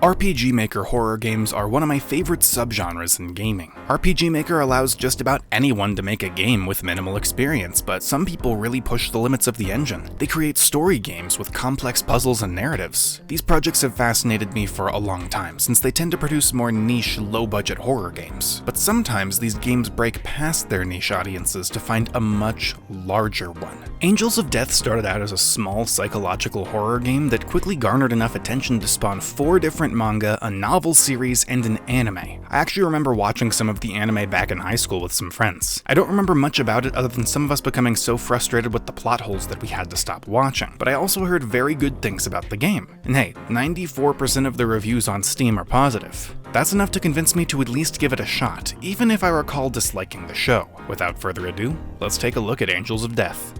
RPG Maker horror games are one of my favorite subgenres in gaming. RPG Maker allows just about anyone to make a game with minimal experience, but some people really push the limits of the engine. They create story games with complex puzzles and narratives. These projects have fascinated me for a long time, since they tend to produce more niche, low-budget horror games. But sometimes these games break past their niche audiences to find a much larger one. Angels of Death started out as a small psychological horror game that quickly garnered enough attention to spawn 4 different manga, a novel series, and an anime. I actually remember watching some of the anime back in high school with some friends. I don't remember much about it other than some of us becoming so frustrated with the plot holes that we had to stop watching, but I also heard very good things about the game. And hey, 94% of the reviews on Steam are positive. That's enough to convince me to at least give it a shot, even if I recall disliking the show. Without further ado, let's take a look at Angels of Death.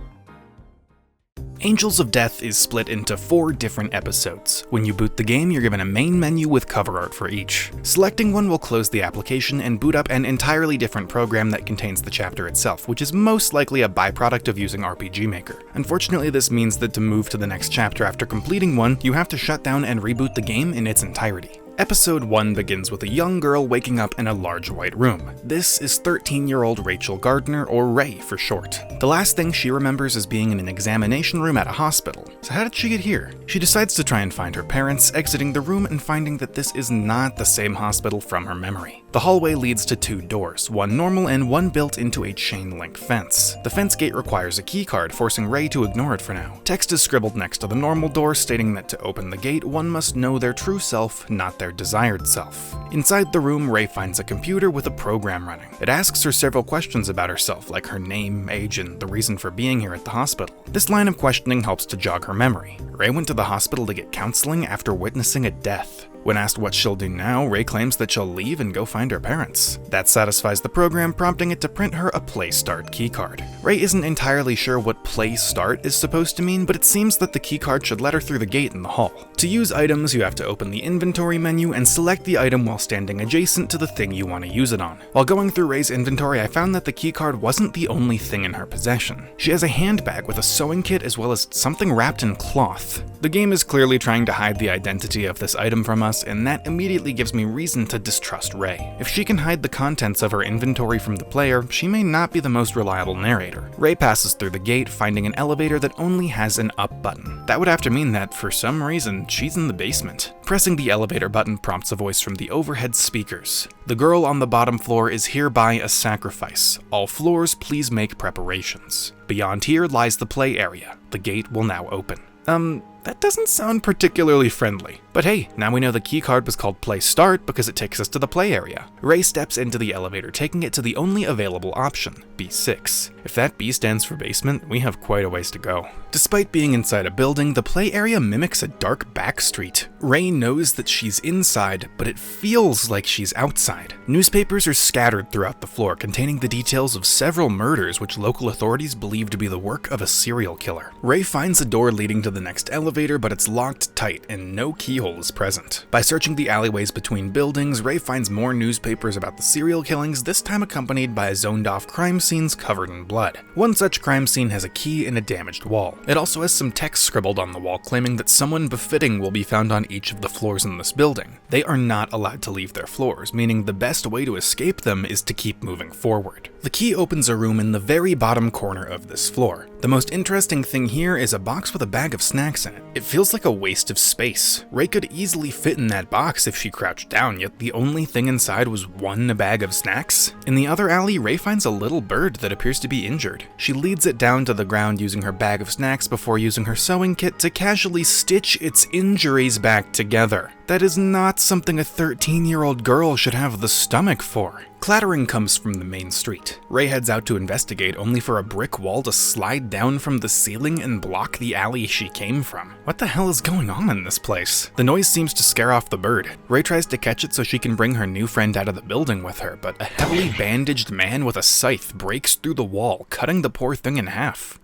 Angels of Death is split into 4 different episodes. When you boot the game, you're given a main menu with cover art for each. Selecting one will close the application and boot up an entirely different program that contains the chapter itself, which is most likely a byproduct of using RPG Maker. Unfortunately, this means that to move to the next chapter after completing one, you have to shut down and reboot the game in its entirety. Episode 1 begins with a young girl waking up in a large white room. This is 13-year-old Rachel Gardner, or Ray for short. The last thing she remembers is being in an examination room at a hospital. So how did she get here? She decides to try and find her parents, exiting the room and finding that this is not the same hospital from her memory. The hallway leads to 2 doors, one normal and one built into a chain-link fence. The fence gate requires a keycard, forcing Ray to ignore it for now. Text is scribbled next to the normal door, stating that to open the gate, one must know their true self, not their desired self. Inside the room, Ray finds a computer with a program running. It asks her several questions about herself, like her name, age, and the reason for being here at the hospital. This line of questioning helps to jog her memory. Ray went to the hospital to get counseling after witnessing a death. When asked what she'll do now, Ray claims that she'll leave and go find her parents. That satisfies the program, prompting it to print her a Play Start keycard. Ray isn't entirely sure what Play Start is supposed to mean, but it seems that the keycard should let her through the gate in the hall. To use items, you have to open the inventory menu and select the item while standing adjacent to the thing you want to use it on. While going through Ray's inventory, I found that the keycard wasn't the only thing in her possession. She has a handbag with a sewing kit as well as something wrapped in cloth. The game is clearly trying to hide the identity of this item from us, and that immediately gives me reason to distrust Ray. If she can hide the contents of her inventory from the player, she may not be the most reliable narrator. Ray passes through the gate, finding an elevator that only has an up button. That would have to mean that, for some reason, she's in the basement. Pressing the elevator button prompts a voice from the overhead speakers. The girl on the bottom floor is hereby a sacrifice. All floors, please make preparations. Beyond here lies the play area. The gate will now open. That doesn't sound particularly friendly. But hey, now we know the keycard was called Play Start because it takes us to the play area. Ray steps into the elevator, taking it to the only available option, B6. If that B stands for basement, we have quite a ways to go. Despite being inside a building, the play area mimics a dark back street. Ray knows that she's inside, but it feels like she's outside. Newspapers are scattered throughout the floor, containing the details of several murders which local authorities believe to be the work of a serial killer. Ray finds a door leading to the next elevator, but it's locked tight and no keyhole is present. By searching the alleyways between buildings, Ray finds more newspapers about the serial killings, this time accompanied by zoned-off crime scenes covered in blood. One such crime scene has a key in a damaged wall. It also has some text scribbled on the wall claiming that someone befitting will be found on each of the floors in this building. They are not allowed to leave their floors, meaning the best way to escape them is to keep moving forward. The key opens a room in the very bottom corner of this floor. The most interesting thing here is a box with a bag of snacks in it. It feels like a waste of space. Ray could easily fit in that box if she crouched down, yet the only thing inside was one bag of snacks. In the other alley, Ray finds a little bird that appears to be injured. She leads it down to the ground using her bag of snacks before using her sewing kit to casually stitch its injuries back together. That is not something a 13-year-old girl should have the stomach for. Clattering comes from the main street. Ray heads out to investigate, only for a brick wall to slide down from the ceiling and block the alley she came from. What the hell is going on in this place? The noise seems to scare off the bird. Ray tries to catch it so she can bring her new friend out of the building with her, but a heavily bandaged man with a scythe breaks through the wall, cutting the poor thing in half.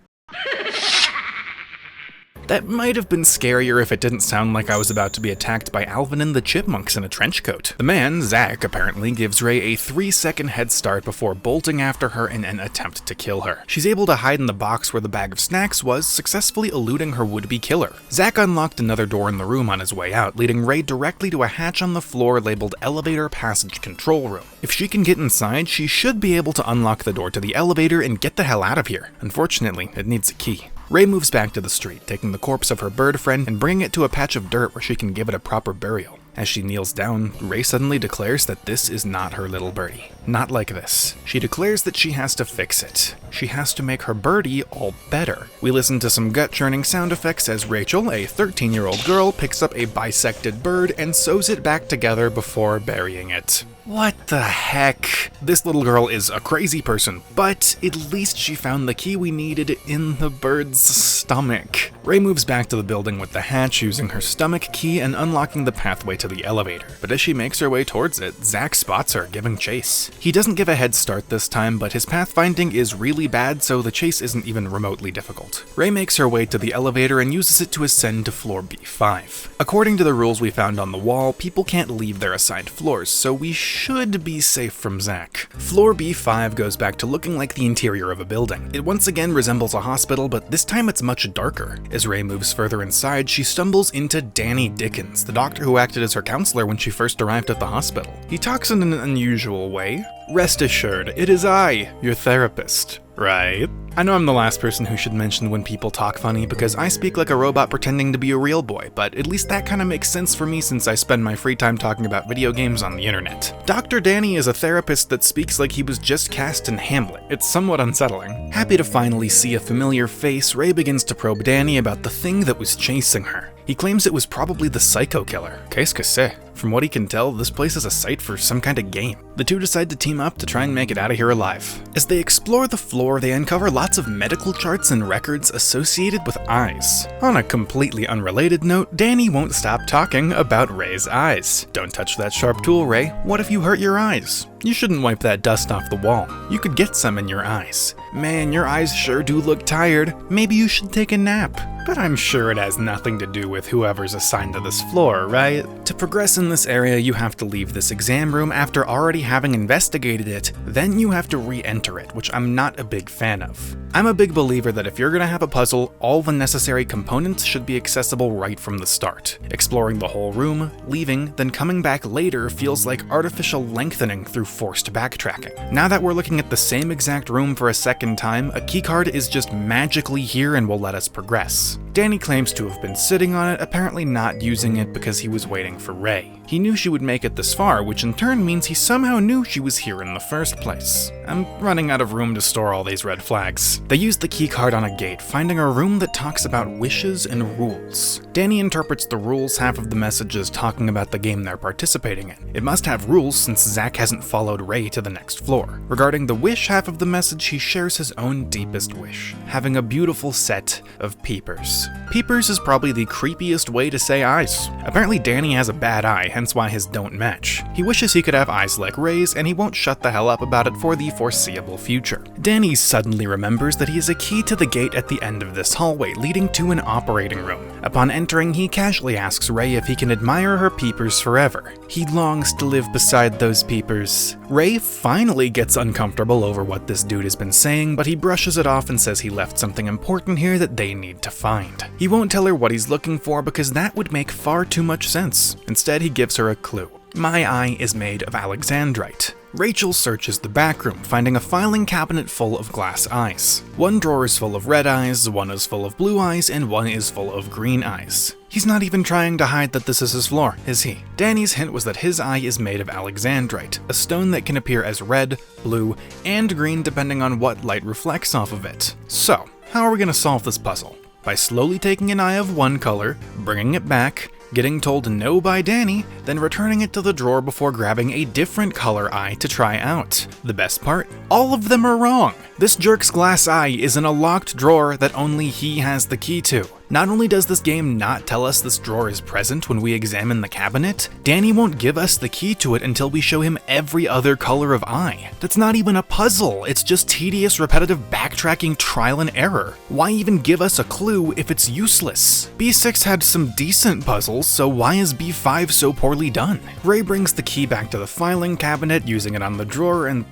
That might have been scarier if it didn't sound like I was about to be attacked by Alvin and the Chipmunks in a trench coat. The man, Zach, apparently gives Ray a 3-second head start before bolting after her in an attempt to kill her. She's able to hide in the box where the bag of snacks was, successfully eluding her would-be killer. Zach unlocked another door in the room on his way out, leading Ray directly to a hatch on the floor labeled Elevator Passage Control Room. If she can get inside, she should be able to unlock the door to the elevator and get the hell out of here. Unfortunately, it needs a key. Ray moves back to the street, taking the corpse of her bird friend and bringing it to a patch of dirt where she can give it a proper burial. As she kneels down, Ray suddenly declares that this is not her little birdie. Not like this. She declares that she has to fix it. She has to make her birdie all better. We listen to some gut-churning sound effects as Rachel, a 13-year-old girl, picks up a bisected bird and sews it back together before burying it. What the heck? This little girl is a crazy person, but at least she found the key we needed in the bird's stomach. Ray moves back to the building with the hatch, using her stomach key and unlocking the pathway to the elevator. But as she makes her way towards it, Zach spots her, giving chase. He doesn't give a head start this time, but his pathfinding is really bad, so the chase isn't even remotely difficult. Ray makes her way to the elevator and uses it to ascend to floor B5. According to the rules we found on the wall, people can't leave their assigned floors, so we should be safe from Zach. Floor B5 goes back to looking like the interior of a building. It once again resembles a hospital, but this time it's much darker. As Ray moves further inside, she stumbles into Danny Dickens, the doctor who acted as her counselor when she first arrived at the hospital. He talks in an unusual way. Rest assured, it is I, your therapist. Right? I know I'm the last person who should mention when people talk funny because I speak like a robot pretending to be a real boy, but at least that kind of makes sense for me since I spend my free time talking about video games on the internet. Dr. Danny is a therapist that speaks like he was just cast in Hamlet. It's somewhat unsettling. Happy to finally see a familiar face, Ray begins to probe Danny about the thing that was chasing her. He claims it was probably the psycho killer. Qu'est-ce que c'est? From what he can tell, this place is a site for some kind of game. The two decide to team up to try and make it out of here alive. As they explore the floor, they uncover lots of medical charts and records associated with eyes. On a completely unrelated note, Danny won't stop talking about Ray's eyes. Don't touch that sharp tool, Ray. What if you hurt your eyes? You shouldn't wipe that dust off the wall. You could get some in your eyes. Man, your eyes sure do look tired. Maybe you should take a nap. But I'm sure it has nothing to do with whoever's assigned to this floor, right? To progress in this area, you have to leave this exam room after already having investigated it, then you have to re-enter it, which I'm not a big fan of. I'm a big believer that if you're gonna have a puzzle, all the necessary components should be accessible right from the start. Exploring the whole room, leaving, then coming back later feels like artificial lengthening through forced backtracking. Now that we're looking at the same exact room for a second time, a keycard is just magically here and will let us progress. Danny claims to have been sitting on it, apparently not using it because he was waiting for Ray. He knew she would make it this far, which in turn means he somehow knew she was here in the first place. I'm running out of room to store all these red flags. They use the keycard on a gate, finding a room that talks about wishes and rules. Danny interprets the rules half of the message as talking about the game they're participating in. It must have rules since Zach hasn't followed Ray to the next floor. Regarding the wish half of the message, he shares his own deepest wish, having a beautiful set of peepers. Peepers is probably the creepiest way to say eyes. Apparently Danny has a bad eye, hence why his don't match. He wishes he could have eyes like Ray's, and he won't shut the hell up about it for the foreseeable future. Danny suddenly remembers that he has a key to the gate at the end of this hallway, leading to an operating room. Upon entering, he casually asks Ray if he can admire her peepers forever. He longs to live beside those peepers. Ray finally gets uncomfortable over what this dude has been saying, but he brushes it off and says he left something important here that they need to find. He won't tell her what he's looking for because that would make far too much sense. Instead, he gives her a clue. My eye is made of alexandrite. Rachel searches the back room, finding a filing cabinet full of glass eyes. One drawer is full of red eyes, one is full of blue eyes, and one is full of green eyes. He's not even trying to hide that this is his floor, is he? Danny's hint was that his eye is made of alexandrite, a stone that can appear as red, blue, and green depending on what light reflects off of it. So, how are we going to solve this puzzle? By slowly taking an eye of one color, bringing it back, getting told no by Danny, then returning it to the drawer before grabbing a different color eye to try out. The best part? All of them are wrong. This jerk's glass eye is in a locked drawer that only he has the key to. Not only does this game not tell us this drawer is present when we examine the cabinet, Danny won't give us the key to it until we show him every other color of eye. That's not even a puzzle, it's just tedious, repetitive backtracking trial and error. Why even give us a clue if it's useless? B6 had some decent puzzles, so why is B5 so poorly done? Ray brings the key back to the filing cabinet, using it on the drawer, and...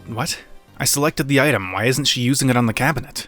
what? I selected the item, why isn't she using it on the cabinet?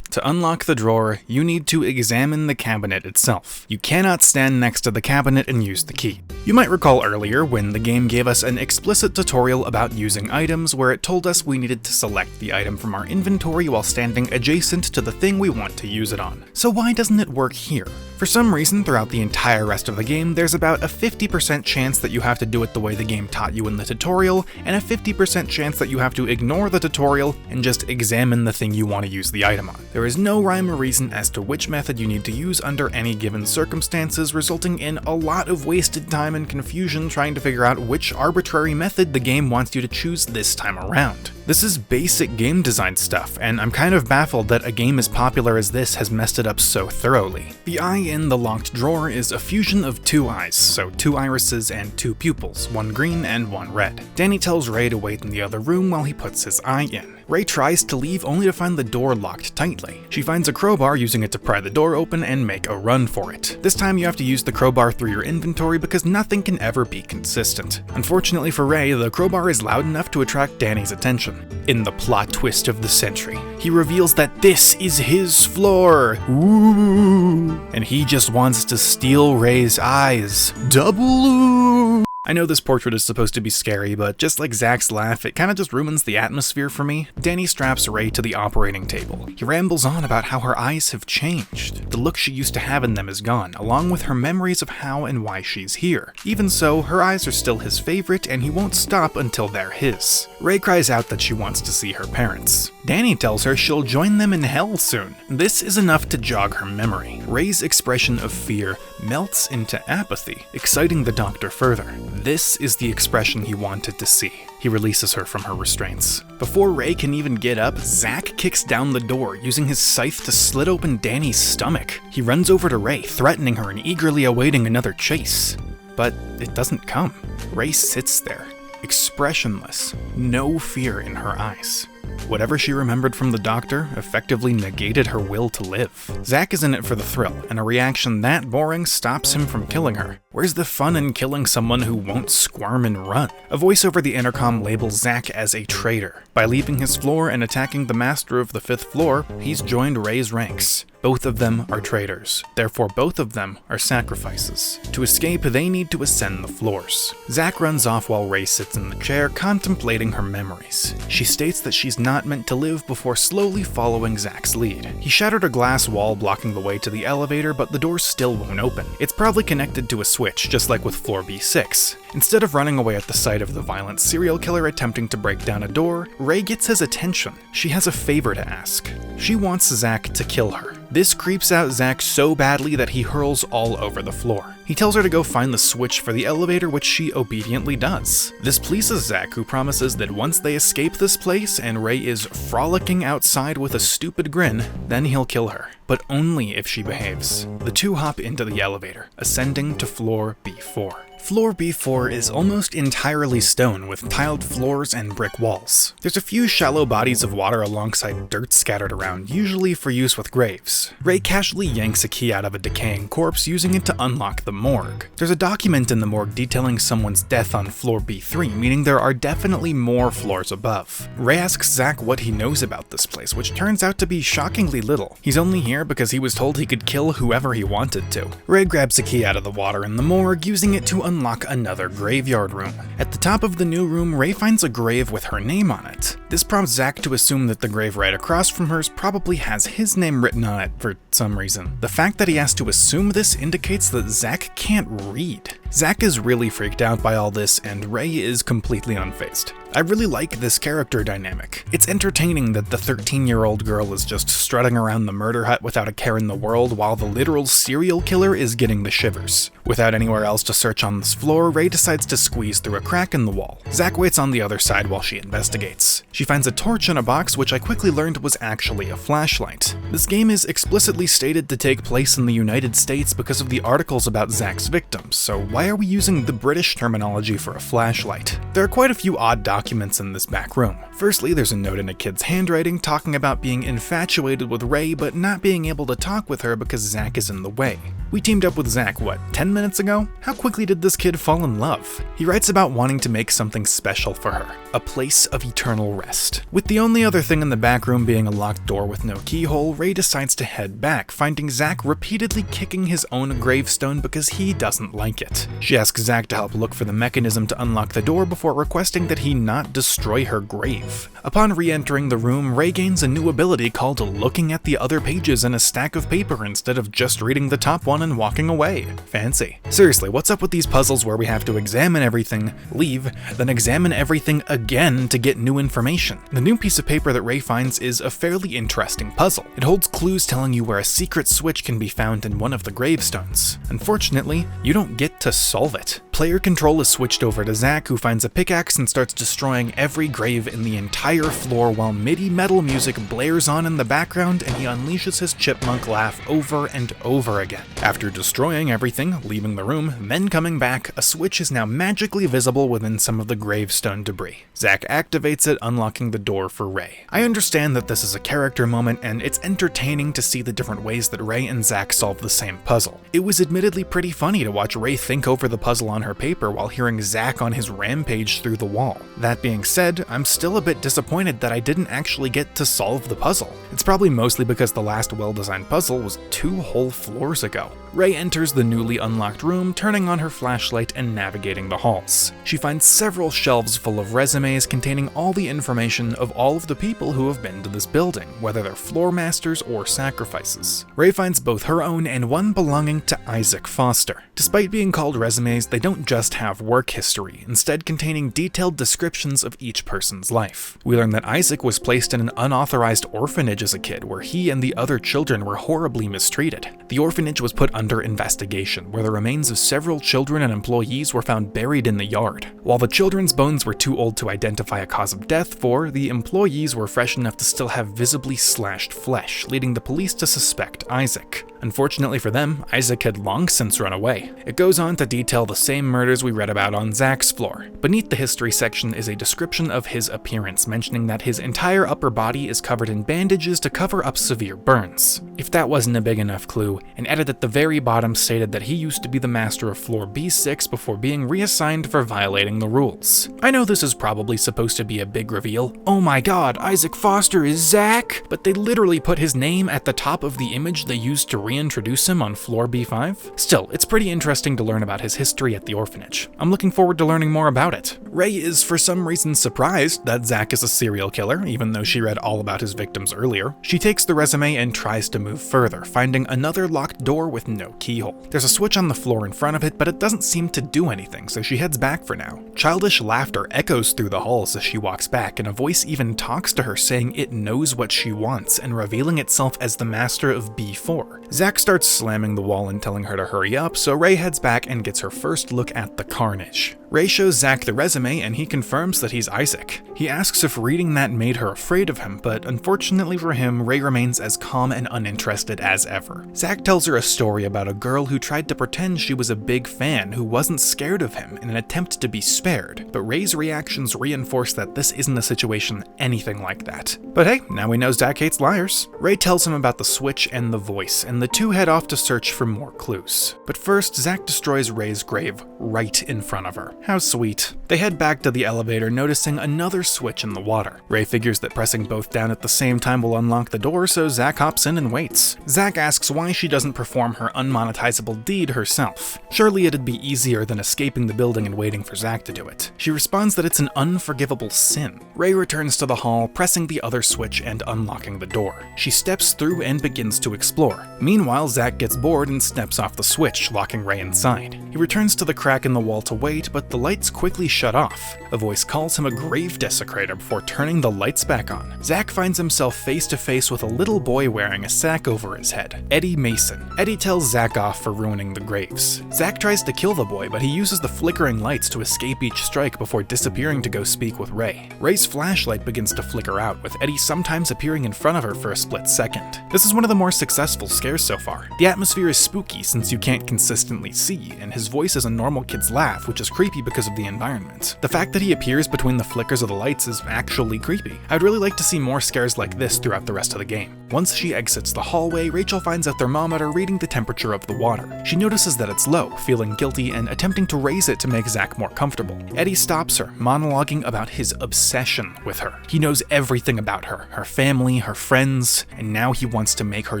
To unlock the drawer, you need to examine the cabinet itself. You cannot stand next to the cabinet and use the key. You might recall earlier when the game gave us an explicit tutorial about using items where it told us we needed to select the item from our inventory while standing adjacent to the thing we want to use it on. So why doesn't it work here? For some reason, throughout the entire rest of the game, there's about a 50% chance that you have to do it the way the game taught you in the tutorial, and a 50% chance that you have to ignore the tutorial and just examine the thing you want to use the item on. There is no rhyme or reason as to which method you need to use under any given circumstances, resulting in a lot of wasted time and confusion trying to figure out which arbitrary method the game wants you to choose this time around. This is basic game design stuff, and I'm kind of baffled that a game as popular as this has messed it up so thoroughly. The eye in the locked drawer is a fusion of two eyes, so two irises and two pupils, one green and one red. Danny tells Ray to wait in the other room while he puts his eye in. Ray tries to leave only to find the door locked tightly. She finds a crowbar, using it to pry the door open and make a run for it. This time you have to use the crowbar through your inventory because nothing can ever be consistent. Unfortunately for Ray, the crowbar is loud enough to attract Danny's attention. In the plot twist of the century, he reveals that this is his floor. Ooh. And he just wants to steal Ray's eyes. Double ooh. I know this portrait is supposed to be scary, but just like Zach's laugh, it kinda just ruins the atmosphere for me. Danny straps Ray to the operating table. He rambles on about how her eyes have changed. The look she used to have in them is gone, along with her memories of how and why she's here. Even so, her eyes are still his favorite, and he won't stop until they're his. Ray cries out that she wants to see her parents. Danny tells her she'll join them in hell soon. This is enough to jog her memory. Ray's expression of fear melts into apathy, exciting the doctor further. This is the expression he wanted to see. He releases her from her restraints. Before Ray can even get up, Zach kicks down the door, using his scythe to slit open Danny's stomach. He runs over to Ray, threatening her and eagerly awaiting another chase. But it doesn't come. Ray sits there, expressionless, no fear in her eyes. Whatever she remembered from the doctor effectively negated her will to live. Zach is in it for the thrill, and a reaction that boring stops him from killing her. Where's the fun in killing someone who won't squirm and run? A voice over the intercom labels Zach as a traitor. By leaving his floor and attacking the master of the 5th floor, he's joined Ray's ranks. Both of them are traitors, therefore both of them are sacrifices. To escape, they need to ascend the floors. Zach runs off while Ray sits in the chair, contemplating her memories. She states that she's not meant to live before slowly following Zach's lead. He shattered a glass wall blocking the way to the elevator, but the door still won't open. It's probably connected to a switch, just like with floor B6. Instead of running away at the sight of the violent serial killer attempting to break down a door, Ray gets his attention. She has a favor to ask. She wants Zach to kill her. This creeps out Zach so badly that he hurls all over the floor. He tells her to go find the switch for the elevator, which she obediently does. This pleases Zach, who promises that once they escape this place and Ray is frolicking outside with a stupid grin, then he'll kill her. But only if she behaves. The two hop into the elevator, ascending to floor B4. Floor B4 is almost entirely stone with tiled floors and brick walls. There's a few shallow bodies of water alongside dirt scattered around, usually for use with graves. Ray casually yanks a key out of a decaying corpse, using it to unlock the morgue. There's a document in the morgue detailing someone's death on floor B3, meaning there are definitely more floors above. Ray asks Zach what he knows about this place, which turns out to be shockingly little. He's only here because he was told he could kill whoever he wanted to. Ray grabs a key out of the water in the morgue, using it to unlock another graveyard room. At the top of the new room, Ray finds a grave with her name on it. This prompts Zach to assume that the grave right across from hers probably has his name written on it for some reason. The fact that he has to assume this indicates that Zach can't read. Zach is really freaked out by all this, and Ray is completely unfazed. I really like this character dynamic. It's entertaining that the 13-year-old girl is just strutting around the murder hut without a care in the world, while the literal serial killer is getting the shivers. Without anywhere else to search on this floor, Ray decides to squeeze through a crack in the wall. Zach waits on the other side while she investigates. She finds a torch in a box, which I quickly learned was actually a flashlight. This game is explicitly stated to take place in the United States because of the articles about Zach's victims, so why are we using the British terminology for a flashlight? There are quite a few odd documents in this back room. Firstly, there's a note in a kid's handwriting talking about being infatuated with Ray but not being able to talk with her because Zach is in the way. We teamed up with Zach, 10 minutes ago? How quickly did this kid fall in love? He writes about wanting to make something special for her, a place of eternal rest. With the only other thing in the back room being a locked door with no keyhole, Ray decides to head back, finding Zach repeatedly kicking his own gravestone because he doesn't like it. She asks Zach to help look for the mechanism to unlock the door before requesting that he not destroy her grave. Upon re-entering the room, Ray gains a new ability called looking at the other pages in a stack of paper instead of just reading the top one and walking away. Fancy. Seriously, what's up with these puzzles where we have to examine everything, leave, then examine everything again to get new information? The new piece of paper that Ray finds is a fairly interesting puzzle. It holds clues telling you where a secret switch can be found in one of the gravestones. Unfortunately, you don't get to solve it. Player control is switched over to Zach, who finds a pickaxe and starts destroying every grave in the entire floor while MIDI metal music blares on in the background and he unleashes his chipmunk laugh over and over again. After destroying everything, leaving the room, then coming back, a switch is now magically visible within some of the gravestone debris. Zach activates it, unlocking the door for Ray. I understand that this is a character moment, and it's entertaining to see the different ways that Ray and Zach solve the same puzzle. It was admittedly pretty funny to watch Ray think over the puzzle on her paper while hearing Zach on his rampage through the wall. That being said, I'm still a bit disappointed that I didn't actually get to solve the puzzle. It's probably mostly because the last well-designed puzzle was 2 whole floors ago. Ray enters the newly unlocked room, turning on her flashlight and navigating the halls. She finds several shelves full of resumes containing all the information of all of the people who have been to this building, whether they're floor masters or sacrifices. Ray finds both her own and one belonging to Isaac Foster. Despite being called resumes, they don't just have work history, instead containing detailed descriptions of each person's life. We learn that Isaac was placed in an unauthorized orphanage as a kid, where he and the other children were horribly mistreated. The orphanage was put under investigation, where the remains of several children and employees were found buried in the yard. While the children's bones were too old to identify a cause of death for, the employees were fresh enough to still have visibly slashed flesh, leading the police to suspect Isaac. Unfortunately for them, Isaac had long since run away. It goes on to detail the same murders we read about on Zach's floor. Beneath the history section is a description of his appearance, mentioning that his entire upper body is covered in bandages to cover up severe burns. If that wasn't a big enough clue, an edit at the very bottom stated that he used to be the master of floor B6 before being reassigned for violating the rules. I know this is probably supposed to be a big reveal. Oh my god, Isaac Foster is Zach! But they literally put his name at the top of the image they used to reintroduce him on floor B5? Still, it's pretty interesting to learn about his history at the orphanage. I'm looking forward to learning more about it. Ray is for some reason surprised that Zach is a serial killer, even though she read all about his victims earlier. She takes the resume and tries to move further, finding another locked door with no keyhole. There's a switch on the floor in front of it, but it doesn't seem to do anything, so she heads back for now. Childish laughter echoes through the halls as she walks back, and a voice even talks to her saying it knows what she wants and revealing itself as the master of B4. Zach starts slamming the wall and telling her to hurry up, so Ray heads back and gets her first look at the carnage. Ray shows Zach the resume and he confirms that he's Isaac. He asks if reading that made her afraid of him, but unfortunately for him, Ray remains as calm and uninterested as ever. Zach tells her a story about a girl who tried to pretend she was a big fan who wasn't scared of him in an attempt to be spared, but Ray's reactions reinforce that this isn't a situation anything like that. But hey, now we know Zach hates liars. Ray tells him about the switch and the voice, and the two head off to search for more clues. But first, Zach destroys Ray's grave right in front of her. How sweet. They head back to the elevator, noticing another switch in the water. Ray figures that pressing both down at the same time will unlock the door, so Zach hops in and waits. Zach asks why she doesn't perform her unmonetizable deed herself. Surely it'd be easier than escaping the building and waiting for Zach to do it. She responds that it's an unforgivable sin. Ray returns to the hall, pressing the other switch and unlocking the door. She steps through and begins to explore. Meanwhile, Meanwhile, Zach gets bored and snaps off the switch, locking Ray inside. He returns to the crack in the wall to wait, but the lights quickly shut off. A voice calls him a grave desecrator before turning the lights back on. Zach finds himself face to face with a little boy wearing a sack over his head, Eddie Mason. Eddie tells Zach off for ruining the graves. Zach tries to kill the boy, but he uses the flickering lights to escape each strike before disappearing to go speak with Ray. Ray's flashlight begins to flicker out, with Eddie sometimes appearing in front of her for a split second. This is one of the more successful scares so far. The atmosphere is spooky since you can't consistently see, and his voice is a normal kid's laugh, which is creepy because of the environment. The fact that he appears between the flickers of the lights is actually creepy. I'd really like to see more scares like this throughout the rest of the game. Once she exits the hallway, Rachel finds a thermometer reading the temperature of the water. She notices that it's low, feeling guilty and attempting to raise it to make Zach more comfortable. Eddie stops her, monologuing about his obsession with her. He knows everything about her, her family, her friends, and now he wants to make her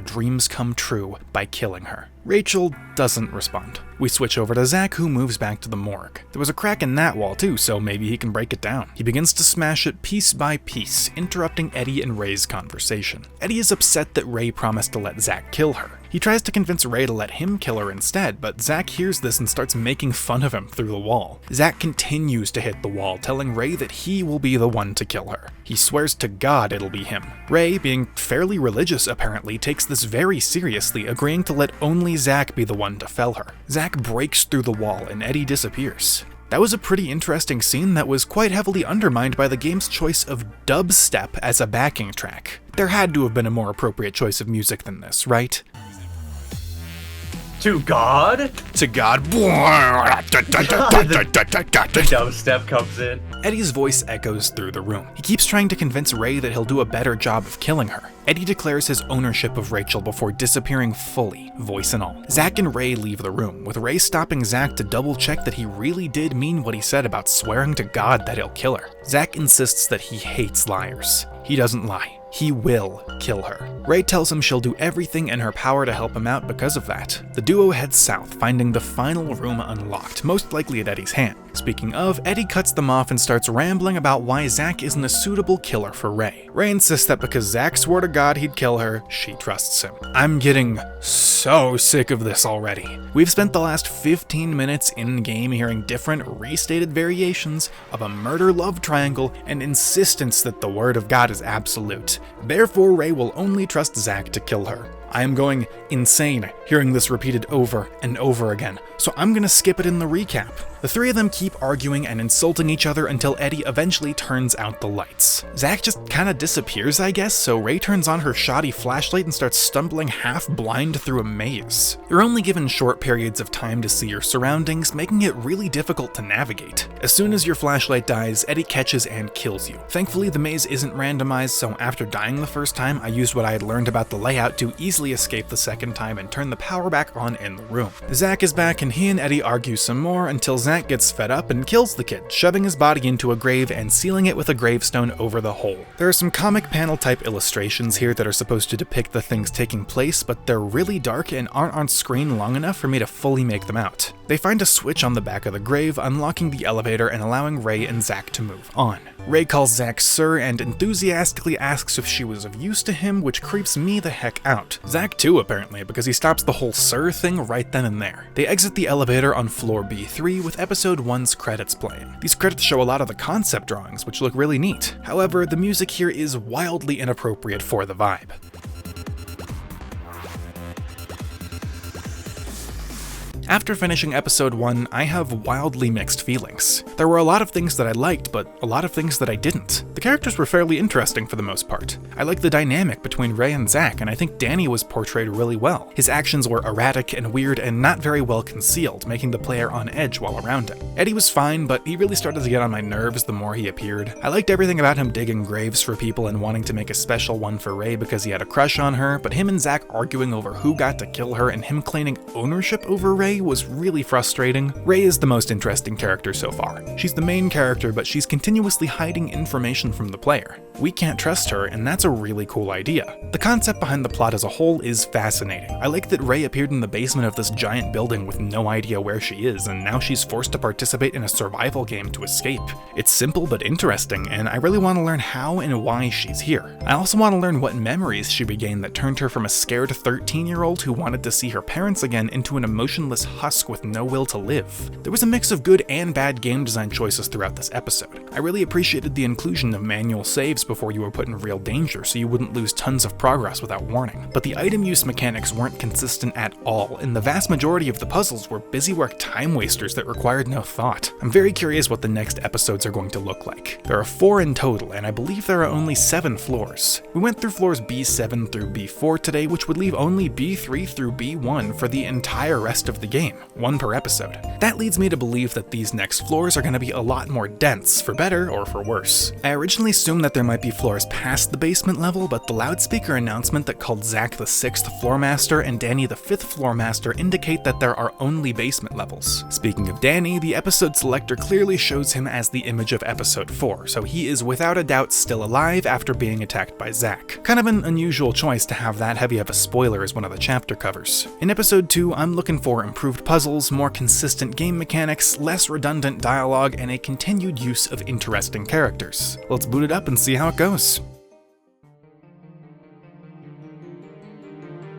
dreams come true by killing her. Rachel doesn't respond. We switch over to Zach, who moves back to the morgue. There was a crack in that wall too, so maybe he can break it down. He begins to smash it piece by piece, interrupting Eddie and Ray's conversation. Eddie is upset that Ray promised to let Zach kill her. He tries to convince Ray to let him kill her instead, but Zach hears this and starts making fun of him through the wall. Zach continues to hit the wall, telling Ray that he will be the one to kill her. He swears to God it'll be him. Ray, being fairly religious apparently, takes this very seriously, agreeing to let only Zach be the one to fell her. Zach breaks through the wall and Eddie disappears. That was a pretty interesting scene that was quite heavily undermined by the game's choice of dubstep as a backing track. There had to have been a more appropriate choice of music than this, right? To God? To God. The dubstep comes in. Eddie's voice echoes through the room. He keeps trying to convince Ray that he'll do a better job of killing her. Eddie declares his ownership of Rachel before disappearing fully, voice and all. Zach and Ray leave the room, with Ray stopping Zach to double check that he really did mean what he said about swearing to God that he'll kill her. Zach insists that he hates liars. He doesn't lie. He will kill her. Ray tells him she'll do everything in her power to help him out because of that. The duo heads south, finding the final room unlocked, most likely at Eddie's hand. Speaking of, Eddie cuts them off and starts rambling about why Zach isn't a suitable killer for Ray. Ray insists that because Zach swore to God he'd kill her, she trusts him. I'm getting so sick of this already. We've spent the last 15 minutes in-game hearing different, restated variations of a murder-love triangle and insistence that the word of God is absolute. Therefore, Ray will only trust Zach to kill her. I am going insane hearing this repeated over and over again, so I'm gonna skip it in the recap. The three of them keep arguing and insulting each other until Eddie eventually turns out the lights. Zach just kinda disappears, I guess, so Ray turns on her shoddy flashlight and starts stumbling half blind through a maze. You're only given short periods of time to see your surroundings, making it really difficult to navigate. As soon as your flashlight dies, Eddie catches and kills you. Thankfully, the maze isn't randomized, so after dying the first time, I used what I had learned about the layout to easily escape the second time and turn the power back on in the room. Zach is back and he and Eddie argue some more until Zach gets fed up and kills the kid, shoving his body into a grave and sealing it with a gravestone over the hole. There are some comic panel type illustrations here that are supposed to depict the things taking place, but they're really dark and aren't on screen long enough for me to fully make them out. They find a switch on the back of the grave, unlocking the elevator and allowing Ray and Zach to move on. Ray calls Zach sir and enthusiastically asks if she was of use to him, which creeps me the heck out. Zach too, apparently, because he stops the whole sir thing right then and there. They exit the elevator on floor B3 with episode 1's credits playing. These credits show a lot of the concept drawings, which look really neat. However, the music here is wildly inappropriate for the vibe. After finishing episode 1, I have wildly mixed feelings. There were a lot of things that I liked, but a lot of things that I didn't. The characters were fairly interesting for the most part. I liked the dynamic between Ray and Zach, and I think Danny was portrayed really well. His actions were erratic and weird and not very well concealed, making the player on edge while around him. Eddie was fine, but he really started to get on my nerves the more he appeared. I liked everything about him digging graves for people and wanting to make a special one for Ray because he had a crush on her, but him and Zach arguing over who got to kill her and him claiming ownership over Ray Ray was really frustrating. Ray is the most interesting character so far. She's the main character, but she's continuously hiding information from the player. We can't trust her, and that's a really cool idea. The concept behind the plot as a whole is fascinating. I like that Ray appeared in the basement of this giant building with no idea where she is, and now she's forced to participate in a survival game to escape. It's simple but interesting, and I really want to learn how and why she's here. I also want to learn what memories she regained that turned her from a scared 13-year-old who wanted to see her parents again into an emotionless husk with no will to live. There was a mix of good and bad game design choices throughout this episode. I really appreciated the inclusion of manual saves before you were put in real danger so you wouldn't lose tons of progress without warning. But the item use mechanics weren't consistent at all, and the vast majority of the puzzles were busywork time wasters that required no thought. I'm very curious what the next episodes are going to look like. There are 4 in total, and I believe there are only 7 floors. We went through floors B7 through B4 today, which would leave only B3 through B1 for the entire rest of the game, 1 per episode. That leads me to believe that these next floors are going to be a lot more dense, for better or for worse. I originally assumed that there might be floors past the basement level, but the loudspeaker announcement that called Zach the 6th floor master and Danny the 5th floor master indicate that there are only basement levels. Speaking of Danny, the episode selector clearly shows him as the image of episode 4, so he is without a doubt still alive after being attacked by Zach. Kind of an unusual choice to have that heavy of a spoiler as one of the chapter covers. In episode 2, I'm looking for improved puzzles, more consistent game mechanics, less redundant dialogue, and a continued use of interesting characters. Let's boot it up and see how it goes.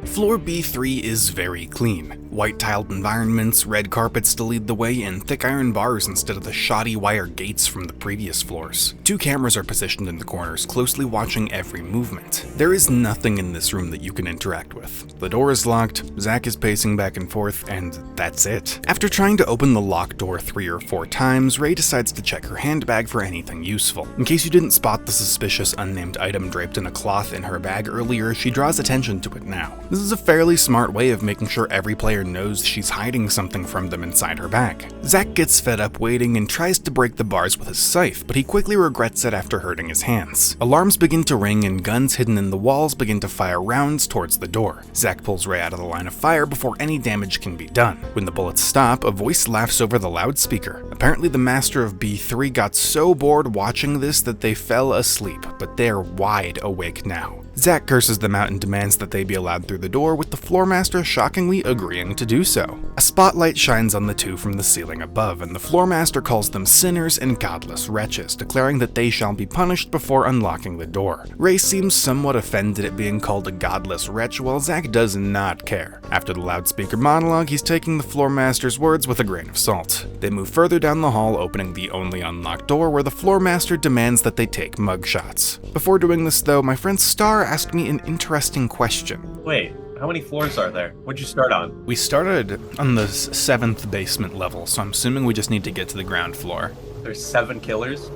Floor B3 is very clean. White-tiled environments, red carpets to lead the way, and thick iron bars instead of the shoddy wire gates from the previous floors. 2 cameras are positioned in the corners, closely watching every movement. There is nothing in this room that you can interact with. The door is locked, Zach is pacing back and forth, and that's it. After trying to open the locked door 3 or 4 times, Ray decides to check her handbag for anything useful. In case you didn't spot the suspicious unnamed item draped in a cloth in her bag earlier, she draws attention to it now. This is a fairly smart way of making sure every player knows she's hiding something from them inside her bag. Zach gets fed up waiting and tries to break the bars with his scythe, but he quickly regrets it after hurting his hands. Alarms begin to ring and guns hidden in the walls begin to fire rounds towards the door. Zach pulls Ray out of the line of fire before any damage can be done. When the bullets stop, a voice laughs over the loudspeaker. Apparently the master of B3 got so bored watching this that they fell asleep, but they're wide awake now. Zach curses them out and demands that they be allowed through the door, with the floormaster shockingly agreeing to do so. A spotlight shines on the 2 from the ceiling above, and the floormaster calls them sinners and godless wretches, declaring that they shall be punished before unlocking the door. Ray seems somewhat offended at being called a godless wretch, while Zach does not care. After the loudspeaker monologue, he's taking the floormaster's words with a grain of salt. They move further down the hall, opening the only unlocked door, where the floormaster demands that they take mugshots. Before doing this though, my friend Star asked me an interesting question. Wait, how many floors are there? What'd you start on? We started on the 7th basement level, so I'm assuming we just need to get to the ground floor. There's 7 killers?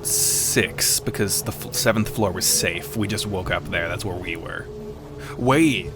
6, because the 7th floor was safe. We just woke up there, that's where we were. Wait.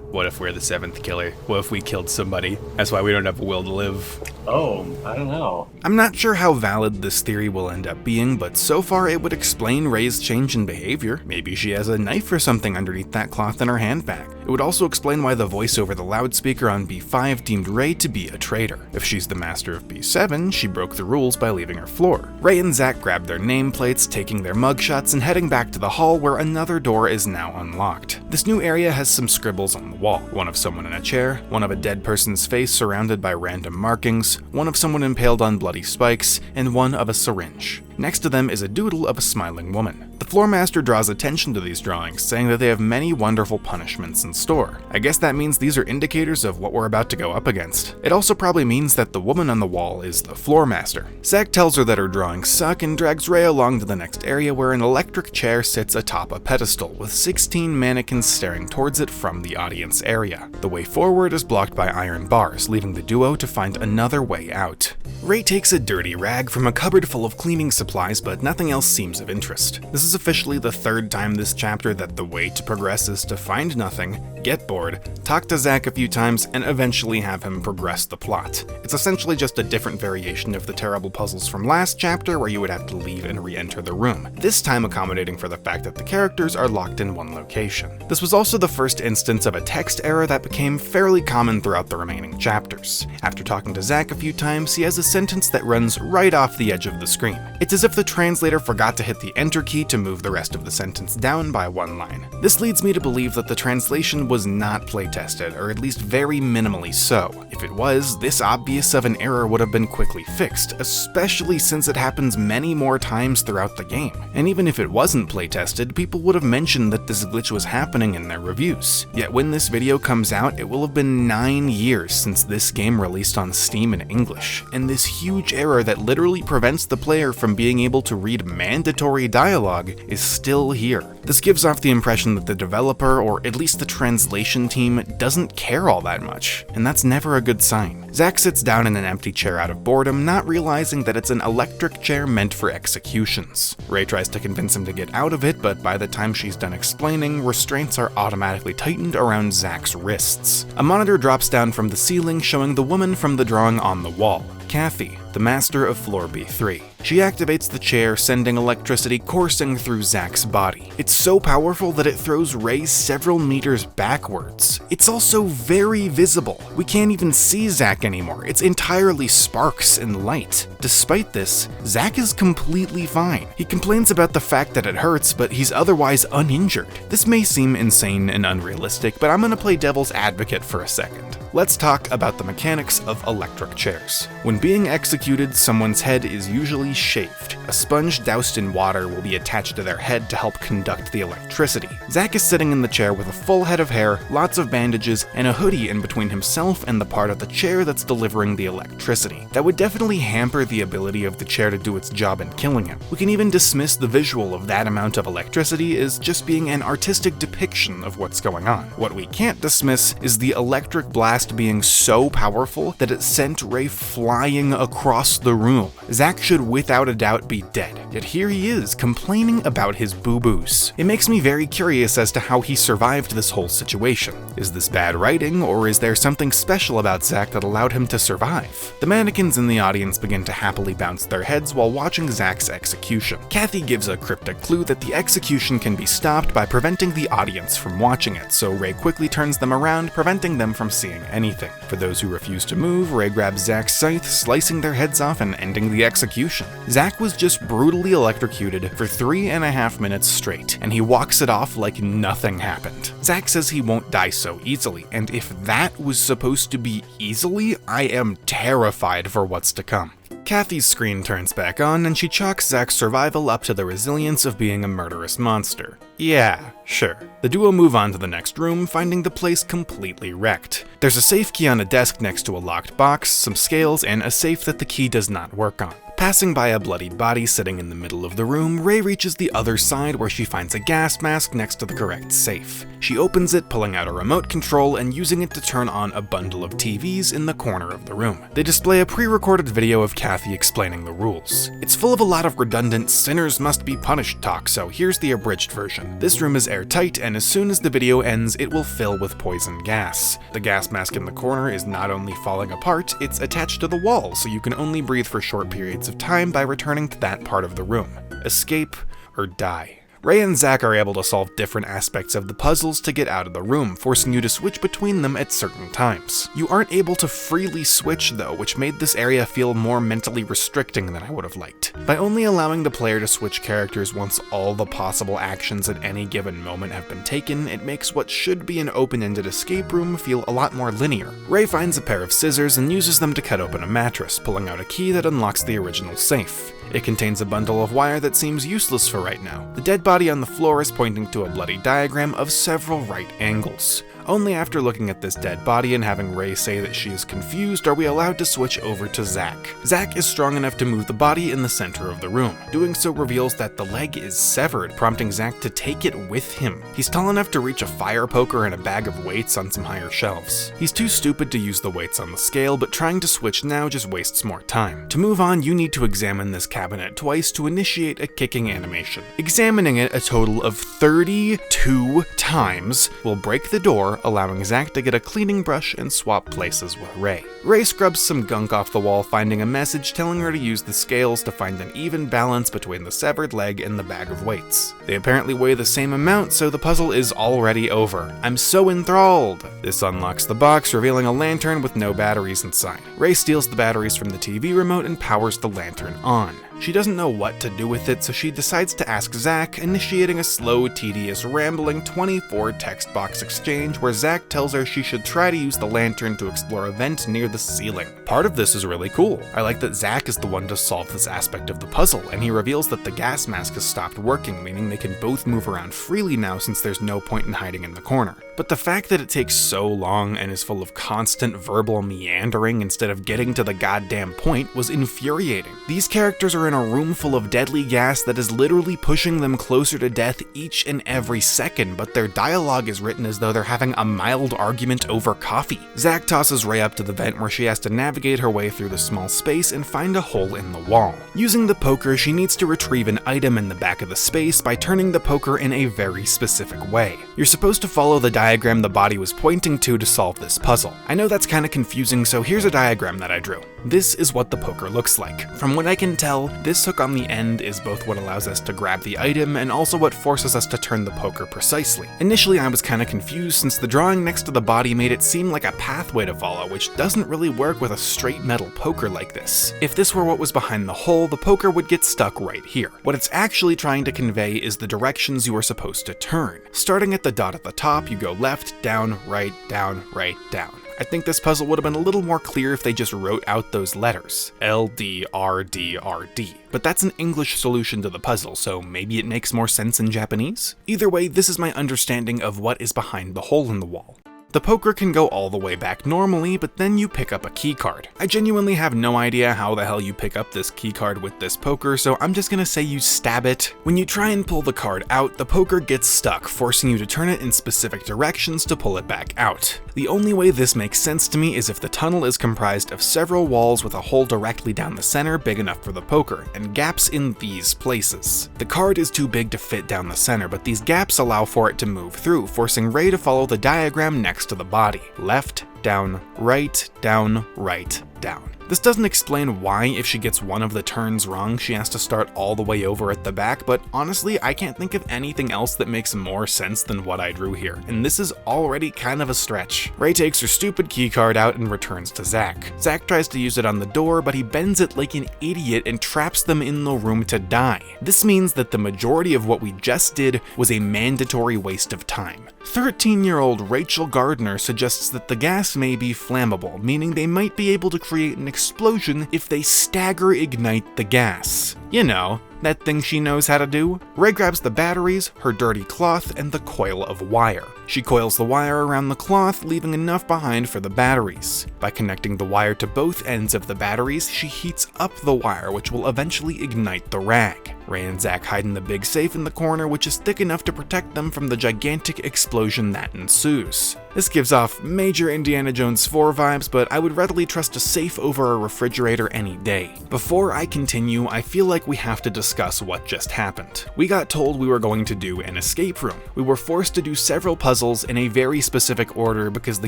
What if we're the 7th killer? What if we killed somebody? That's why we don't have a will to live. Oh, I don't know. I'm not sure how valid this theory will end up being, but so far it would explain Ray's change in behavior. Maybe she has a knife or something underneath that cloth in her handbag. It would also explain why the voice over the loudspeaker on B5 deemed Ray to be a traitor. If she's the master of B7, she broke the rules by leaving her floor. Ray and Zach grab their nameplates, taking their mugshots and heading back to the hall where another door is now unlocked. This new area has some scribbles on the wall. One of someone in a chair, one of a dead person's face surrounded by random markings, one of someone impaled on bloody spikes, and one of a syringe. Next to them is a doodle of a smiling woman. The floormaster draws attention to these drawings, saying that they have many wonderful punishments in store. I guess that means these are indicators of what we're about to go up against. It also probably means that the woman on the wall is the floormaster. Zach tells her that her drawings suck and drags Ray along to the next area where an electric chair sits atop a pedestal with 16 mannequins staring towards it from the audience area. The way forward is blocked by iron bars, leaving the duo to find another way out. Ray takes a dirty rag from a cupboard full of cleaning supplies, but nothing else seems of interest. This is officially the third time this chapter that the way to progress is to find nothing, get bored, talk to Zach a few times, and eventually have him progress the plot. It's essentially just a different variation of the terrible puzzles from last chapter where you would have to leave and re-enter the room, this time accommodating for the fact that the characters are locked in one location. This was also the first instance of a text error that became fairly common throughout the remaining chapters. After talking to Zach a few times, he has a sentence that runs right off the edge of the screen. It's as if the translator forgot to hit the enter key to move the rest of the sentence down by one line. This leads me to believe that the translation was not playtested, or at least very minimally so. If it was, this obvious of an error would have been quickly fixed, especially since it happens many more times throughout the game. And even if it wasn't playtested, people would have mentioned that this glitch was happening in their reviews. Yet when this video comes out, it will have been 9 years since this game released on Steam in English, and this huge error that literally prevents the player from being able to read mandatory dialogue is still here. This gives off the impression that the developer, or at least the translation team, doesn't care all that much, and that's never a good sign. Zach sits down in an empty chair out of boredom, not realizing that it's an electric chair meant for executions. Ray tries to convince him to get out of it, but by the time she's done explaining, restraints are automatically tightened around Zach's wrists. A monitor drops down from the ceiling, showing the woman from the drawing on the wall, Kathy, the master of floor B3. She activates the chair, sending electricity coursing through Zach's body. It's so powerful that it throws Ray several meters backwards. It's also very visible. We can't even see Zach anymore. It's entirely sparks and light. Despite this, Zach is completely fine. He complains about the fact that it hurts, but he's otherwise uninjured. This may seem insane and unrealistic, but I'm gonna play devil's advocate for a second. Let's talk about the mechanics of electric chairs. When being executed, someone's head is usually shaved. A sponge doused in water will be attached to their head to help conduct the electricity. Zach is sitting in the chair with a full head of hair, lots of bandages, and a hoodie in between himself and the part of the chair that's delivering the electricity. That would definitely hamper the ability of the chair to do its job in killing him. We can even dismiss the visual of that amount of electricity as just being an artistic depiction of what's going on. What we can't dismiss is the electric blast being so powerful that it sent Ray flying across the room. Zach should without a doubt be dead, yet here he is complaining about his boo-boos. It makes me very curious as to how he survived this whole situation. Is this bad writing, or is there something special about Zach that allowed him to survive? The mannequins in the audience begin to happily bounce their heads while watching Zach's execution. Kathy gives a cryptic clue that the execution can be stopped by preventing the audience from watching it, so Ray quickly turns them around, preventing them from seeing anything. For those who refuse to move, Ray grabs Zach's scythe, slicing their heads off and ending the execution. Zach was just brutally electrocuted for 3.5 minutes straight, and he walks it off like nothing happened. Zach says he won't die so easily, and if that was supposed to be easily, I am terrified for what's to come. Kathy's screen turns back on, and she chalks Zach's survival up to the resilience of being a murderous monster. Yeah, sure. The duo move on to the next room, finding the place completely wrecked. There's a safe key on a desk next to a locked box, some scales, and a safe that the key does not work on. Passing by a bloodied body sitting in the middle of the room, Ray reaches the other side where she finds a gas mask next to the correct safe. She opens it, pulling out a remote control and using it to turn on a bundle of TVs in the corner of the room. They display a pre-recorded video of Kathy explaining the rules. It's full of a lot of redundant sinners must be punished talk, so here's the abridged version. This room is airtight, and as soon as the video ends, it will fill with poison gas. The gas mask in the corner is not only falling apart, it's attached to the wall, so you can only breathe for short periods of time by returning to that part of the room. Escape or die. Ray and Zach are able to solve different aspects of the puzzles to get out of the room, forcing you to switch between them at certain times. You aren't able to freely switch though, which made this area feel more mentally restricting than I would have liked. By only allowing the player to switch characters once all the possible actions at any given moment have been taken, it makes what should be an open-ended escape room feel a lot more linear. Ray finds a pair of scissors and uses them to cut open a mattress, pulling out a key that unlocks the original safe. It contains a bundle of wire that seems useless for right now. The dead body on the floor is pointing to a bloody diagram of several right angles. Only after looking at this dead body and having Ray say that she is confused are we allowed to switch over to Zach. Zach is strong enough to move the body in the center of the room. Doing so reveals that the leg is severed, prompting Zach to take it with him. He's tall enough to reach a fire poker and a bag of weights on some higher shelves. He's too stupid to use the weights on the scale, but trying to switch now just wastes more time. To move on, you need to examine this cabinet twice to initiate a kicking animation. Examining it a total of 32 times will break the door, allowing Zach to get a cleaning brush and swap places with Ray. Ray scrubs some gunk off the wall, finding a message telling her to use the scales to find an even balance between the severed leg and the bag of weights. They apparently weigh the same amount, so the puzzle is already over. I'm so enthralled! This unlocks the box, revealing a lantern with no batteries inside. Ray steals the batteries from the TV remote and powers the lantern on. She doesn't know what to do with it, so she decides to ask Zach, initiating a slow, tedious, rambling 24 text box exchange where Zach tells her she should try to use the lantern to explore a vent near the ceiling. Part of this is really cool. I like that Zach is the one to solve this aspect of the puzzle, and he reveals that the gas mask has stopped working, meaning they can both move around freely now since there's no point in hiding in the corner. But the fact that it takes so long and is full of constant verbal meandering instead of getting to the goddamn point was infuriating. These characters are in a room full of deadly gas that is literally pushing them closer to death each and every second, but their dialogue is written as though they're having a mild argument over coffee. Zach tosses Ray up to the vent where she has to navigate her way through the small space and find a hole in the wall. Using the poker, she needs to retrieve an item in the back of the space by turning the poker in a very specific way. You're supposed to follow the diagram the body was pointing to solve this puzzle. I know that's kind of confusing, so here's a diagram that I drew. This is what the poker looks like. From what I can tell, this hook on the end is both what allows us to grab the item and also what forces us to turn the poker precisely. Initially, I was kind of confused since the drawing next to the body made it seem like a pathway to follow, which doesn't really work with a straight metal poker like this. If this were what was behind the hole, the poker would get stuck right here. What it's actually trying to convey is the directions you are supposed to turn. Starting at the dot at the top, you go left, down, right, down, right, down. I think this puzzle would have been a little more clear if they just wrote out those letters. L, D, R, D, R, D. But that's an English solution to the puzzle, so maybe it makes more sense in Japanese? Either way, this is my understanding of what is behind the hole in the wall. The poker can go all the way back normally, but then you pick up a keycard. I genuinely have no idea how the hell you pick up this keycard with this poker, so I'm just gonna say you stab it. When you try and pull the card out, the poker gets stuck, forcing you to turn it in specific directions to pull it back out. The only way this makes sense to me is if the tunnel is comprised of several walls with a hole directly down the center big enough for the poker, and gaps in these places. The card is too big to fit down the center, but these gaps allow for it to move through, forcing Ray to follow the diagram next to the body. Left, down, right, down, right, down. This doesn't explain why, if she gets one of the turns wrong, she has to start all the way over at the back, but honestly, I can't think of anything else that makes more sense than what I drew here, and this is already kind of a stretch. Ray takes her stupid keycard out and returns to Zach. Zach tries to use it on the door, but he bends it like an idiot and traps them in the room to die. This means that the majority of what we just did was a mandatory waste of time. 13-year-old Rachel Gardner suggests that the gas may be flammable, meaning they might be able to create an explosion if they stagger ignite the gas. You know, that thing she knows how to do. Ray grabs the batteries, her dirty cloth, and the coil of wire. She coils the wire around the cloth, leaving enough behind for the batteries. By connecting the wire to both ends of the batteries, she heats up the wire, which will eventually ignite the rag. Ray and Zach hide in the big safe in the corner, which is thick enough to protect them from the gigantic explosion that ensues. This gives off major Indiana Jones 4 vibes, but I would readily trust a safe over a refrigerator any day. Before I continue, I feel like we have to discuss what just happened. We got told we were going to do an escape room. We were forced to do several puzzles in a very specific order because the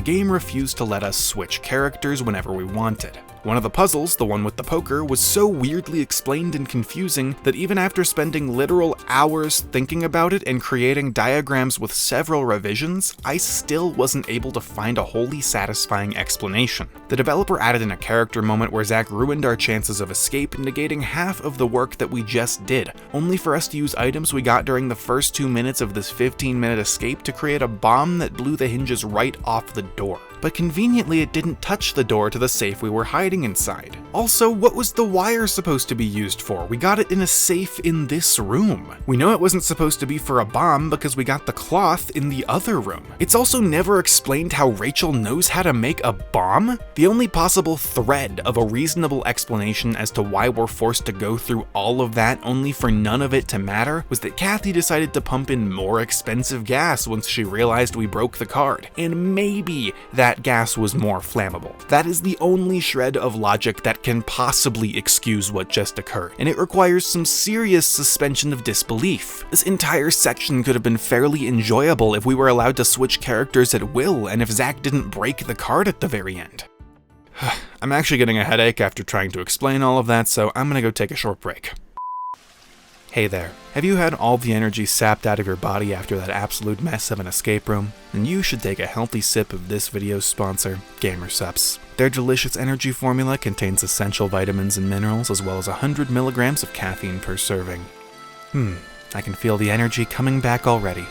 game refused to let us switch characters whenever we wanted. One of the puzzles, the one with the poker, was so weirdly explained and confusing that even after spending literal hours thinking about it and creating diagrams with several revisions, I still wasn't able to find a wholly satisfying explanation. The developer added in a character moment where Zach ruined our chances of escape, negating half of the work that we just did, only for us to use items we got during the first 2 minutes of this 15-minute escape to create a bomb that blew the hinges right off the door. but conveniently it didn't touch the door to the safe we were hiding inside. Also, what was the wire supposed to be used for? We got it in a safe in this room. We know it wasn't supposed to be for a bomb because we got the cloth in the other room. It's also never explained how Rachel knows how to make a bomb. The only possible thread of a reasonable explanation as to why we're forced to go through all of that only for none of it to matter was that Kathy decided to pump in more expensive gas once she realized we broke the card, and maybe that gas was more flammable. That is the only shred of logic that can possibly excuse what just occurred, and it requires some serious suspension of disbelief. This entire section could have been fairly enjoyable if we were allowed to switch characters at will, and if Zach didn't break the card at the very end. I'm actually getting a headache after trying to explain all of that, so I'm gonna go take a short break. Hey there, have you had all the energy sapped out of your body after that absolute mess of an escape room? Then you should take a healthy sip of this video's sponsor, GamerSups. Their delicious energy formula contains essential vitamins and minerals as well as 100 milligrams of caffeine per serving. I can feel the energy coming back already.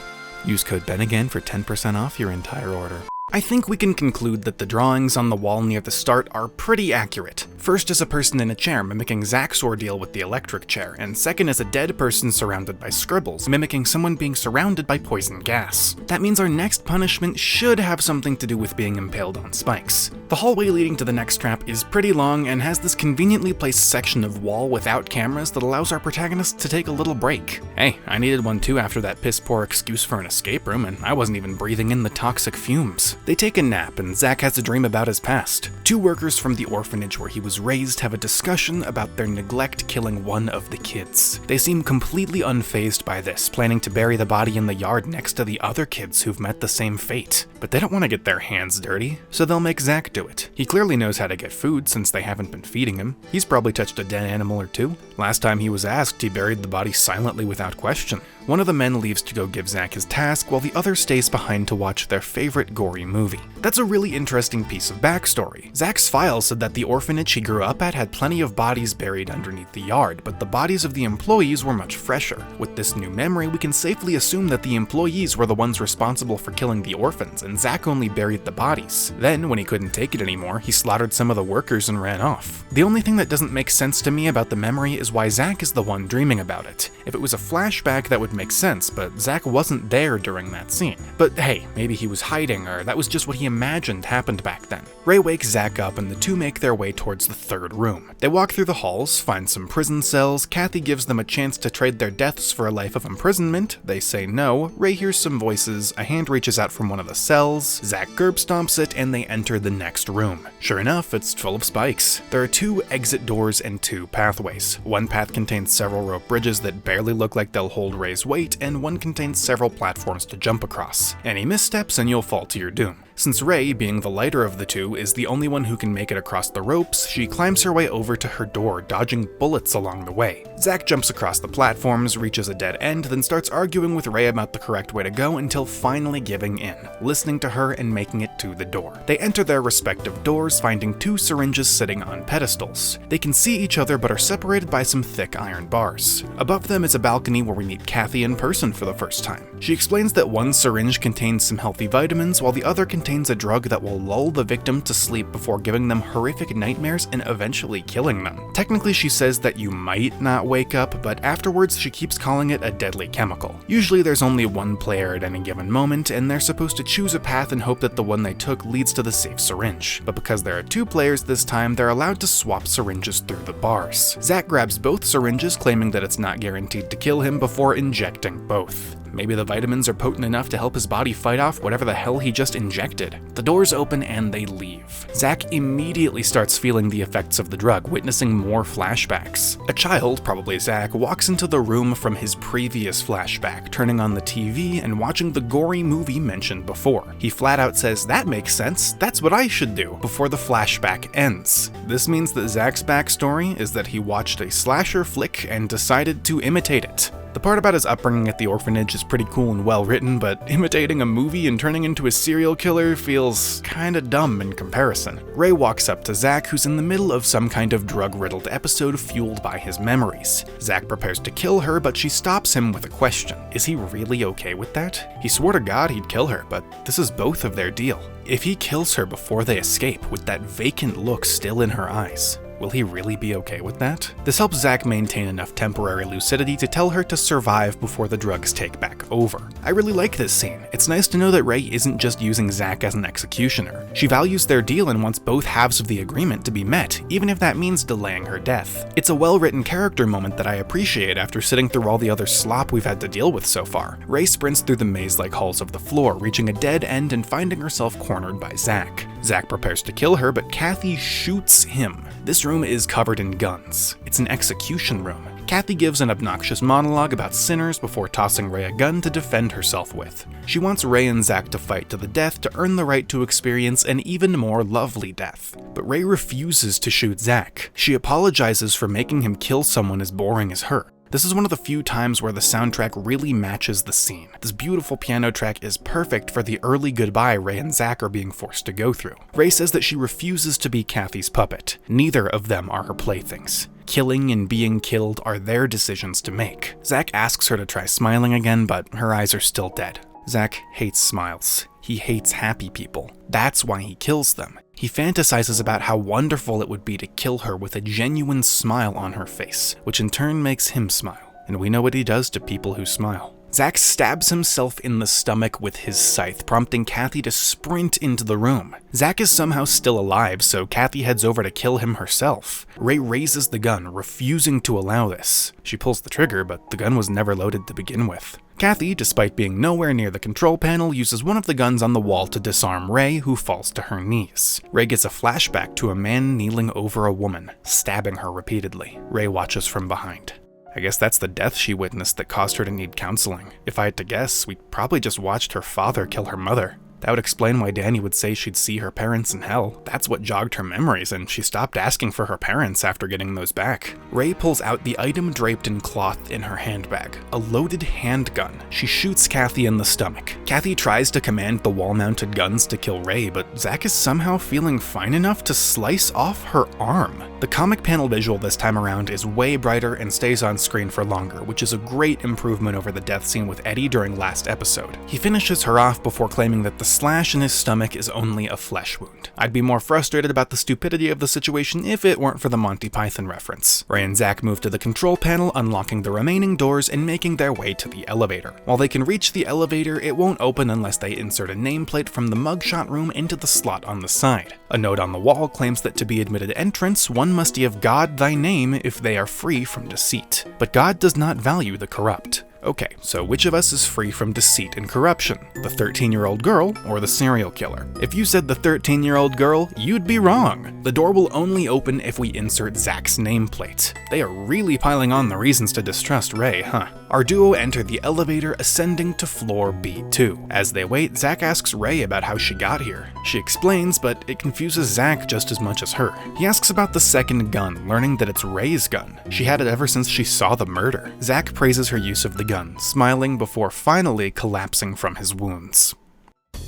Use code BENAGAIN for 10% off your entire order. I think we can conclude that the drawings on the wall near the start are pretty accurate. First is a person in a chair mimicking Zach's ordeal with the electric chair, and second is a dead person surrounded by scribbles, mimicking someone being surrounded by poison gas. That means our next punishment should have something to do with being impaled on spikes. The hallway leading to the next trap is pretty long and has this conveniently placed section of wall without cameras that allows our protagonist to take a little break. Hey, I needed one too after that piss-poor excuse for an escape room, and I wasn't even breathing in the toxic fumes. They take a nap, and Zach has a dream about his past. Two workers from the orphanage where he was raised have a discussion about their neglect killing one of the kids. They seem completely unfazed by this, planning to bury the body in the yard next to the other kids who've met the same fate. But they don't want to get their hands dirty, so they'll make Zach do it. He clearly knows how to get food since they haven't been feeding him. He's probably touched a dead animal or two. Last time he was asked, he buried the body silently without question. One of the men leaves to go give Zach his task, while the other stays behind to watch their favorite gory movie. That's a really interesting piece of backstory. Zach's file said that the orphanage he grew up at had plenty of bodies buried underneath the yard, but the bodies of the employees were much fresher. With this new memory, we can safely assume that the employees were the ones responsible for killing the orphans, and Zach only buried the bodies. Then, when he couldn't take it anymore, he slaughtered some of the workers and ran off. The only thing that doesn't make sense to me about the memory is why Zach is the one dreaming about it. If it was a flashback, that would make sense, but Zach wasn't there during that scene. But hey, maybe he was hiding, or that was just what he imagined happened back then. Ray wakes Zach up and the two make their way towards the third room. They walk through the halls, find some prison cells. Kathy gives them a chance to trade their deaths for a life of imprisonment. They say no. Ray hears some voices, a hand reaches out from one of the cells, Zach curb stomps it, and they enter the next room. Sure enough, it's full of spikes. There are 2 exit doors and 2 pathways. One path contains several rope bridges that barely look like they'll hold Ray's weight, and one contains several platforms to jump across. Any missteps and you'll fall to your doom. Since Ray, being the lighter of the two, is the only one who can make it across the ropes, she climbs her way over to her door, dodging bullets along the way. Zach jumps across the platforms, reaches a dead end, then starts arguing with Ray about the correct way to go until finally giving in, listening to her and making it to the door. They enter their respective doors, finding 2 syringes sitting on pedestals. They can see each other but are separated by some thick iron bars. Above them is a balcony where we meet Kathy in person for the first time. She explains that one syringe contains some healthy vitamins, while the other contains a drug that will lull the victim to sleep before giving them horrific nightmares and eventually killing them. Technically, she says that you might not wake up, but afterwards she keeps calling it a deadly chemical. Usually there's only one player at any given moment, and they're supposed to choose a path and hope that the one they took leads to the safe syringe. But because there are 2 players this time, they're allowed to swap syringes through the bars. Zach grabs both syringes, claiming that it's not guaranteed to kill him, before injecting both. Maybe the vitamins are potent enough to help his body fight off whatever the hell he just injected. The doors open and they leave. Zach immediately starts feeling the effects of the drug, witnessing more flashbacks. A child, probably Zach, walks into the room from his previous flashback, turning on the TV and watching the gory movie mentioned before. He flat out says, "That makes sense, that's what I should do," before the flashback ends. This means that Zach's backstory is that he watched a slasher flick and decided to imitate it. The part about his upbringing at the orphanage is pretty cool and well written, but imitating a movie and turning into a serial killer feels kinda dumb in comparison. Ray walks up to Zach, who's in the middle of some kind of drug-riddled episode fueled by his memories. Zach prepares to kill her, but she stops him with a question. Is he really okay with that? He swore to God he'd kill her, but this is both of their deal. If he kills her before they escape, with that vacant look still in her eyes, will he really be okay with that? This helps Zach maintain enough temporary lucidity to tell her to survive before the drugs take back over. I really like this scene. It's nice to know that Ray isn't just using Zach as an executioner. She values their deal and wants both halves of the agreement to be met, even if that means delaying her death. It's a well-written character moment that I appreciate after sitting through all the other slop we've had to deal with so far. Ray sprints through the maze-like halls of the floor, reaching a dead end and finding herself cornered by Zach. Zach prepares to kill her, but Kathy shoots him. This room is covered in guns. It's an execution room. Kathy gives an obnoxious monologue about sinners before tossing Ray a gun to defend herself with. She wants Ray and Zach to fight to the death to earn the right to experience an even more lovely death. But Ray refuses to shoot Zach. She apologizes for making him kill someone as boring as her. This is one of the few times where the soundtrack really matches the scene. This beautiful piano track is perfect for the early goodbye Ray and Zach are being forced to go through. Ray says that she refuses to be Kathy's puppet. Neither of them are her playthings. Killing and being killed are their decisions to make. Zach asks her to try smiling again, but her eyes are still dead. Zach hates smiles. He hates happy people. That's why he kills them. He fantasizes about how wonderful it would be to kill her with a genuine smile on her face, which in turn makes him smile. And we know what he does to people who smile. Zach stabs himself in the stomach with his scythe, prompting Kathy to sprint into the room. Zach is somehow still alive, so Kathy heads over to kill him herself. Ray raises the gun, refusing to allow this. She pulls the trigger, but the gun was never loaded to begin with. Kathy, despite being nowhere near the control panel, uses one of the guns on the wall to disarm Ray, who falls to her knees. Ray gets a flashback to a man kneeling over a woman, stabbing her repeatedly. Ray watches from behind. I guess that's the death she witnessed that caused her to need counseling. If I had to guess, we probably just watched her father kill her mother. That would explain why Danny would say she'd see her parents in hell. That's what jogged her memories, and she stopped asking for her parents after getting those back. Ray pulls out the item draped in cloth in her handbag, a loaded handgun. She shoots Kathy in the stomach. Kathy tries to command the wall-mounted guns to kill Ray, but Zach is somehow feeling fine enough to slice off her arm. The comic panel visual this time around is way brighter and stays on screen for longer, which is a great improvement over the death scene with Eddie during last episode. He finishes her off before claiming that the slash in his stomach is only a flesh wound. I'd be more frustrated about the stupidity of the situation if it weren't for the Monty Python reference. Ray and Zach move to the control panel, unlocking the remaining doors and making their way to the elevator. While they can reach the elevator, it won't open unless they insert a nameplate from the mugshot room into the slot on the side. A note on the wall claims that to be admitted entrance, one must give God thy name if they are free from deceit. But God does not value the corrupt. Okay, so which of us is free from deceit and corruption? The 13-year-old girl or the serial killer? If you said the 13-year-old girl, you'd be wrong. The door will only open if we insert Zach's nameplate. They are really piling on the reasons to distrust Ray, huh? Our duo enter the elevator, ascending to floor B2. As they wait, Zach asks Ray about how she got here. She explains, but it confuses Zach just as much as her. He asks about the second gun, learning that it's Ray's gun. She had it ever since she saw the murder. Zach praises her use of the gun, smiling before finally collapsing from his wounds.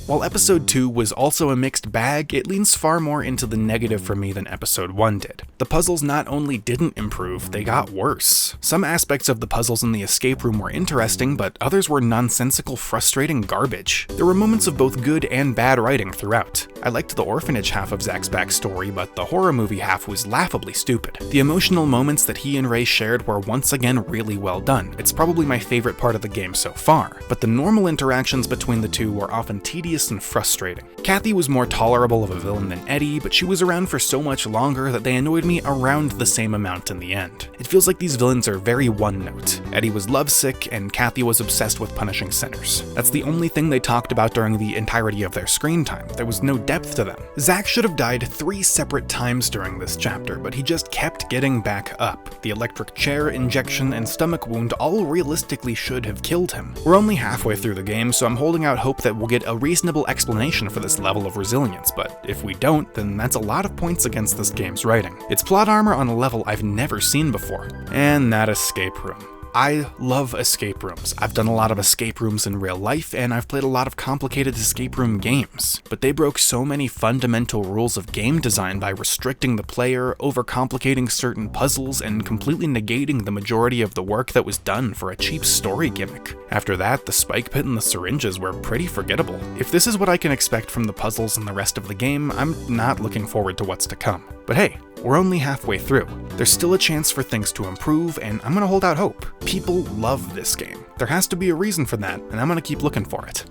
While episode 2 was also a mixed bag, it leans far more into the negative for me than episode 1 did. The puzzles not only didn't improve, they got worse. Some aspects of the puzzles in the escape room were interesting, but others were nonsensical, frustrating garbage. There were moments of both good and bad writing throughout. I liked the orphanage half of Zach's backstory, but the horror movie half was laughably stupid. The emotional moments that he and Ray shared were once again really well done. It's probably my favorite part of the game so far, but the normal interactions between the two were often tedious and frustrating. Kathy was more tolerable of a villain than Eddie, but she was around for so much longer that they annoyed me around the same amount in the end. It feels like these villains are very one-note. Eddie was lovesick, and Kathy was obsessed with punishing sinners. That's the only thing they talked about during the entirety of their screen time. There was no depth to them. Zach should have died 3 separate times during this chapter, but he just kept getting back up. The electric chair, injection, and stomach wound all realistically should have killed him. We're only halfway through the game, so I'm holding out hope that we'll get a reasonable explanation for this level of resilience, but if we don't, then that's a lot of points against this game's writing. It's plot armor on a level I've never seen before. And that escape room. I love escape rooms. I've done a lot of escape rooms in real life, and I've played a lot of complicated escape room games, but they broke so many fundamental rules of game design by restricting the player, overcomplicating certain puzzles, and completely negating the majority of the work that was done for a cheap story gimmick. After that, the spike pit and the syringes were pretty forgettable. If this is what I can expect from the puzzles and the rest of the game, I'm not looking forward to what's to come. But hey, we're only halfway through. There's still a chance for things to improve, and I'm gonna hold out hope. People love this game. There has to be a reason for that, and I'm gonna keep looking for it.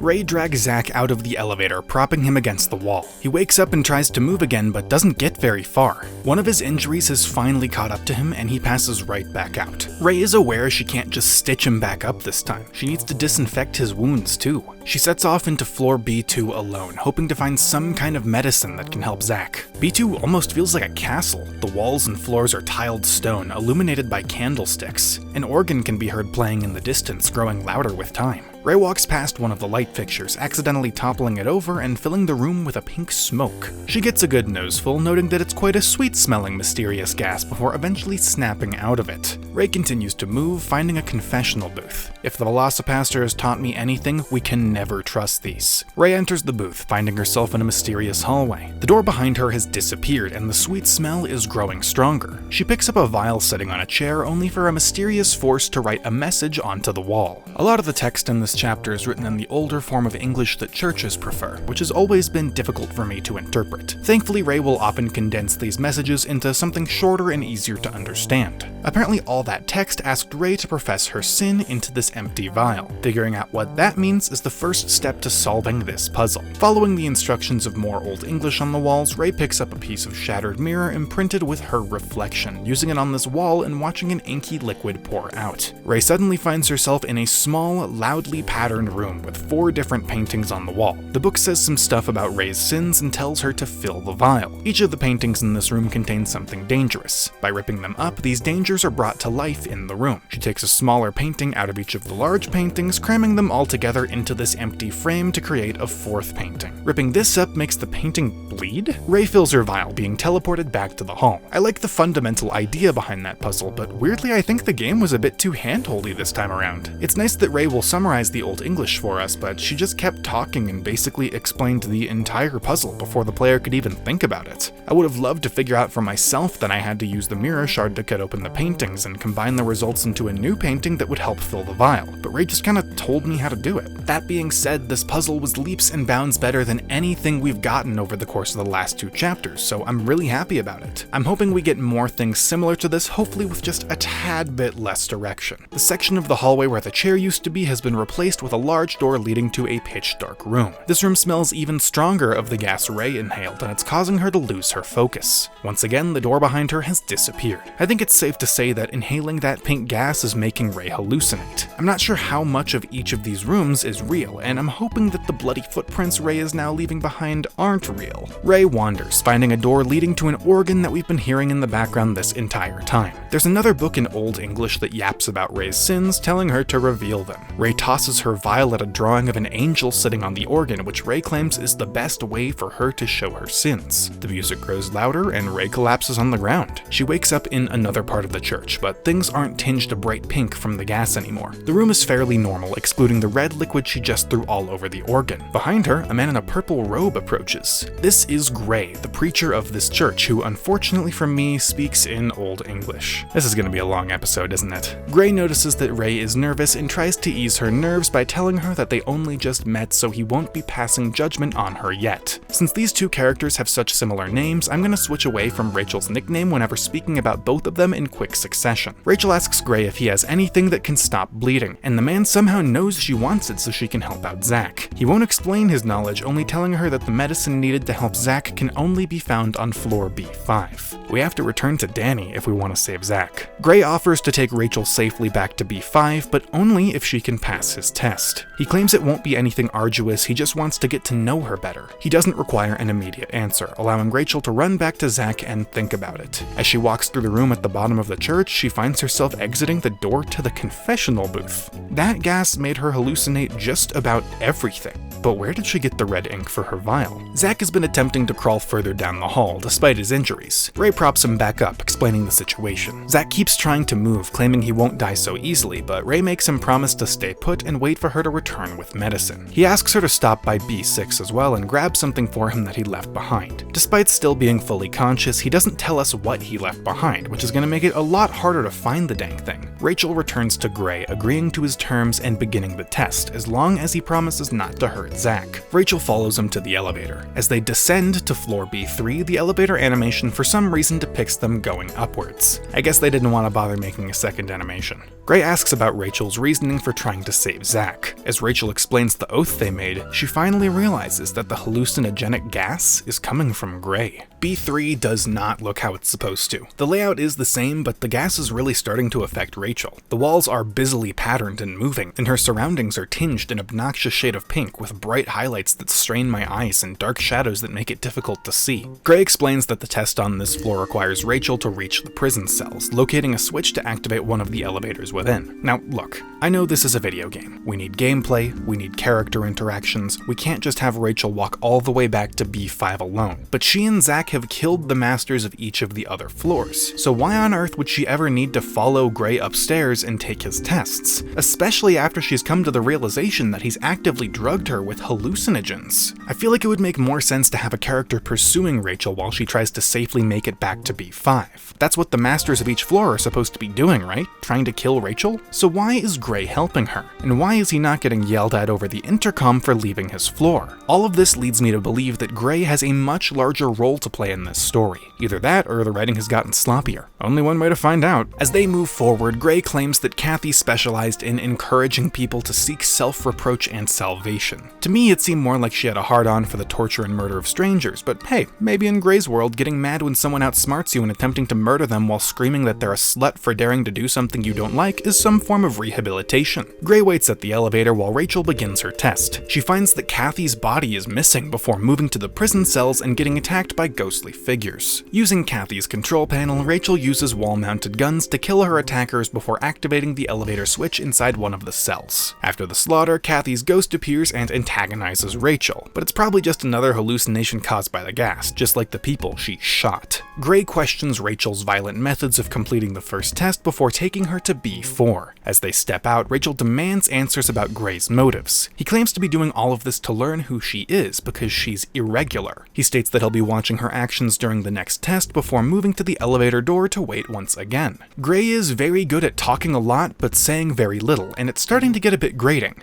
Ray drags Zach out of the elevator, propping him against the wall. He wakes up and tries to move again, but doesn't get very far. One of his injuries has finally caught up to him, and he passes right back out. Ray is aware she can't just stitch him back up this time. She needs to disinfect his wounds too. She sets off into floor B2 alone, hoping to find some kind of medicine that can help Zach. B2 almost feels like a castle. The walls and floors are tiled stone, illuminated by candlesticks. An organ can be heard playing in the distance, growing louder with time. Ray walks past one of the light fixtures, accidentally toppling it over and filling the room with a pink smoke. She gets a good noseful, noting that it's quite a sweet-smelling mysterious gas before eventually snapping out of it. Ray continues to move, finding a confessional booth. If the Velocipaster has taught me anything, we can never trust these. Ray enters the booth, finding herself in a mysterious hallway. The door behind her has disappeared, and the sweet smell is growing stronger. She picks up a vial sitting on a chair, only for a mysterious force to write a message onto the wall. A lot of the text in this chapter is written in the older form of English that churches prefer, which has always been difficult for me to interpret. Thankfully, Ray will often condense these messages into something shorter and easier to understand. Apparently, all that text asked Ray to profess her sin into this empty vial. Figuring out what that means is the first step to solving this puzzle. Following the instructions of more Old English on the walls, Ray picks up a piece of shattered mirror imprinted with her reflection, using it on this wall and watching an inky liquid pour out. Ray suddenly finds herself in a small, loudly patterned room with 4 different paintings on the wall. The book says some stuff about Ray's sins and tells her to fill the vial. Each of the paintings in this room contains something dangerous. By ripping them up, these dangers are brought to life in the room. She takes a smaller painting out of each of the large paintings, cramming them all together into this empty frame to create a 4th painting. Ripping this up makes the painting bleed? Ray fills her vial, being teleported back to the hall. I like the fundamental idea behind that puzzle, but weirdly I think the game was a bit too handholdy this time around. It's nice that Ray will summarize the Old English for us, but she just kept talking and basically explained the entire puzzle before the player could even think about it. I would have loved to figure out for myself that I had to use the mirror shard to cut open the paintings and combine the results into a new painting that would help fill the vial, but Ray just kinda told me how to do it. That being said, this puzzle was leaps and bounds better than anything we've gotten over the course of the last 2 chapters, so I'm really happy about it. I'm hoping we get more things similar to this, hopefully with just a tad bit less direction. The section of the hallway where the chair used to be has been replaced with a large door leading to a pitch-dark room. This room smells even stronger of the gas Ray inhaled, and it's causing her to lose her focus. Once again, the door behind her has disappeared. I think it's safe to say that inhaling that pink gas is making Ray hallucinate. I'm not sure how much of each of these rooms is real, and I'm hoping that the bloody footprints Ray is now leaving behind aren't real. Ray wanders, finding a door leading to an organ that we've been hearing in the background this entire time. There's another book in Old English that yaps about Ray's sins, telling her to reveal them. Ray tosses her vial at a drawing of an angel sitting on the organ, which Ray claims is the best way for her to show her sins. The music grows louder, and Ray collapses on the ground. She wakes up in another part of the church, but things aren't tinged a bright pink from the gas anymore. The room is fairly normal, excluding the red liquid she just threw all over the organ. Behind her, a man in a purple robe approaches. This is Gray, the preacher of this church, who unfortunately for me speaks in Old English. This is going to be a long episode, isn't it? Gray notices that Ray is nervous and tries to ease her nerves by telling her that they only just met, so he won't be passing judgment on her yet. Since these 2 characters have such similar names, I'm going to switch away from Rachel's nickname whenever speaking about both of them in quick succession. Rachel asks Gray if he has anything that can stop bleeding, and the man somehow knows she wants it so she can help out Zach. He won't explain his knowledge, only telling her that the medicine needed to help Zach can only be found on floor B5. We have to return to Danny if we want to save Zach. Gray offers to take Rachel safely back to B5, but only if she can pass his test. He claims it won't be anything arduous, he just wants to get to know her better. He doesn't require an immediate answer, allowing Rachel to run back to Zach and think about it. As she walks through the room at the bottom of the church, she finds herself exiting the door to the confessional booth. That gas made her hallucinate just about everything. But where did she get the red ink for her vial? Zach has been attempting to crawl further down the hall despite his injuries. Ray props him back up, explaining the situation. Zach keeps trying to move, claiming he won't die so easily, but Ray makes him promise to stay put and wait for her to return with medicine. He asks her to stop by B6 as well and grab something for him that he left behind. Despite still being fully conscious, he doesn't tell us what he left behind, which is going to make it a lot harder to find the dang thing. Rachel returns to Gray, agreeing to his terms and beginning the test, as long as he promises not to hurt Zach. Rachel follows him to the elevator. As they descend to floor B3, the elevator animation for some reason depicts them going upwards. I guess they didn't want to bother making a second animation. Gray asks about Rachel's reasoning for trying to save Zach. As Rachel explains the oath they made, she finally realizes that the hallucinogenic gas is coming from Gray. B3 does not look how it's supposed to. The layout is the same, but the gas is really starting to affect Rachel. The walls are busily patterned and moving, and her surroundings are tinged an obnoxious shade of pink with bright highlights that strain my eyes and dark shadows that make it difficult to see. Gray explains that the test on this floor requires Rachel to reach the prison cells, locating a switch to activate one of the elevators within. Now look, I know this is a video game. We need gameplay, we need character interactions, we can't just have Rachel walk all the way back to B5 alone. But she and Zach have killed the masters of each of the other floors, so why on earth would she ever need to follow Gray upstairs and take his tests? Especially after she's come to the realization that he's actively drugged her with hallucinogens. I feel like it would make more sense to have a character pursuing Rachel while she tries to safely make it back to B5. That's what the masters of each floor are supposed to be doing, right? Trying to kill Rachel? So why is Gray helping her? And why is he not getting yelled at over the intercom for leaving his floor? All of this leads me to believe that Gray has a much larger role to play in this story. Either that or the writing has gotten sloppier. Only one way to find out. As they move forward, Gray claims that Kathy specialized in encouraging people to seek self-reproach and salvation. To me, it seemed more like she had a hard-on for the torture and murder of strangers, but hey, maybe in Gray's world, getting mad when someone outsmarts you and attempting to murder them while screaming that they're a slut for daring to do something you don't like is some form of rehabilitation. Gray waits at the elevator while Rachel begins her test. She finds that Kathy's body is missing before moving to the prison cells and getting attacked by ghostly figures. Using Kathy's control panel, Rachel uses wall-mounted guns to kill her attackers before activating the elevator switch inside one of the cells. After the slaughter, Kathy's ghost appears and antagonizes Rachel, but it's probably just another hallucination caused by the gas, just like the people she shot. Gray questions Rachel's violent methods of completing the first test before taking her to B4. As they step out, Rachel demands answers about Gray's motives. He claims to be doing all of this to learn who she is because she's irregular. He states that he'll be watching her actions during the next test before moving to the elevator door to wait once again. Gray is very good at talking a lot but saying very little, and it's starting to get a bit grating.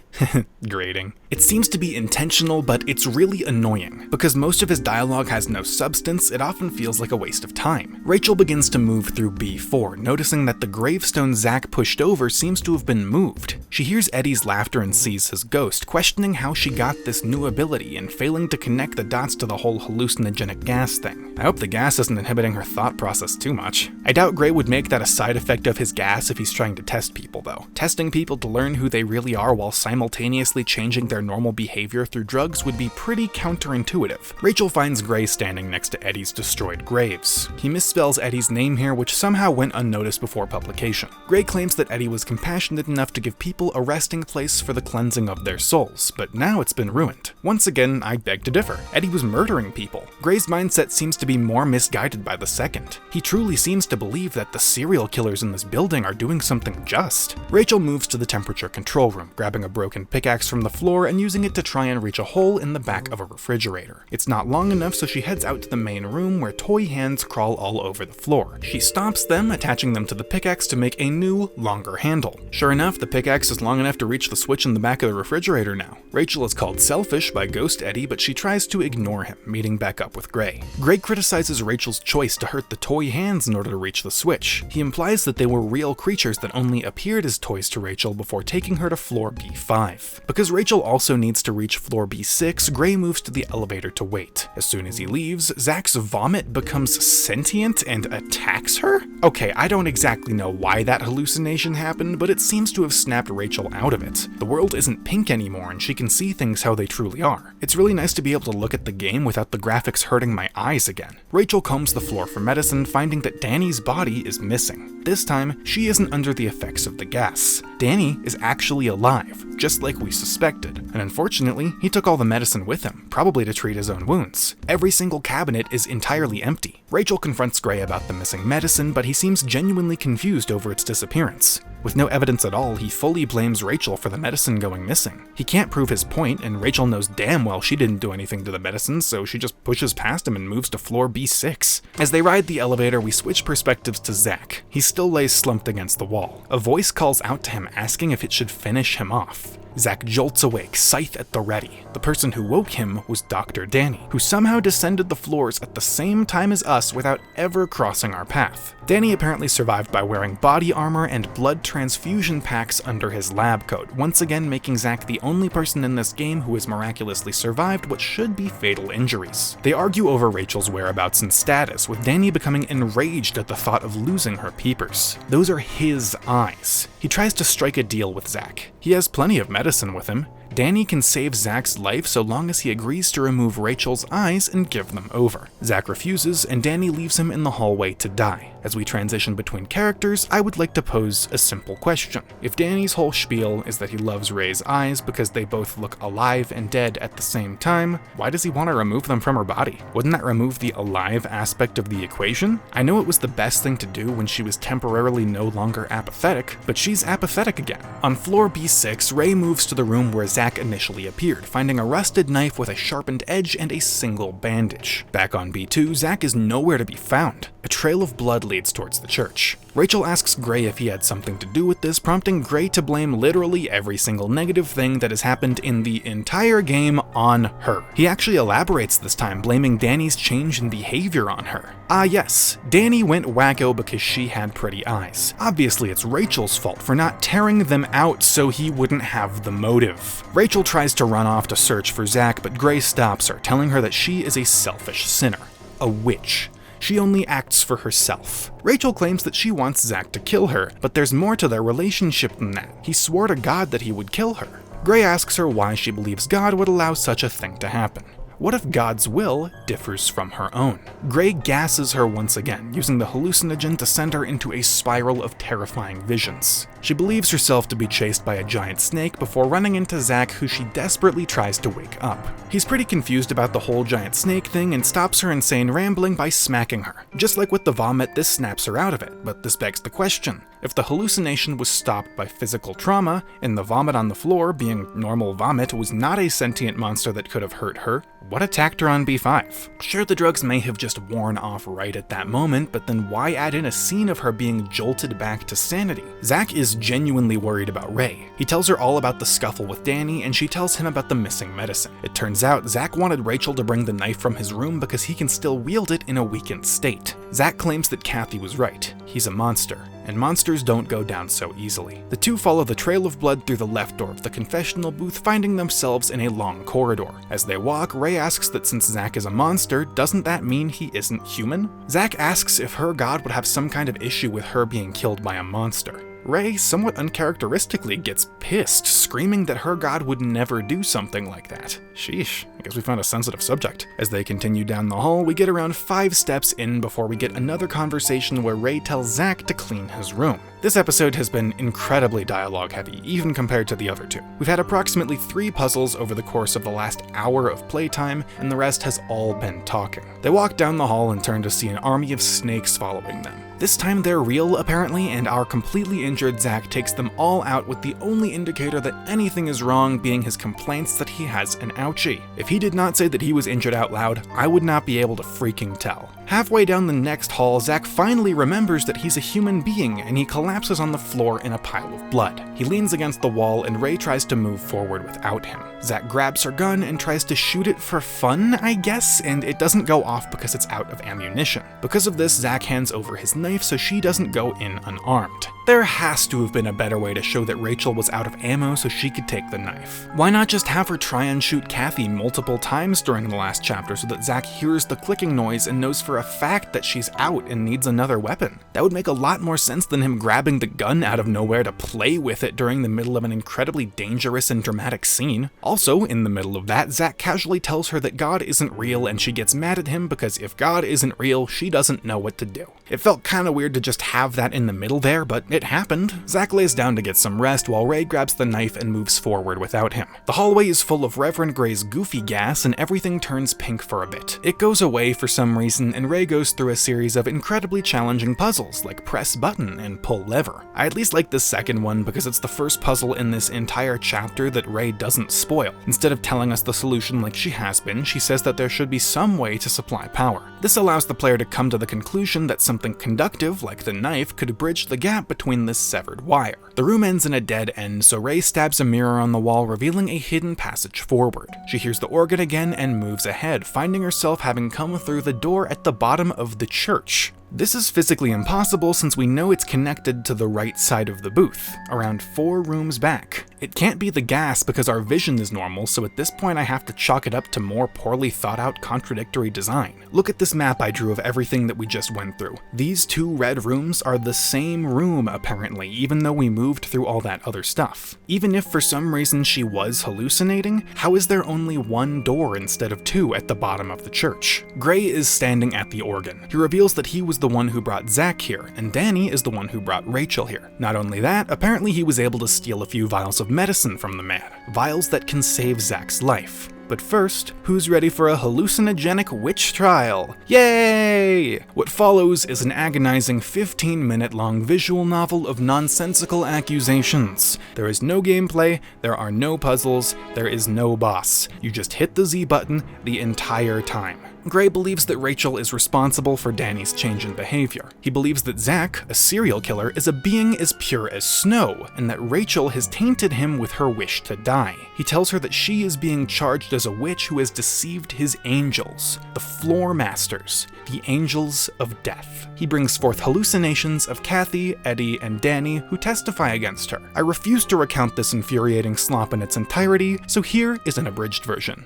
Grating. It seems to be intentional, but it's really annoying. Because most of his dialogue has no substance, it often feels like a waste of time. Rachel begins to move through B4, noticing that the gravestone Zach pushed over seems to have been moved. She hears Eddie's laughter and sees his ghost, questioning how she got this new ability and failing to connect the dots to the whole hallucinogenic gas thing. I hope the gas isn't inhibiting her thought process too much. I doubt Gray would make that a side effect of his gas if he's trying to test people, though. Testing people to learn who they really are while simultaneously changing their normal behavior through drugs would be pretty counterintuitive. Rachel finds Gray standing next to Eddie's destroyed graves. He misspells Eddie's name here, which somehow went unnoticed before publication. Gray claims that Eddie was compassionate enough to give people a resting place for the cleansing of their souls, but now it's been ruined. Once again, I beg to differ. Eddie was murdering people. Gray's mindset seems to be more misguided by the second. He truly seems to believe that the serial killers in this building are doing something just. Rachel moves to the temperature control room, grabbing a broken pickaxe from the floor and using it to try and reach a hole in the back of a refrigerator. It's not long enough, so she heads out to the main room where toy hands crawl all over the floor. She stops them, attaching them to the pickaxe to make a new, longer handle. Sure enough, the pickaxe is long enough to reach the switch in the back of the refrigerator now. Rachel is called selfish by Ghost Eddie, but she tries to ignore him, meeting back up with Gray. Gray criticizes Rachel's choice to hurt the toy hands in order to reach the switch. He implies that they were real creatures that only appeared as toys to Rachel before taking her to floor B5. Because Rachel also needs to reach floor B6, Gray moves to the elevator to wait. As soon as he leaves, Zach's vomit becomes sentient and attacks her? Okay, I don't exactly know why that hallucination happened, but it seems to have snapped Rachel out of it. The world isn't pink anymore and she can see things how they truly are. It's really nice to be able to look at the game without the graphics hurting my eyes again. Rachel combs the floor for medicine, finding that Danny's body is missing. This time, she isn't under the effects of the gas. Danny is actually alive, just like we suspected. And unfortunately, he took all the medicine with him, probably to treat his own wounds. Every single cabinet is entirely empty. Rachel confronts Gray about the missing medicine, but he seems genuinely confused over its disappearance. With no evidence at all, he fully blames Rachel for the medicine going missing. He can't prove his point, and Rachel knows damn well she didn't do anything to the medicine, so she just pushes past him and moves to floor B6. As they ride the elevator, we switch perspectives to Zach. He still lays slumped against the wall. A voice calls out to him asking if it should finish him off. Zach jolts awake, scythe at the ready. The person who woke him was Dr. Danny, who somehow descended the floors at the same time as us without ever crossing our path. Danny apparently survived by wearing body armor and blood transfusion packs under his lab coat, once again making Zach the only person in this game who has miraculously survived what should be fatal injuries. They argue over Rachel's whereabouts and status, with Danny becoming enraged at the thought of losing her peepers. Those are his eyes. He tries to strike a deal with Zach. He has plenty of medicine with him. Danny can save Zach's life so long as he agrees to remove Rachel's eyes and give them over. Zach refuses, and Danny leaves him in the hallway to die. As we transition between characters, I would like to pose a simple question. If Danny's whole spiel is that he loves Ray's eyes because they both look alive and dead at the same time, why does he want to remove them from her body? Wouldn't that remove the alive aspect of the equation? I know it was the best thing to do when she was temporarily no longer apathetic, but she's apathetic again. On floor B6, Ray moves to the room where Zach initially appeared, finding a rusted knife with a sharpened edge and a single bandage. Back on B2, Zach is nowhere to be found. A trail of blood leads towards the church. Rachel asks Gray if he had something to do with this, prompting Gray to blame literally every single negative thing that has happened in the entire game on her. He actually elaborates this time, blaming Danny's change in behavior on her. Ah yes, Danny went wacko because she had pretty eyes. Obviously it's Rachel's fault for not tearing them out so he wouldn't have the motive. Rachel tries to run off to search for Zach, but Gray stops her, telling her that she is a selfish sinner. A witch. She only acts for herself. Rachel claims that she wants Zach to kill her, but there's more to their relationship than that. He swore to God that he would kill her. Gray asks her why she believes God would allow such a thing to happen. What if God's will differs from her own? Gray gasses her once again, using the hallucinogen to send her into a spiral of terrifying visions. She believes herself to be chased by a giant snake before running into Zach, who she desperately tries to wake up. He's pretty confused about the whole giant snake thing and stops her insane rambling by smacking her. Just like with the vomit, this snaps her out of it, but this begs the question. If the hallucination was stopped by physical trauma, and the vomit on the floor, being normal vomit, was not a sentient monster that could have hurt her, what attacked her on B5? Sure, the drugs may have just worn off right at that moment, but then why add in a scene of her being jolted back to sanity? Zach is genuinely worried about Ray. He tells her all about the scuffle with Danny, and she tells him about the missing medicine. It turns out Zach wanted Rachel to bring the knife from his room because he can still wield it in a weakened state. Zach claims that Kathy was right. He's a monster, and monsters don't go down so easily. The two follow the trail of blood through the left door of the confessional booth, finding themselves in a long corridor. As they walk, Ray asks that since Zach is a monster, doesn't that mean he isn't human? Zach asks if her god would have some kind of issue with her being killed by a monster. Ray, somewhat uncharacteristically, gets pissed, screaming that her god would never do something like that. Sheesh, I guess we found a sensitive subject. As they continue down the hall, we get around 5 steps in before we get another conversation where Ray tells Zach to clean his room. This episode has been incredibly dialogue heavy, even compared to the other two. We've had approximately 3 puzzles over the course of the last hour of playtime, and the rest has all been talking. They walk down the hall and turn to see an army of snakes following them. This time they're real, apparently, and our completely injured Zach takes them all out, with the only indicator that anything is wrong being his complaints that he has an ouchie. If he did not say that he was injured out loud, I would not be able to freaking tell. Halfway down the next hall, Zach finally remembers that he's a human being, and he collapses on the floor in a pile of blood. He leans against the wall, and Ray tries to move forward without him. Zach grabs her gun and tries to shoot it for fun, I guess, and it doesn't go off because it's out of ammunition. Because of this, Zach hands over his knife so she doesn't go in unarmed. There has to have been a better way to show that Rachel was out of ammo so she could take the knife. Why not just have her try and shoot Kathy multiple times during the last chapter so that Zach hears the clicking noise and knows for a fact that she's out and needs another weapon? That would make a lot more sense than him grabbing the gun out of nowhere to play with it during the middle of an incredibly dangerous and dramatic scene. Also, in the middle of that, Zach casually tells her that God isn't real, and she gets mad at him because if God isn't real, she doesn't know what to do. It felt kinda weird to just have that in the middle there, but It happened. Zach lays down to get some rest while Ray grabs the knife and moves forward without him. The hallway is full of Reverend Gray's goofy gas and everything turns pink for a bit. It goes away for some reason and Ray goes through a series of incredibly challenging puzzles like press button and pull lever. I at least like the second one because it's the first puzzle in this entire chapter that Ray doesn't spoil. Instead of telling us the solution like she has been, she says that there should be some way to supply power. This allows the player to come to the conclusion that something conductive, like the knife, could bridge the gap between this severed wire. The room ends in a dead end, so Ray stabs a mirror on the wall, revealing a hidden passage forward. She hears the organ again and moves ahead, finding herself having come through the door at the bottom of the church. This is physically impossible since we know it's connected to the right side of the booth, around 4 rooms back. It can't be the gas because our vision is normal, so at this point I have to chalk it up to more poorly thought out contradictory design. Look at this map I drew of everything that we just went through. These 2 red rooms are the same room apparently, even though we moved through all that other stuff. Even if for some reason she was hallucinating, how is there only 1 door instead of 2 at the bottom of the church? Gray is standing at the organ. He reveals that he was the one who brought Zach here, and Danny is the one who brought Rachel here. Not only that, apparently he was able to steal a few vials of medicine from the man, vials that can save Zach's life. But first, who's ready for a hallucinogenic witch trial? Yay! What follows is an agonizing 15-minute long visual novel of nonsensical accusations. There is no gameplay, there are no puzzles, there is no boss. You just hit the Z button the entire time. Gray believes that Rachel is responsible for Danny's change in behavior. He believes that Zach, a serial killer, is a being as pure as snow, and that Rachel has tainted him with her wish to die. He tells her that she is being charged as a witch who has deceived his angels, the floor masters, the angels of death. He brings forth hallucinations of Kathy, Eddie, and Danny, who testify against her. I refuse to recount this infuriating slop in its entirety, so here is an abridged version.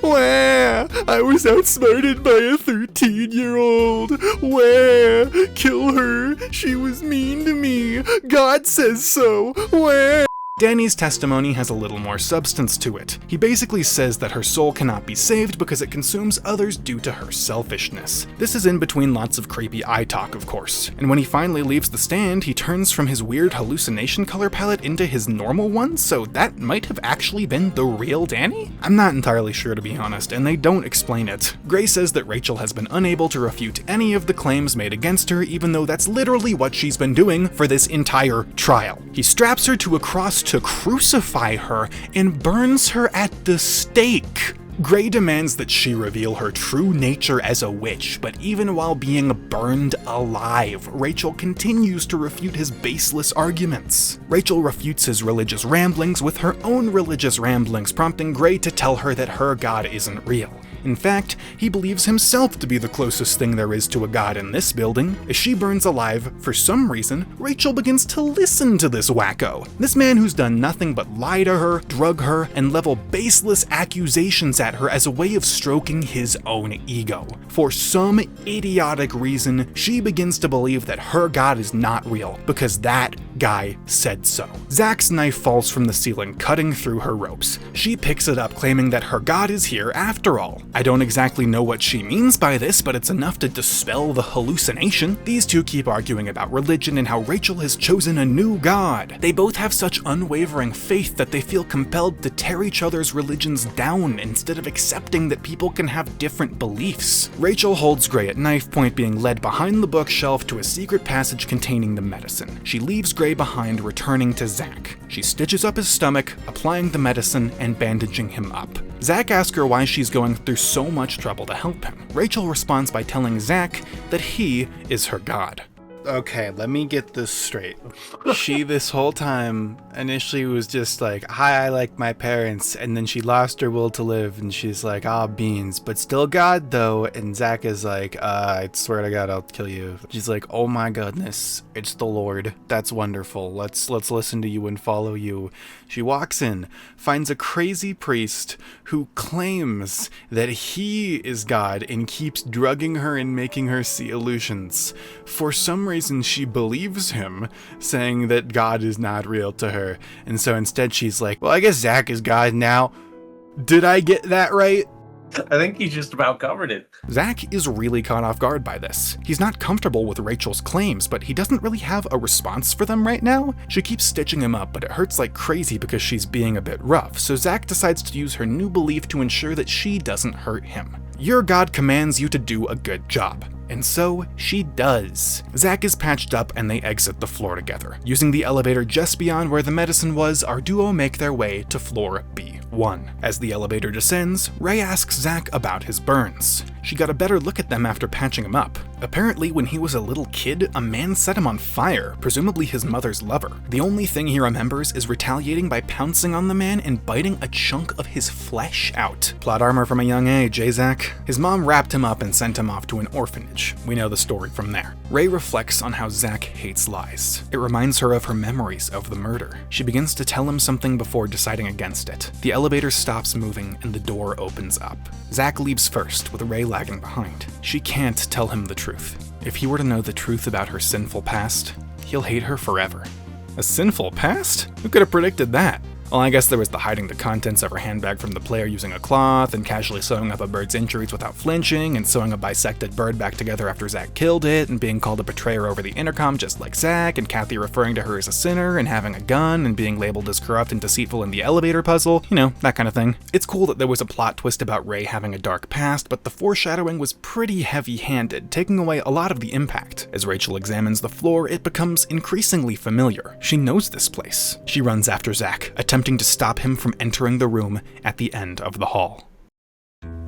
Where? I was outsmarted by a 13-year-old. Where? Kill her. She was mean to me. God says so. Where? Danny's testimony has a little more substance to it. He basically says that her soul cannot be saved because it consumes others due to her selfishness. This is in between lots of creepy eye talk, of course. And when he finally leaves the stand, he turns from his weird hallucination color palette into his normal one, so that might have actually been the real Danny? I'm not entirely sure, to be honest, and they don't explain it. Gray says that Rachel has been unable to refute any of the claims made against her, even though that's literally what she's been doing for this entire trial. He straps her to a cross to crucify her and burns her at the stake. Gray demands that she reveal her true nature as a witch, but even while being burned alive, Rachel continues to refute his baseless arguments. Rachel refutes his religious ramblings with her own religious ramblings, prompting Gray to tell her that her god isn't real. In fact, he believes himself to be the closest thing there is to a god in this building. As she burns alive, for some reason, Rachel begins to listen to this wacko. This man who's done nothing but lie to her, drug her, and level baseless accusations at her as a way of stroking his own ego. For some idiotic reason, she begins to believe that her god is not real, because that guy said so. Zach's knife falls from the ceiling, cutting through her ropes. She picks it up, claiming that her god is here after all. I don't exactly know what she means by this, but it's enough to dispel the hallucination. These two keep arguing about religion and how Rachel has chosen a new god. They both have such unwavering faith that they feel compelled to tear each other's religions down instead of accepting that people can have different beliefs. Rachel holds Gray at knife point, being led behind the bookshelf to a secret passage containing the medicine. She leaves Gray behind, returning to Zach. She stitches up his stomach, applying the medicine and bandaging him up. Zach asks her why she's going through so much trouble to help him. Rachel responds by telling Zach that he is her god. Okay, let me get this straight. She, this whole time, initially was just like, hi, I like my parents, and then she lost her will to live, and she's like, ah, beans, but still God, though, and Zach is like, I swear to God, I'll kill you. She's like, oh my goodness, it's the Lord. That's wonderful. Let's listen to you and follow you. She walks in, finds a crazy priest who claims that he is God and keeps drugging her and making her see illusions. For some reason, she believes him, saying that God is not real to her. And so instead she's like, well, I guess Zach is God now. Did I get that right? I think he just about covered it. Zach is really caught off guard by this. He's not comfortable with Rachel's claims, but he doesn't really have a response for them right now. She keeps stitching him up, but it hurts like crazy because she's being a bit rough, so Zach decides to use her new belief to ensure that she doesn't hurt him. Your God commands you to do a good job. And so she does. Zach is patched up and they exit the floor together. Using the elevator just beyond where the medicine was, our duo make their way to floor B1. As the elevator descends, Ray asks Zach about his burns. She got a better look at them after patching him up. Apparently, when he was a little kid, a man set him on fire, presumably his mother's lover. The only thing he remembers is retaliating by pouncing on the man and biting a chunk of his flesh out. Plot armor from a young age, eh, Zach? His mom wrapped him up and sent him off to an orphanage. We know the story from there. Ray reflects on how Zach hates lies. It reminds her of her memories of the murder. She begins to tell him something before deciding against it. The elevator stops moving and the door opens up. Zach leaves first, with Ray lagging behind. She can't tell him the truth. If he were to know the truth about her sinful past, he'll hate her forever. A sinful past? Who could have predicted that? Well, I guess there was the hiding the contents of her handbag from the player using a cloth, and casually sewing up a bird's injuries without flinching, and sewing a bisected bird back together after Zach killed it, and being called a betrayer over the intercom just like Zach, and Kathy referring to her as a sinner, and having a gun, and being labeled as corrupt and deceitful in the elevator puzzle, you know, that kind of thing. It's cool that there was a plot twist about Ray having a dark past, but the foreshadowing was pretty heavy-handed, taking away a lot of the impact. As Rachel examines the floor, it becomes increasingly familiar. She knows this place. She runs after Zach, attempting to stop him from entering the room at the end of the hall.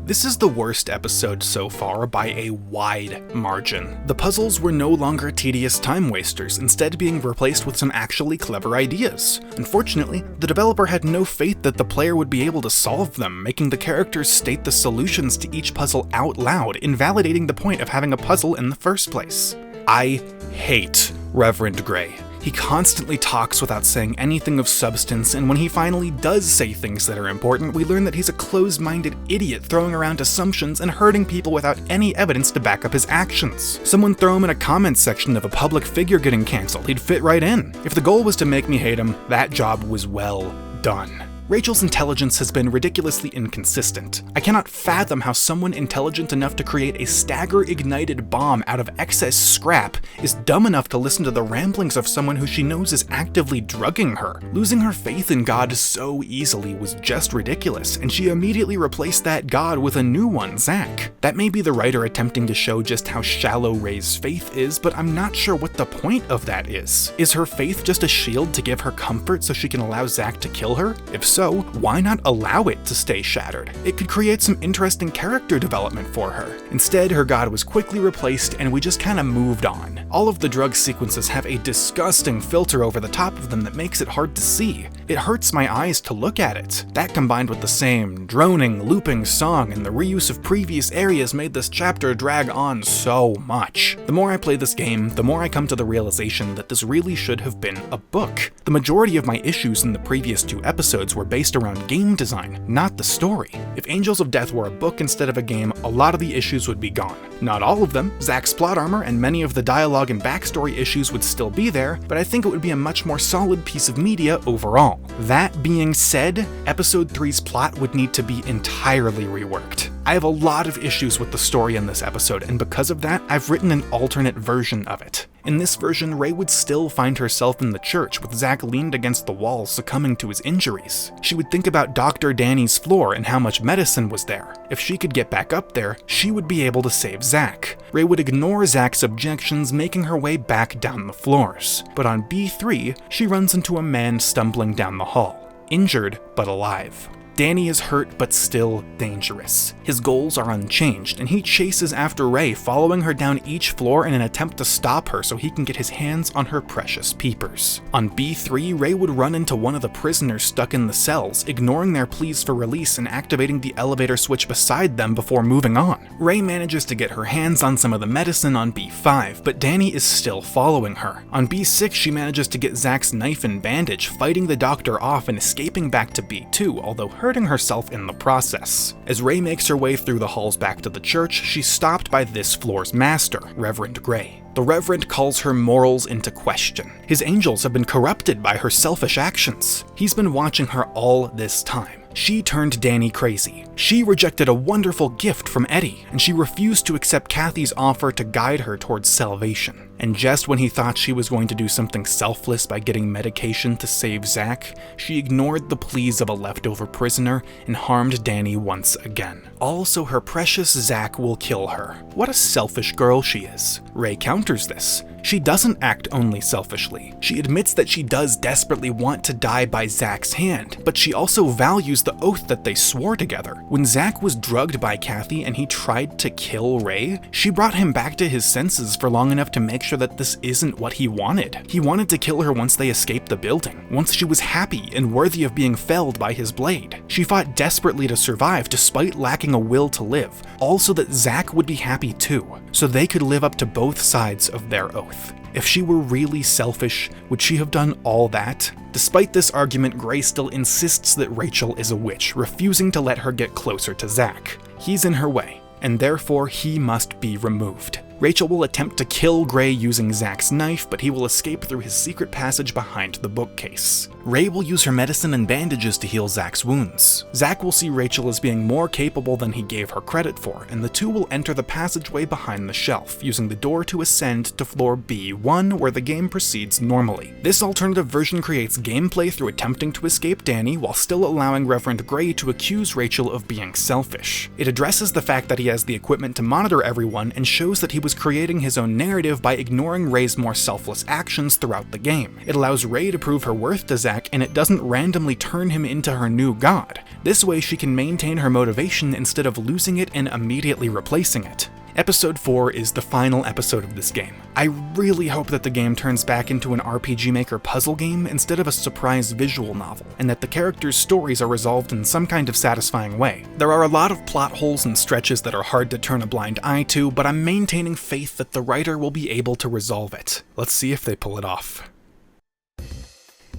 This is the worst episode so far by a wide margin. The puzzles were no longer tedious time wasters, instead being replaced with some actually clever ideas. Unfortunately, the developer had no faith that the player would be able to solve them, making the characters state the solutions to each puzzle out loud, invalidating the point of having a puzzle in the first place. I hate Reverend Gray. He constantly talks without saying anything of substance, and when he finally does say things that are important, we learn that he's a closed-minded idiot throwing around assumptions and hurting people without any evidence to back up his actions. Someone throw him in a comment section of a public figure getting cancelled, he'd fit right in. If the goal was to make me hate him, that job was well done. Rachel's intelligence has been ridiculously inconsistent. I cannot fathom how someone intelligent enough to create a stagger-ignited bomb out of excess scrap is dumb enough to listen to the ramblings of someone who she knows is actively drugging her. Losing her faith in God so easily was just ridiculous, and she immediately replaced that God with a new one, Zach. That may be the writer attempting to show just how shallow Ray's faith is, but I'm not sure what the point of that is. Is her faith just a shield to give her comfort so she can allow Zach to kill her? If so, why not allow it to stay shattered? It could create some interesting character development for her. Instead, her God was quickly replaced and we just kinda moved on. All of the drug sequences have a disgusting filter over the top of them that makes it hard to see. It hurts my eyes to look at it. That combined with the same droning, looping song and the reuse of previous areas made this chapter drag on so much. The more I play this game, the more I come to the realization that this really should have been a book. The majority of my issues in the previous 2 episodes were based around game design, not the story. If Angels of Death were a book instead of a game, a lot of the issues would be gone. Not all of them. Zach's plot armor and many of the dialogue and backstory issues would still be there, but I think it would be a much more solid piece of media overall. That being said, Episode 3's plot would need to be entirely reworked. I have a lot of issues with the story in this episode, and because of that, I've written an alternate version of it. In this version, Ray would still find herself in the church with Zach leaned against the wall succumbing to his injuries. She would think about Dr. Danny's floor and how much medicine was there. If she could get back up there, she would be able to save Zach. Ray would ignore Zach's objections, making her way back down the floors. But on B3, she runs into a man stumbling down the hall, injured but alive. Danny is hurt but still dangerous. His goals are unchanged, and he chases after Ray, following her down each floor in an attempt to stop her so he can get his hands on her precious peepers. On B3, Ray would run into one of the prisoners stuck in the cells, ignoring their pleas for release and activating the elevator switch beside them before moving on. Ray manages to get her hands on some of the medicine on B5, but Danny is still following her. On B6, she manages to get Zach's knife and bandage, fighting the doctor off and escaping back to B2, although hurting herself in the process. As Ray makes her way through the halls back to the church, she's stopped by this floor's master, Reverend Gray. The Reverend calls her morals into question. His angels have been corrupted by her selfish actions. He's been watching her all this time. She turned Danny crazy. She rejected a wonderful gift from Eddie, and she refused to accept Kathy's offer to guide her towards salvation. And just when he thought she was going to do something selfless by getting medication to save Zach, she ignored the pleas of a leftover prisoner and harmed Danny once again. Also, her precious Zach will kill her. What a selfish girl she is. Ray counters this. She doesn't act only selfishly. She admits that she does desperately want to die by Zach's hand, but she also values the oath that they swore together. When Zach was drugged by Kathy and he tried to kill Ray, she brought him back to his senses for long enough to make sure that this isn't what he wanted. He wanted to kill her once they escaped the building, once she was happy and worthy of being felled by his blade. She fought desperately to survive despite lacking a will to live, all so that Zach would be happy too, so they could live up to both sides of their oath. If she were really selfish, would she have done all that? Despite this argument, Gray still insists that Rachel is a witch, refusing to let her get closer to Zach. He's in her way, and therefore he must be removed. Rachel will attempt to kill Gray using Zach's knife, but he will escape through his secret passage behind the bookcase. Ray will use her medicine and bandages to heal Zach's wounds. Zach will see Rachel as being more capable than he gave her credit for, and the two will enter the passageway behind the shelf, using the door to ascend to floor B1, where the game proceeds normally. This alternative version creates gameplay through attempting to escape Danny while still allowing Reverend Gray to accuse Rachel of being selfish. It addresses the fact that he has the equipment to monitor everyone and shows that he was creating his own narrative by ignoring Ray's more selfless actions throughout the game. It allows Ray to prove her worth to Zach, and it doesn't randomly turn him into her new god. This way she can maintain her motivation instead of losing it and immediately replacing it. Episode 4 is the final episode of this game. I really hope that the game turns back into an RPG Maker puzzle game instead of a surprise visual novel, and that the characters' stories are resolved in some kind of satisfying way. There are a lot of plot holes and stretches that are hard to turn a blind eye to, but I'm maintaining faith that the writer will be able to resolve it. Let's see if they pull it off.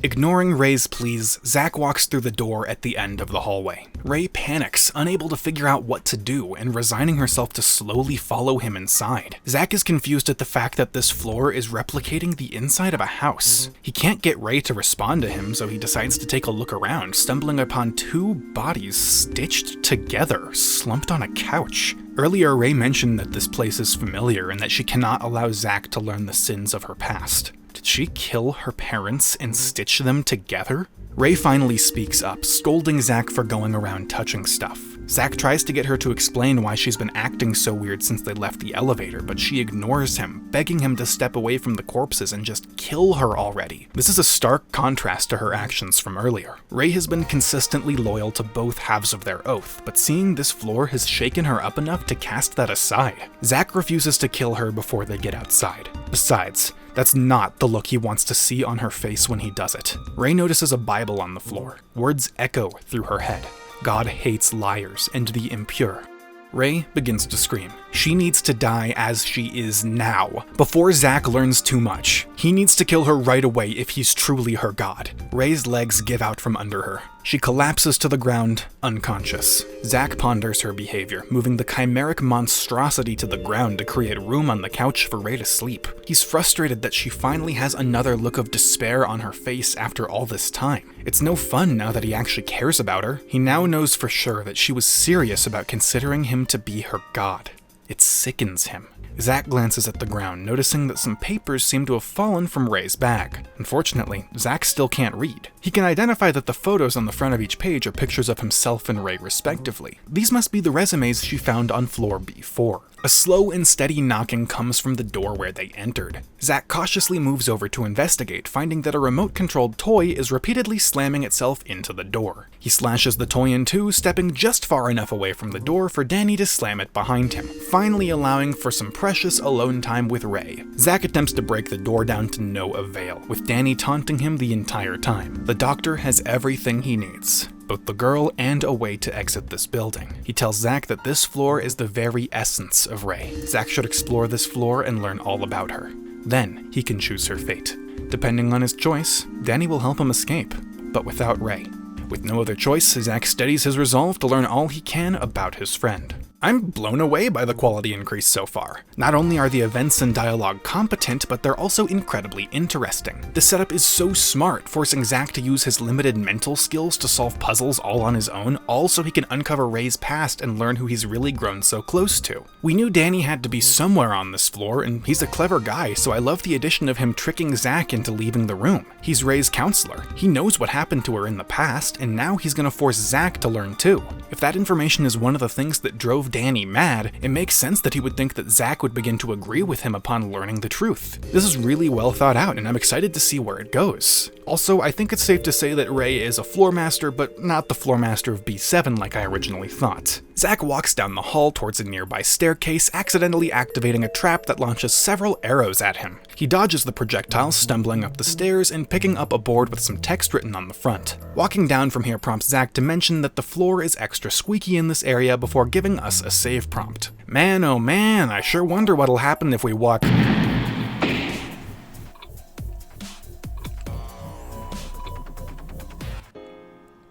Ignoring Ray's pleas, Zach walks through the door at the end of the hallway. Ray panics, unable to figure out what to do, and resigning herself to slowly follow him inside. Zach is confused at the fact that this floor is replicating the inside of a house. He can't get Ray to respond to him, so he decides to take a look around, stumbling upon two bodies stitched together, slumped on a couch. Earlier, Ray mentioned that this place is familiar and that she cannot allow Zach to learn the sins of her past. Did she kill her parents and stitch them together? Ray finally speaks up, scolding Zach for going around touching stuff. Zach tries to get her to explain why she's been acting so weird since they left the elevator, but she ignores him, begging him to step away from the corpses and just kill her already. This is a stark contrast to her actions from earlier. Ray has been consistently loyal to both halves of their oath, but seeing this floor has shaken her up enough to cast that aside. Zach refuses to kill her before they get outside. Besides, that's not the look he wants to see on her face when he does it. Ray notices a Bible on the floor. Words echo through her head. God hates liars and the impure. Ray begins to scream. She needs to die as she is now, before Zach learns too much. He needs to kill her right away if he's truly her god. Ray's legs give out from under her. She collapses to the ground, unconscious. Zach ponders her behavior, moving the chimeric monstrosity to the ground to create room on the couch for Ray to sleep. He's frustrated that she finally has another look of despair on her face after all this time. It's no fun now that he actually cares about her. He now knows for sure that she was serious about considering him to be her god. It sickens him. Zach glances at the ground, noticing that some papers seem to have fallen from Ray's bag. Unfortunately, Zach still can't read. He can identify that the photos on the front of each page are pictures of himself and Ray respectively. These must be the resumes she found on floor B4. A slow and steady knocking comes from the door where they entered. Zach cautiously moves over to investigate, finding that a remote-controlled toy is repeatedly slamming itself into the door. He slashes the toy in two, stepping just far enough away from the door for Danny to slam it behind him, finally allowing for some precious alone time with Ray. Zach attempts to break the door down to no avail, with Danny taunting him the entire time. The doctor has everything he needs, both the girl and a way to exit this building. He tells Zach that this floor is the very essence of Ray. Zach should explore this floor and learn all about her. Then he can choose her fate. Depending on his choice, Danny will help him escape, but without Ray. With no other choice, Zach steadies his resolve to learn all he can about his friend. I'm blown away by the quality increase so far. Not only are the events and dialogue competent, but they're also incredibly interesting. The setup is so smart, forcing Zach to use his limited mental skills to solve puzzles all on his own, all so he can uncover Ray's past and learn who he's really grown so close to. We knew Danny had to be somewhere on this floor, and he's a clever guy, so I love the addition of him tricking Zach into leaving the room. He's Ray's counselor. He knows what happened to her in the past, and now he's gonna force Zach to learn too. If that information is one of the things that drove Danny mad, it makes sense that he would think that Zach would begin to agree with him upon learning the truth. This is really well thought out, and I'm excited to see where it goes. Also, I think it's safe to say that Ray is a floor master, but not the floor master of B7 like I originally thought. Zach walks down the hall towards a nearby staircase, accidentally activating a trap that launches several arrows at him. He dodges the projectiles, stumbling up the stairs and picking up a board with some text written on the front. Walking down from here prompts Zach to mention that the floor is extra squeaky in this area before giving us a save prompt. Man, oh man, I sure wonder what'll happen if we walk...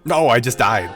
No, I just died.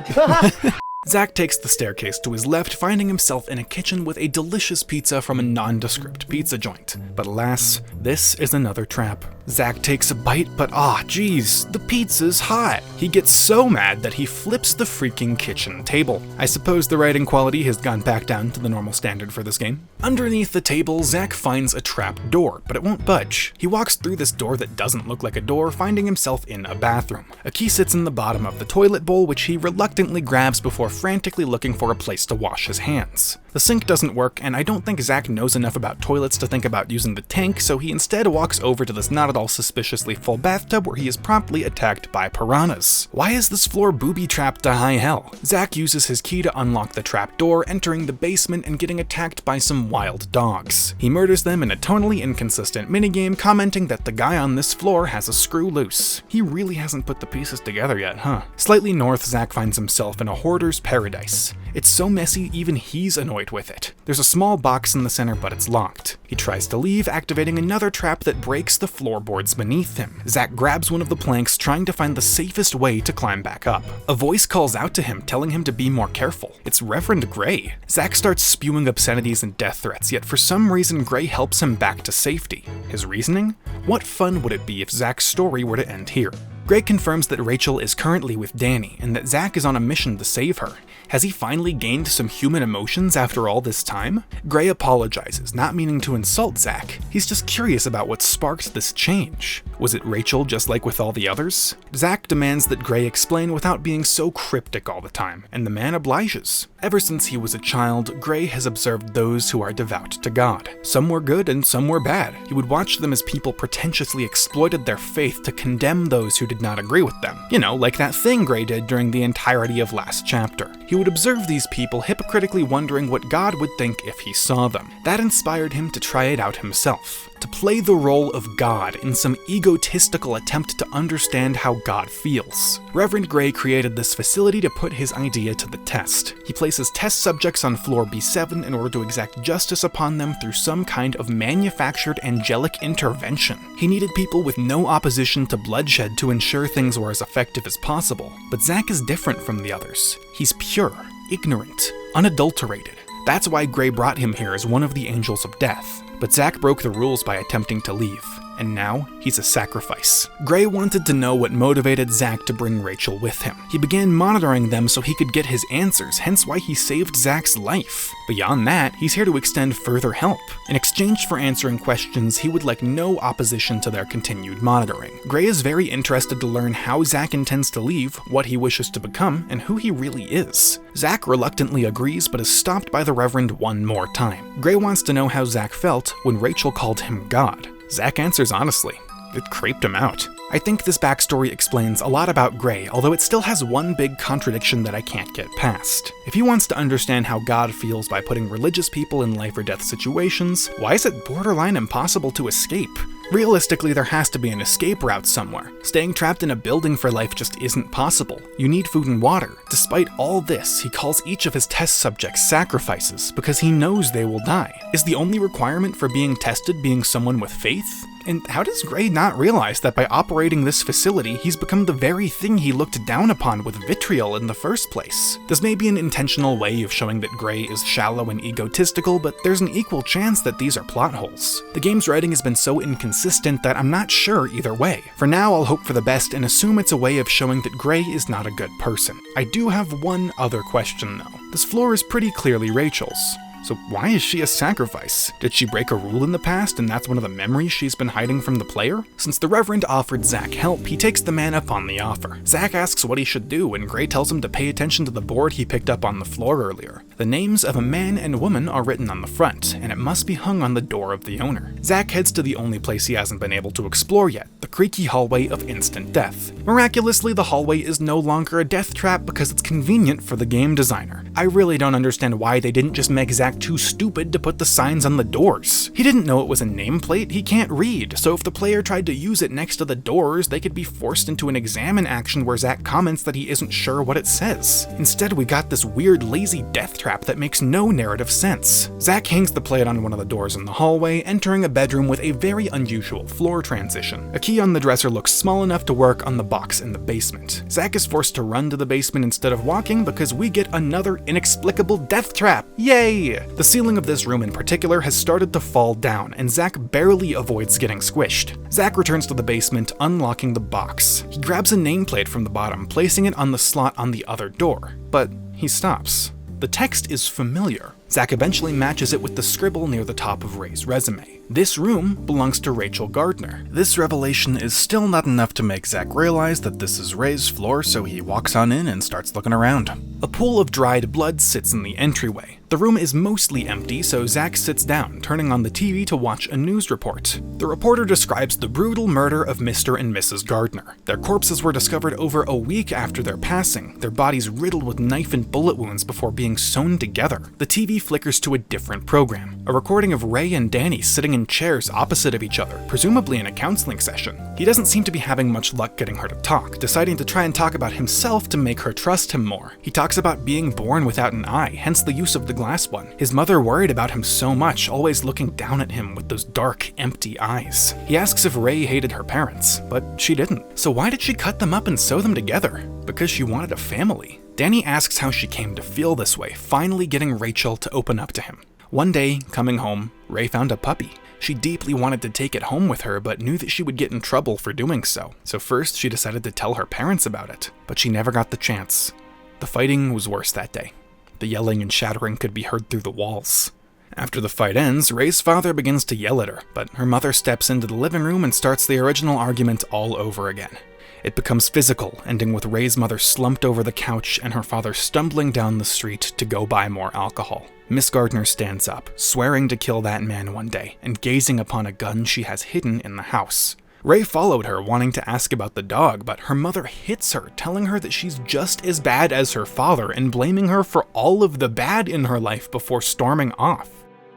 Zach takes the staircase to his left, finding himself in a kitchen with a delicious pizza from a nondescript pizza joint. But alas, this is another trap. Zach takes a bite, but geez, the pizza's hot. He gets so mad that he flips the freaking kitchen table. I suppose the writing quality has gone back down to the normal standard for this game. Underneath the table, Zach finds a trap door, but it won't budge. He walks through this door that doesn't look like a door, finding himself in a bathroom. A key sits in the bottom of the toilet bowl, which he reluctantly grabs before frantically looking for a place to wash his hands. The sink doesn't work, and I don't think Zach knows enough about toilets to think about using the tank, so he instead walks over to this not at all suspiciously full bathtub where he is promptly attacked by piranhas. Why is this floor booby-trapped to high hell? Zach uses his key to unlock the trap door, entering the basement and getting attacked by some wild dogs. He murders them in a tonally inconsistent minigame, commenting that the guy on this floor has a screw loose. He really hasn't put the pieces together yet, huh? Slightly north, Zach finds himself in a hoarder's paradise. It's so messy, even he's annoyed with it. There's a small box in the center, but it's locked. He tries to leave, activating another trap that breaks the floorboards beneath him. Zach grabs one of the planks, trying to find the safest way to climb back up. A voice calls out to him, telling him to be more careful. It's Reverend Gray. Zach starts spewing obscenities and death threats, yet for some reason Gray helps him back to safety. His reasoning? What fun would it be if Zach's story were to end here? Gray confirms that Rachel is currently with Danny, and that Zach is on a mission to save her. Has he finally gained some human emotions after all this time? Gray apologizes, not meaning to insult Zach. He's just curious about what sparked this change. Was it Rachel just like with all the others? Zach demands that Gray explain without being so cryptic all the time, and the man obliges. Ever since he was a child, Gray has observed those who are devout to God. Some were good and some were bad. He would watch them as people pretentiously exploited their faith to condemn those who did not agree with them. You know, like that thing Gray did during the entirety of last chapter. He would observe these people hypocritically wondering what God would think if he saw them. That inspired him to try it out himself. To play the role of God in some egotistical attempt to understand how God feels. Reverend Gray created this facility to put his idea to the test. He places test subjects on floor B7 in order to exact justice upon them through some kind of manufactured angelic intervention. He needed people with no opposition to bloodshed to ensure things were as effective as possible. But Zach is different from the others. He's pure, ignorant, unadulterated. That's why Gray brought him here as one of the angels of death. But Zach broke the rules by attempting to leave, and now he's a sacrifice. Gray wanted to know what motivated Zach to bring Rachel with him. He began monitoring them so he could get his answers, hence why he saved Zach's life. Beyond that, he's here to extend further help. In exchange for answering questions, he would like no opposition to their continued monitoring. Gray is very interested to learn how Zach intends to leave, what he wishes to become, and who he really is. Zach reluctantly agrees, but is stopped by the Reverend one more time. Gray wants to know how Zach felt when Rachel called him God. Zach answers honestly. It creeped him out. I think this backstory explains a lot about Gray, although it still has one big contradiction that I can't get past. If he wants to understand how God feels by putting religious people in life or death situations, why is it borderline impossible to escape? Realistically, there has to be an escape route somewhere. Staying trapped in a building for life just isn't possible. You need food and water. Despite all this, he calls each of his test subjects sacrifices because he knows they will die. Is the only requirement for being tested being someone with faith? And how does Ray not realize that by operating this facility, he's become the very thing he looked down upon with vitriol in the first place? This may be an intentional way of showing that Gray is shallow and egotistical, but there's an equal chance that these are plot holes. The game's writing has been so inconsistent that I'm not sure either way. For now, I'll hope for the best and assume it's a way of showing that Gray is not a good person. I do have one other question though. This floor is pretty clearly Rachel's. So why is she a sacrifice? Did she break a rule in the past and that's one of the memories she's been hiding from the player? Since the Reverend offered Zach help, he takes the man up on the offer. Zach asks what he should do and Gray tells him to pay attention to the board he picked up on the floor earlier. The names of a man and woman are written on the front, and it must be hung on the door of the owner. Zach heads to the only place he hasn't been able to explore yet, the creaky hallway of instant death. Miraculously, the hallway is no longer a death trap because it's convenient for the game designer. I really don't understand why they didn't just make Zach too stupid to put the signs on the doors. He didn't know it was a nameplate, he can't read, so if the player tried to use it next to the doors, they could be forced into an examine action where Zach comments that he isn't sure what it says. Instead, we got this weird, lazy death trap that makes no narrative sense. Zach hangs the plate on one of the doors in the hallway, entering a bedroom with a very unusual floor transition. A key on the dresser looks small enough to work on the box in the basement. Zach is forced to run to the basement instead of walking because we get another inexplicable death trap. Yay! The ceiling of this room in particular has started to fall down, and Zach barely avoids getting squished. Zach returns to the basement, unlocking the box. He grabs a nameplate from the bottom, placing it on the slot on the other door, but he stops. The text is familiar. Zach eventually matches it with the scribble near the top of Ray's resume. This room belongs to Rachel Gardner. This revelation is still not enough to make Zach realize that this is Ray's floor, so he walks on in and starts looking around. A pool of dried blood sits in the entryway. The room is mostly empty, so Zach sits down, turning on the TV to watch a news report. The reporter describes the brutal murder of Mr. and Mrs. Gardner. Their corpses were discovered over a week after their passing, their bodies riddled with knife and bullet wounds before being sewn together. The TV flickers to a different program, a recording of Ray and Danny sitting in chairs opposite of each other, presumably in a counseling session. He doesn't seem to be having much luck getting her to talk, deciding to try and talk about himself to make her trust him more. He talks about being born without an eye, hence the use of the glass one. His mother worried about him so much, always looking down at him with those dark, empty eyes. He asks if Ray hated her parents, but she didn't. So why did she cut them up and sew them together? Because she wanted a family. Danny asks how she came to feel this way, finally getting Rachel to open up to him. One day, coming home, Ray found a puppy. She deeply wanted to take it home with her, but knew that she would get in trouble for doing so. So first, she decided to tell her parents about it, but she never got the chance. The fighting was worse that day. The yelling and shattering could be heard through the walls. After the fight ends, Ray's father begins to yell at her, but her mother steps into the living room and starts the original argument all over again. It becomes physical, ending with Ray's mother slumped over the couch and her father stumbling down the street to go buy more alcohol. Miss Gardner stands up, swearing to kill that man one day, and gazing upon a gun she has hidden in the house. Ray followed her, wanting to ask about the dog, but her mother hits her, telling her that she's just as bad as her father and blaming her for all of the bad in her life before storming off.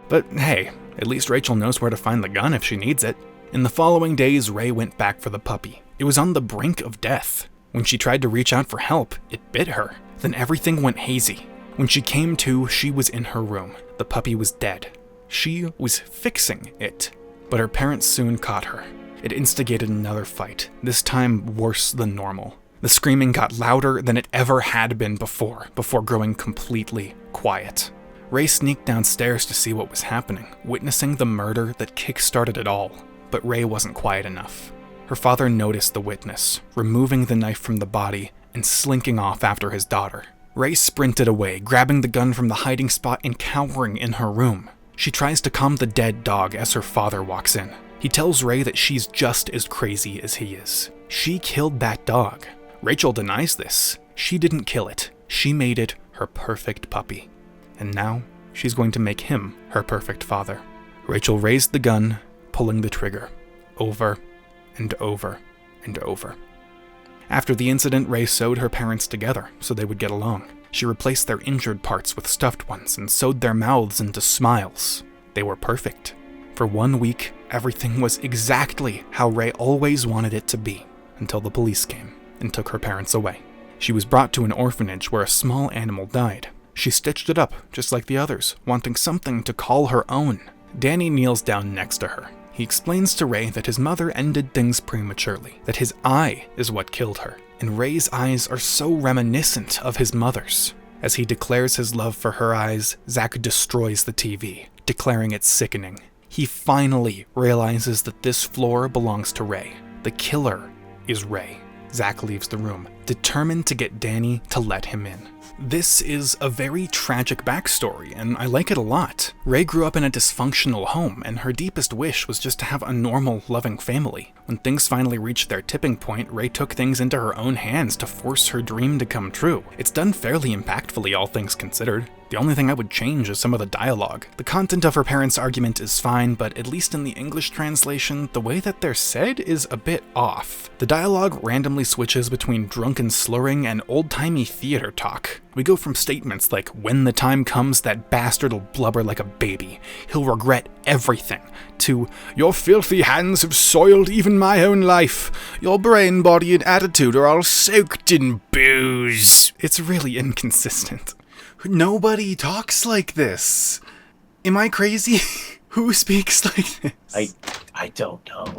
But hey, at least Rachel knows where to find the gun if she needs it. In the following days, Ray went back for the puppy. It was on the brink of death. When she tried to reach out for help, it bit her. Then everything went hazy. When she came to, she was in her room. The puppy was dead. She was fixing it. But her parents soon caught her. It instigated another fight, this time worse than normal. The screaming got louder than it ever had been before growing completely quiet. Ray sneaked downstairs to see what was happening, witnessing the murder that kick-started it all. But Ray wasn't quiet enough. Her father noticed the witness, removing the knife from the body and slinking off after his daughter. Ray sprinted away, grabbing the gun from the hiding spot and cowering in her room. She tries to calm the dead dog as her father walks in. He tells Ray that she's just as crazy as he is. She killed that dog. Rachel denies this. She didn't kill it. She made it her perfect puppy. And now, she's going to make him her perfect father. Rachel raised the gun, pulling the trigger. Over and over and over. After the incident, Ray sewed her parents together so they would get along. She replaced their injured parts with stuffed ones and sewed their mouths into smiles. They were perfect. For 1 week, everything was exactly how Ray always wanted it to be, until the police came and took her parents away. She was brought to an orphanage where a small animal died. She stitched it up, just like the others, wanting something to call her own. Danny kneels down next to her. He explains to Ray that his mother ended things prematurely, that his eye is what killed her, and Ray's eyes are so reminiscent of his mother's. As he declares his love for her eyes, Zach destroys the TV, declaring it sickening. He finally realizes that this floor belongs to Ray. The killer is Ray. Zach leaves the room, determined to get Danny to let him in. This is a very tragic backstory, and I like it a lot. Ray grew up in a dysfunctional home, and her deepest wish was just to have a normal, loving family. When things finally reached their tipping point, Ray took things into her own hands to force her dream to come true. It's done fairly impactfully, all things considered. The only thing I would change is some of the dialogue. The content of her parents' argument is fine, but at least in the English translation, the way that they're said is a bit off. The dialogue randomly switches between drunken slurring and old-timey theater talk. We go from statements like, "When the time comes, that bastard'll blubber like a baby. He'll regret everything," to, "Your filthy hands have soiled even my own life. Your brain, body, and attitude are all soaked in booze." It's really inconsistent. Nobody talks like this. Am I crazy? Who speaks like this? I don't know.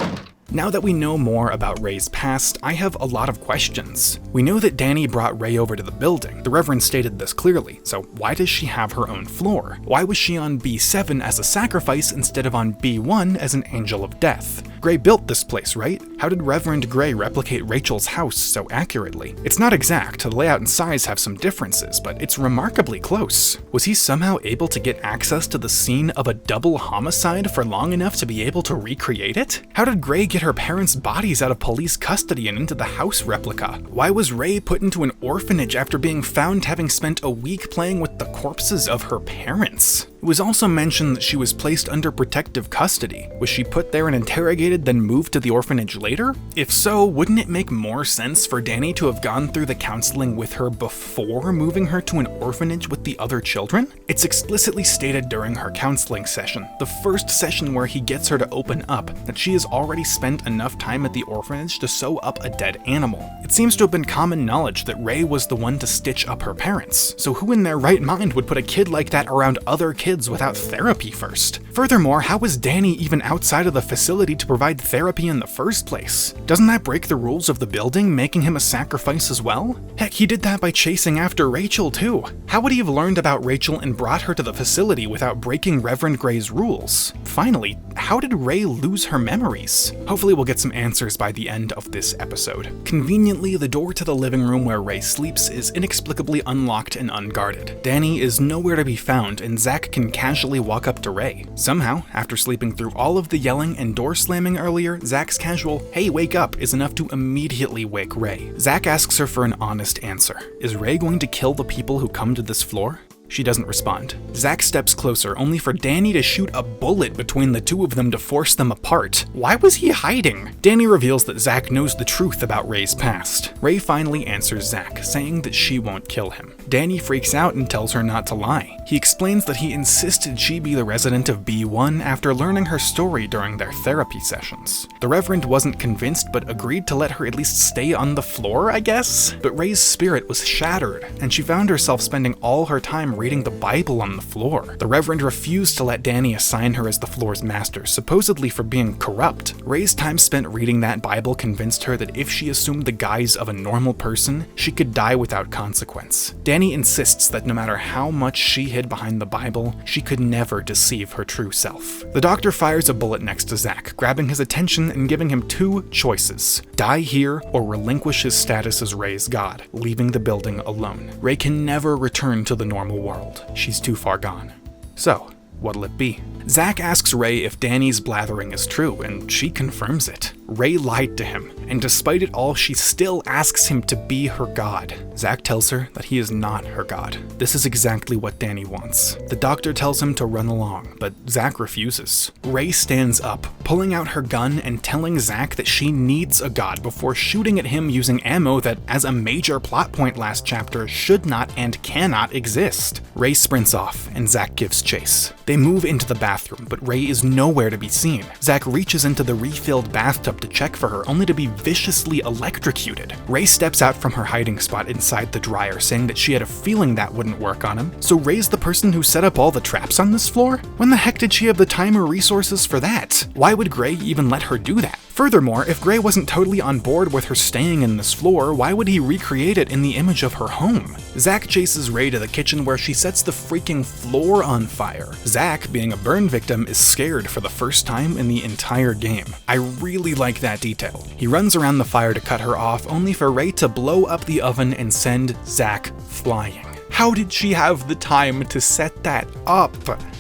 Now that we know more about Ray's past, I have a lot of questions. We know that Danny brought Ray over to the building. The Reverend stated this clearly, so why does she have her own floor? Why was she on B7 as a sacrifice instead of on B1 as an angel of death? Gray built this place, right? How did Reverend Gray replicate Rachel's house so accurately? It's not exact, the layout and size have some differences, but it's remarkably close. Was he somehow able to get access to the scene of a double homicide for long enough to be able to recreate it? How did Gray get her parents' bodies out of police custody and into the house replica? Why was Ray put into an orphanage after being found having spent a week playing with the corpses of her parents? It was also mentioned that she was placed under protective custody. Was she put there and interrogated, then moved to the orphanage later? If so, wouldn't it make more sense for Danny to have gone through the counseling with her before moving her to an orphanage with the other children? It's explicitly stated during her counseling session, the first session where he gets her to open up, that she has already spent enough time at the orphanage to sew up a dead animal. It seems to have been common knowledge that Ray was the one to stitch up her parents, so who in their right mind would put a kid like that around other kids without therapy first? Furthermore, how was Danny even outside of the facility to provide therapy in the first place? Doesn't that break the rules of the building, making him a sacrifice as well? Heck, he did that by chasing after Rachel too. How would he have learned about Rachel and brought her to the facility without breaking Reverend Gray's rules? Finally, how did Ray lose her memories? Hopefully we'll get some answers by the end of this episode. Conveniently, the door to the living room where Ray sleeps is inexplicably unlocked and unguarded. Danny is nowhere to be found, and Zach can casually walk up to Ray. Somehow, after sleeping through all of the yelling and door slamming earlier, Zach's casual, "Hey, wake up," is enough to immediately wake Ray. Zach asks her for an honest answer. Is Ray going to kill the people who come to this floor? She doesn't respond. Zach steps closer, only for Danny to shoot a bullet between the two of them to force them apart. Why was he hiding? Danny reveals that Zach knows the truth about Ray's past. Ray finally answers Zach, saying that she won't kill him. Danny freaks out and tells her not to lie. He explains that he insisted she be the resident of B1 after learning her story during their therapy sessions. The Reverend wasn't convinced, but agreed to let her at least stay on the floor, I guess? But Ray's spirit was shattered, and she found herself spending all her time reading the Bible on the floor. The Reverend refused to let Danny assign her as the floor's master, supposedly for being corrupt. Ray's time spent reading that Bible convinced her that if she assumed the guise of a normal person, she could die without consequence. Danny insists that no matter how much she hid behind the Bible, she could never deceive her true self. The doctor fires a bullet next to Zach, grabbing his attention and giving him two choices: die here or relinquish his status as Ray's god, leaving the building alone. Ray can never return to the normal world. She's too far gone. So, what'll it be? Zach asks Ray if Danny's blathering is true, and she confirms it. Ray lied to him, and despite it all, she still asks him to be her god. Zach tells her that he is not her god. This is exactly what Danny wants. The doctor tells him to run along, but Zach refuses. Ray stands up, pulling out her gun and telling Zach that she needs a god before shooting at him using ammo that, as a major plot point last chapter, should not and cannot exist. Ray sprints off, and Zach gives chase. They move into the bathroom, but Ray is nowhere to be seen. Zach reaches into the refilled bathtub up to check for her, only to be viciously electrocuted. Ray steps out from her hiding spot inside the dryer, saying that she had a feeling that wouldn't work on him. So Ray's the person who set up all the traps on this floor? When the heck did she have the time or resources for that? Why would Gray even let her do that? Furthermore, if Gray wasn't totally on board with her staying in this floor, why would he recreate it in the image of her home? Zach chases Ray to the kitchen where she sets the freaking floor on fire. Zach, being a burn victim, is scared for the first time in the entire game. I really like that detail. He runs around the fire to cut her off, only for Ray to blow up the oven and send Zach flying. How did she have the time to set that up?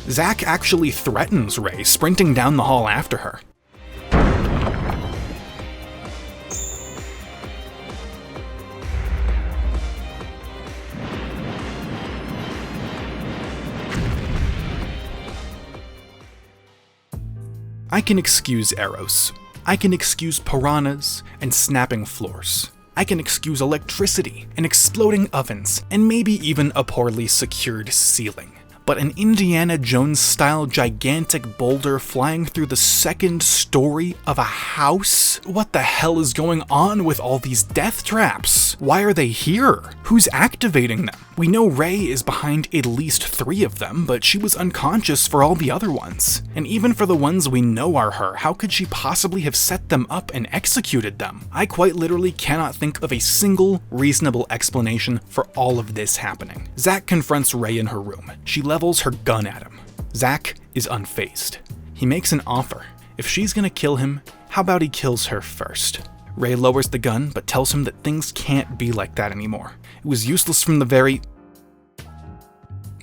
Zach actually threatens Ray, sprinting down the hall after her. I can excuse arrows. I can excuse piranhas and snapping floors. I can excuse electricity and exploding ovens and maybe even a poorly secured ceiling. But an Indiana Jones-style gigantic boulder flying through the second story of a house? What the hell is going on with all these death traps? Why are they here? Who's activating them? We know Ray is behind at least 3 of them, but she was unconscious for all the other ones. And even for the ones we know are her, how could she possibly have set them up and executed them? I quite literally cannot think of a single reasonable explanation for all of this happening. Zach confronts Ray in her room. She levels her gun at him. Zach is unfazed. He makes an offer. If she's gonna kill him, how about he kills her first? Ray lowers the gun, but tells him that things can't be like that anymore. It was useless from the very...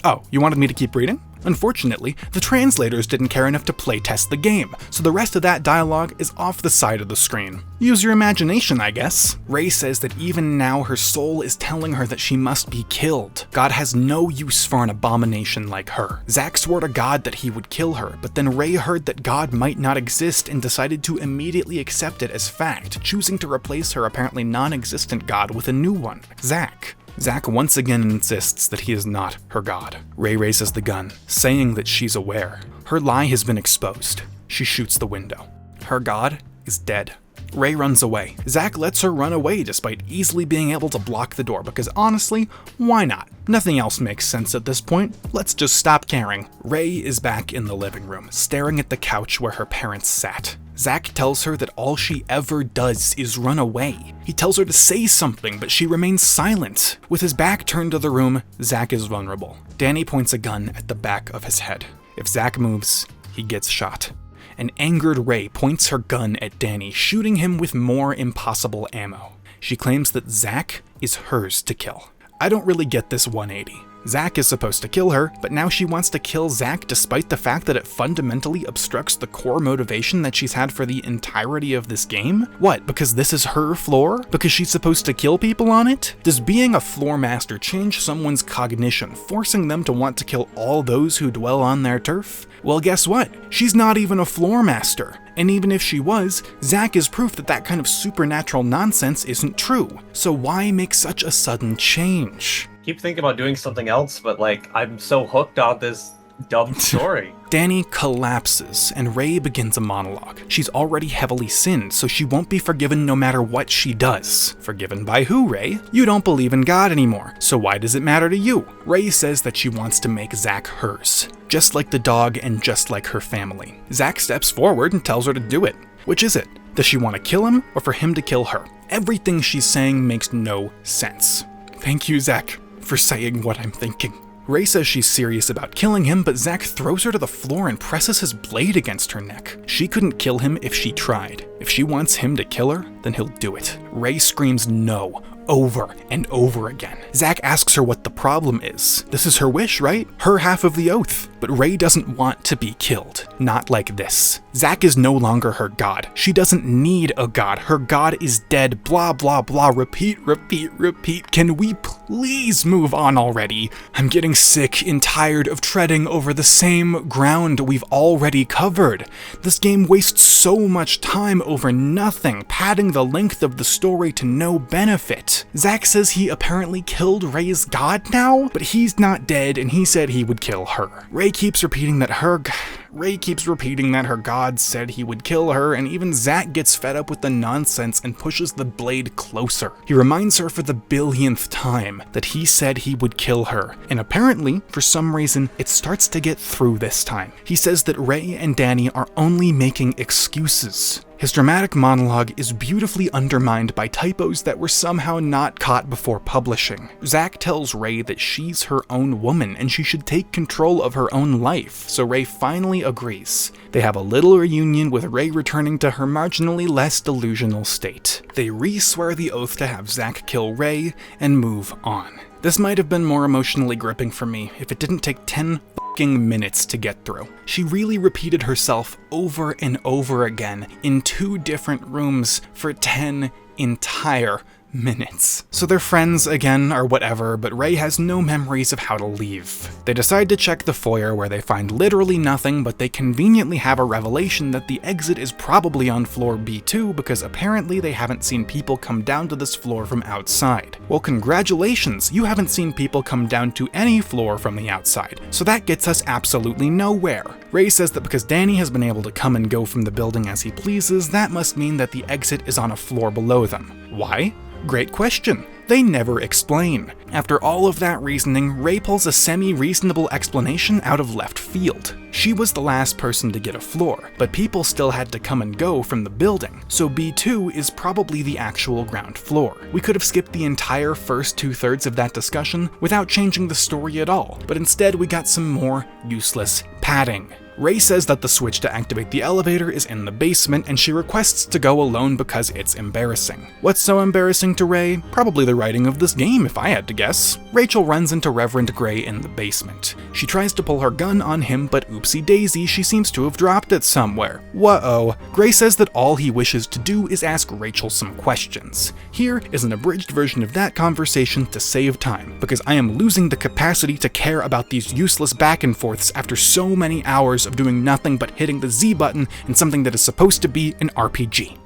Oh, you wanted me to keep reading? Unfortunately, the translators didn't care enough to playtest the game, so the rest of that dialogue is off the side of the screen. Use your imagination, I guess. Ray says that even now her soul is telling her that she must be killed. God has no use for an abomination like her. Zach swore to God that he would kill her, but then Ray heard that God might not exist and decided to immediately accept it as fact, choosing to replace her apparently non-existent God with a new one, Zach. Zach once again insists that he is not her god. Ray raises the gun, saying that she's aware. Her lie has been exposed. She shoots the window. Her god is dead. Ray runs away. Zach lets her run away despite easily being able to block the door because honestly, why not? Nothing else makes sense at this point. Let's just stop caring. Ray is back in the living room, staring at the couch where her parents sat. Zach tells her that all she ever does is run away. He tells her to say something, but she remains silent. With his back turned to the room, Zach is vulnerable. Danny points a gun at the back of his head. If Zach moves, he gets shot. An angered Ray points her gun at Danny, shooting him with more impossible ammo. She claims that Zach is hers to kill. I don't really get this 180. Zach is supposed to kill her, but now she wants to kill Zach despite the fact that it fundamentally obstructs the core motivation that she's had for the entirety of this game? What, because this is her floor? Because she's supposed to kill people on it? Does being a floor master change someone's cognition, forcing them to want to kill all those who dwell on their turf? Well, guess what? She's not even a floor master. And even if she was, Zach is proof that that kind of supernatural nonsense isn't true. So why make such a sudden change? Keep thinking about doing something else, but I'm so hooked on this dumb story. Danny collapses, and Ray begins a monologue. She's already heavily sinned, so she won't be forgiven no matter what she does. Forgiven by who, Ray? You don't believe in God anymore, so why does it matter to you? Ray says that she wants to make Zach hers, just like the dog and just like her family. Zach steps forward and tells her to do it. Which is it? Does she want to kill him, or for him to kill her? Everything she's saying makes no sense. Thank you, Zach, for saying what I'm thinking. Ray says she's serious about killing him, but Zach throws her to the floor and presses his blade against her neck. She couldn't kill him if she tried. If she wants him to kill her, then he'll do it. Ray screams no, over and over again. Zach asks her what the problem is. This is her wish, right? Her half of the oath. But Ray doesn't want to be killed. Not like this. Zach is no longer her god. She doesn't need a god. Her god is dead. Blah, blah, blah. Repeat, repeat, repeat. Can we please move on already? I'm getting sick and tired of treading over the same ground we've already covered. This game wastes so much time over nothing, padding the length of the story to no benefit. Zach says he apparently killed Ray's god now, but he's not dead and he said he would kill her. Ray keeps repeating that her Ray keeps repeating that her god said he would kill her, and even Zach gets fed up with the nonsense and pushes the blade closer. He reminds her for the billionth time that he said he would kill her, and apparently, for some reason, it starts to get through this time. He says that Ray and Danny are only making excuses. His dramatic monologue is beautifully undermined by typos that were somehow not caught before publishing. Zach tells Ray that she's her own woman and she should take control of her own life, so Ray finally agrees. They have a little reunion with Ray returning to her marginally less delusional state. They re-swear the oath to have Zach kill Ray and move on. This might have been more emotionally gripping for me if it didn't take 10 fucking minutes to get through. She really repeated herself over and over again in 2 different rooms for 10 entire minutes. So they're friends again or whatever, but Ray has no memories of how to leave. They decide to check the foyer where they find literally nothing, but they conveniently have a revelation that the exit is probably on floor B2 because apparently they haven't seen people come down to this floor from outside. Well, congratulations, you haven't seen people come down to any floor from the outside, so that gets us absolutely nowhere. Ray says that because Danny has been able to come and go from the building as he pleases, that must mean that the exit is on a floor below them. Why? Great question. They never explain. After all of that reasoning, Ray pulls a semi-reasonable explanation out of left field. She was the last person to get a floor, but people still had to come and go from the building, so B2 is probably the actual ground floor. We could have skipped the entire first 2/3 of that discussion without changing the story at all, but instead we got some more useless padding. Ray says that the switch to activate the elevator is in the basement, and she requests to go alone because it's embarrassing. What's so embarrassing to Ray? Probably the writing of this game, if I had to guess. Rachel runs into Reverend Gray in the basement. She tries to pull her gun on him, but oopsie daisy, she seems to have dropped it somewhere. Whoa. Gray says that all he wishes to do is ask Rachel some questions. Here is an abridged version of that conversation to save time, because I am losing the capacity to care about these useless back and forths after so many hours of doing nothing but hitting the Z button in something that is supposed to be an RPG.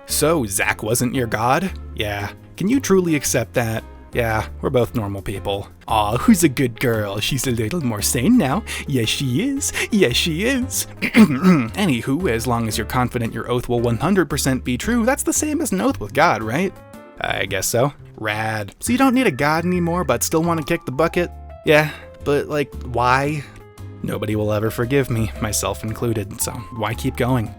So, Zach wasn't your god? Yeah. Can you truly accept that? Yeah, we're both normal people. Aw, who's a good girl? She's a little more sane now. Yes, she is. Yes, she is. Anywho, as long as you're confident your oath will 100% be true, that's the same as an oath with God, right? I guess so. Rad. So you don't need a god anymore, but still want to kick the bucket? Yeah, but like, why? Nobody will ever forgive me, myself included, so why keep going?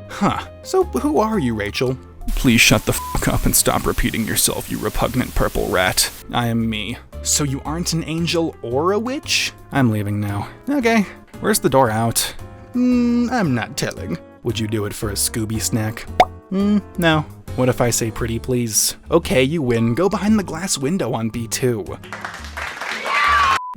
Huh, so who are you, Rachel? Please shut the fuck up and stop repeating yourself, you repugnant purple rat. I am me. So you aren't an angel or a witch? I'm leaving now. Okay, where's the door out? I'm not telling. Would you do it for a Scooby snack? No. What if I say pretty please? Okay, you win. Go behind the glass window on B2.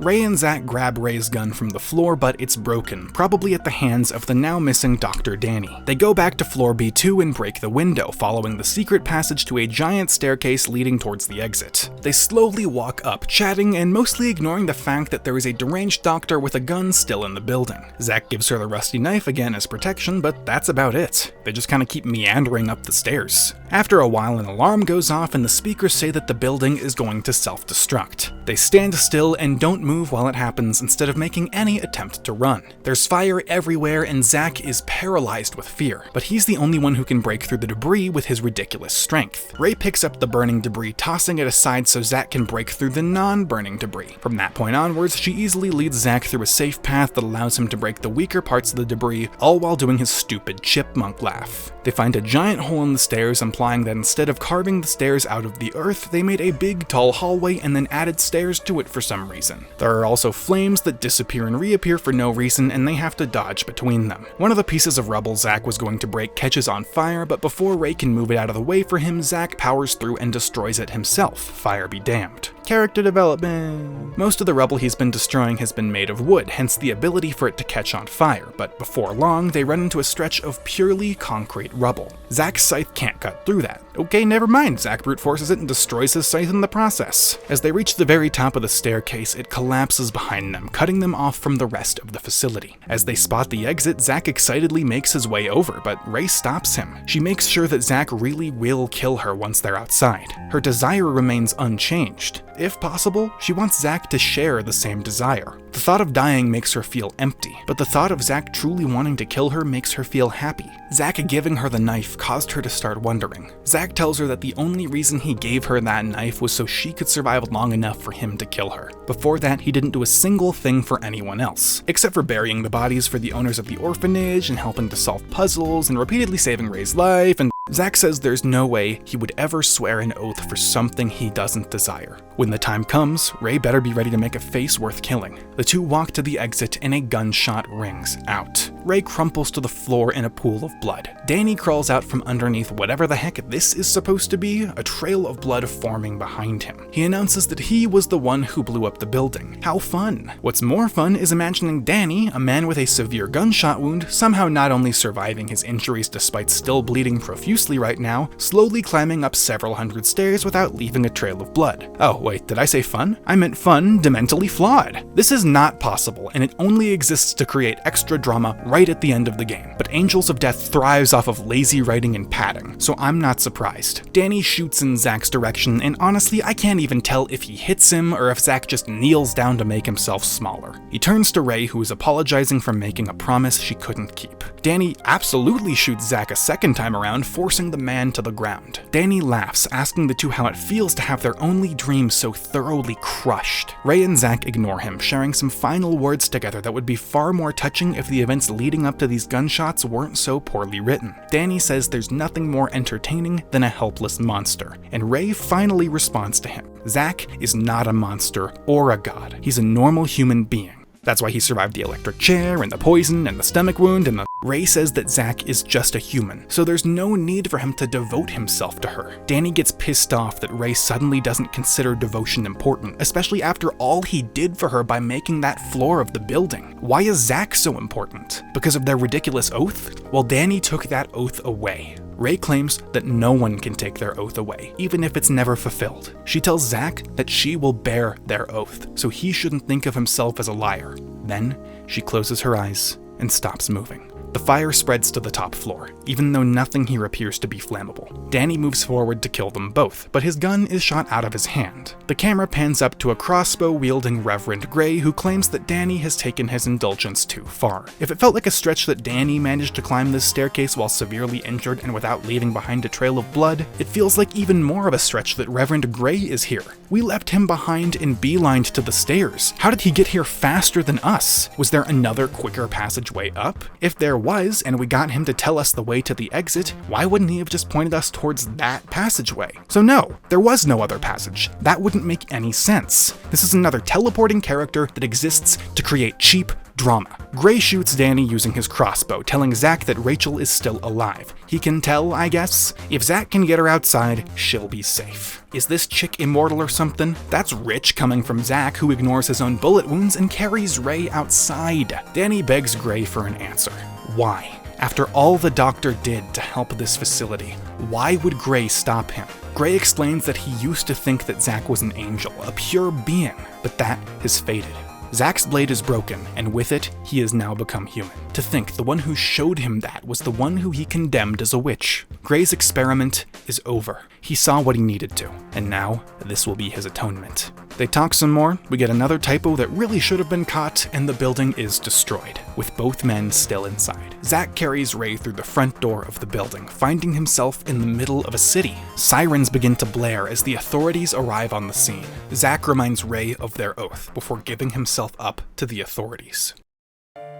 Ray and Zach grab Ray's gun from the floor, but it's broken, probably at the hands of the now missing Dr. Danny. They go back to floor B2 and break the window, following the secret passage to a giant staircase leading towards the exit. They slowly walk up, chatting and mostly ignoring the fact that there is a deranged doctor with a gun still in the building. Zach gives her the rusty knife again as protection, but that's about it. They just kind of keep meandering up the stairs. After a while, an alarm goes off and the speakers say that the building is going to self-destruct. They stand still and don't move while it happens instead of making any attempt to run. There's fire everywhere and Zach is paralyzed with fear, but he's the only one who can break through the debris with his ridiculous strength. Ray picks up the burning debris, tossing it aside so Zach can break through the non-burning debris. From that point onwards, she easily leads Zach through a safe path that allows him to break the weaker parts of the debris, all while doing his stupid chipmunk laugh. They find a giant hole in the stairs, implying that instead of carving the stairs out of the earth, they made a big tall hallway and then added stairs to it for some reason. There are also flames that disappear and reappear for no reason, and they have to dodge between them. One of the pieces of rubble Zach was going to break catches on fire, but before Ray can move it out of the way for him, Zach powers through and destroys it himself. Fire be damned. Character development. Most of the rubble he's been destroying has been made of wood, hence the ability for it to catch on fire, but before long, they run into a stretch of purely concrete rubble. Zach's scythe can't cut through that. Okay, never mind, Zach brute forces it and destroys his scythe in the process. As they reach the very top of the staircase, it collapses behind them, cutting them off from the rest of the facility. As they spot the exit, Zach excitedly makes his way over, but Ray stops him. She makes sure that Zach really will kill her once they're outside. Her desire remains unchanged. if possible, she wants Zach to share the same desire. The thought of dying makes her feel empty, but the thought of Zach truly wanting to kill her makes her feel happy. Zach giving her the knife caused her to start wondering. Zach tells her that the only reason he gave her that knife was so she could survive long enough for him to kill her. Before that, he didn't do a single thing for anyone else, except for burying the bodies for the owners of the orphanage and helping to solve puzzles and repeatedly saving Ray's life, and Zach says there's no way he would ever swear an oath for something he doesn't desire. When the time comes, Ray better be ready to make a face worth killing. The two walk to the exit and a gunshot rings out. Ray crumples to the floor in a pool of blood. Danny crawls out from underneath whatever the heck this is supposed to be, a trail of blood forming behind him. He announces that he was the one who blew up the building. How fun! What's more fun is imagining Danny, a man with a severe gunshot wound, somehow not only surviving his injuries despite still bleeding profusely right now, slowly climbing up several hundred stairs without leaving a trail of blood. Oh wait, did I say fun? I meant fun, dementally flawed. This is not possible, and it only exists to create extra drama right at the end of the game. But Angels of Death thrives off of lazy writing and padding, so I'm not surprised. Danny shoots in Zach's direction, and honestly, I can't even tell if he hits him or if Zach just kneels down to make himself smaller. He turns to Ray, who is apologizing for making a promise she couldn't keep. Danny absolutely shoots Zach a second time around, forcing the man to the ground. Danny laughs, asking the two how it feels to have their only dream so thoroughly crushed. Ray and Zach ignore him, sharing some final words together that would be far more touching if the events leading up to these gunshots weren't so poorly written. Danny says there's nothing more entertaining than a helpless monster, and Ray finally responds to him. Zach is not a monster or a god. He's a normal human being. That's why he survived the electric chair, and the poison, and the stomach wound, and the... Ray says that Zach is just a human, so there's no need for him to devote himself to her. Danny gets pissed off that Ray suddenly doesn't consider devotion important, especially after all he did for her by making that floor of the building. Why is Zach so important? Because of their ridiculous oath? Well, Danny took that oath away. Ray claims that no one can take their oath away, even if it's never fulfilled. She tells Zach that she will bear their oath, so he shouldn't think of himself as a liar. Then, she closes her eyes and stops moving. The fire spreads to the top floor, even though nothing here appears to be flammable. Danny moves forward to kill them both, but his gun is shot out of his hand. The camera pans up to a crossbow-wielding Reverend Gray, who claims that Danny has taken his indulgence too far. If it felt like a stretch that Danny managed to climb this staircase while severely injured and without leaving behind a trail of blood, it feels like even more of a stretch that Reverend Gray is here. We left him behind and beelined to the stairs. How did he get here faster than us? Was there another quicker passageway up? If there was, and we got him to tell us the way to the exit, why wouldn't he have just pointed us towards that passageway? So no, there was no other passage. That wouldn't make any sense. This is another teleporting character that exists to create cheap drama. Gray shoots Danny using his crossbow, telling Zach that Rachel is still alive. He can tell, I guess. If Zach can get her outside, she'll be safe. Is this chick immortal or something? That's rich coming from Zach, who ignores his own bullet wounds and carries Ray outside. Danny begs Gray for an answer. Why? After all the doctor did to help this facility, why would Gray stop him? Gray explains that he used to think that Zach was an angel, a pure being, but that has faded. Zach's blade is broken, and with it, he has now become human. To think the one who showed him that was the one who he condemned as a witch. Gray's experiment is over. He saw what he needed to, and now this will be his atonement. They talk some more, we get another typo that really should have been caught, and the building is destroyed, with both men still inside. Zach carries Ray through the front door of the building, finding himself in the middle of a city. Sirens begin to blare as the authorities arrive on the scene. Zach reminds Ray of their oath before giving himself up to the authorities.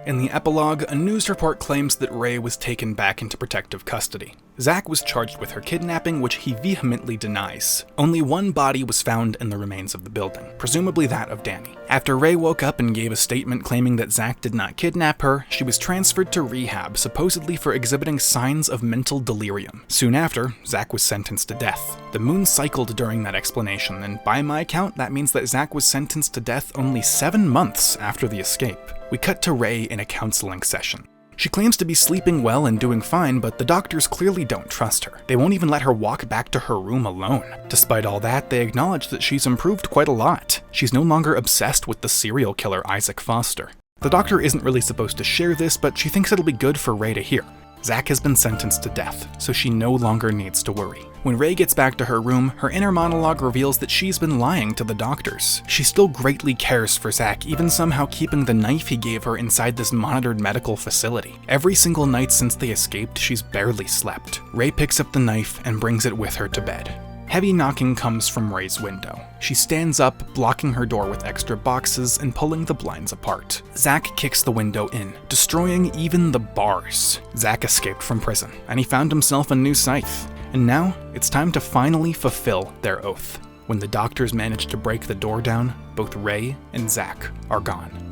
In the epilogue, a news report claims that Ray was taken back into protective custody. Zach was charged with her kidnapping, which he vehemently denies. Only one body was found in the remains of the building, presumably that of Danny. After Ray woke up and gave a statement claiming that Zach did not kidnap her, she was transferred to rehab, supposedly for exhibiting signs of mental delirium. Soon after, Zach was sentenced to death. The moon cycled during that explanation, and by my count, that means that Zach was sentenced to death only 7 months after the escape. We cut to Ray in a counseling session. She claims to be sleeping well and doing fine, but the doctors clearly don't trust her. They won't even let her walk back to her room alone. Despite all that, they acknowledge that she's improved quite a lot. She's no longer obsessed with the serial killer Isaac Foster. The doctor isn't really supposed to share this, but she thinks it'll be good for Ray to hear. Zach has been sentenced to death, so she no longer needs to worry. When Ray gets back to her room, her inner monologue reveals that she's been lying to the doctors. She still greatly cares for Zach, even somehow keeping the knife he gave her inside this monitored medical facility. Every single night since they escaped, she's barely slept. Ray picks up the knife and brings it with her to bed. Heavy knocking comes from Ray's window. She stands up, blocking her door with extra boxes and pulling the blinds apart. Zach kicks the window in, destroying even the bars. Zach escaped from prison, and he found himself a new scythe. And now, it's time to finally fulfill their oath. When the doctors manage to break the door down, both Ray and Zach are gone.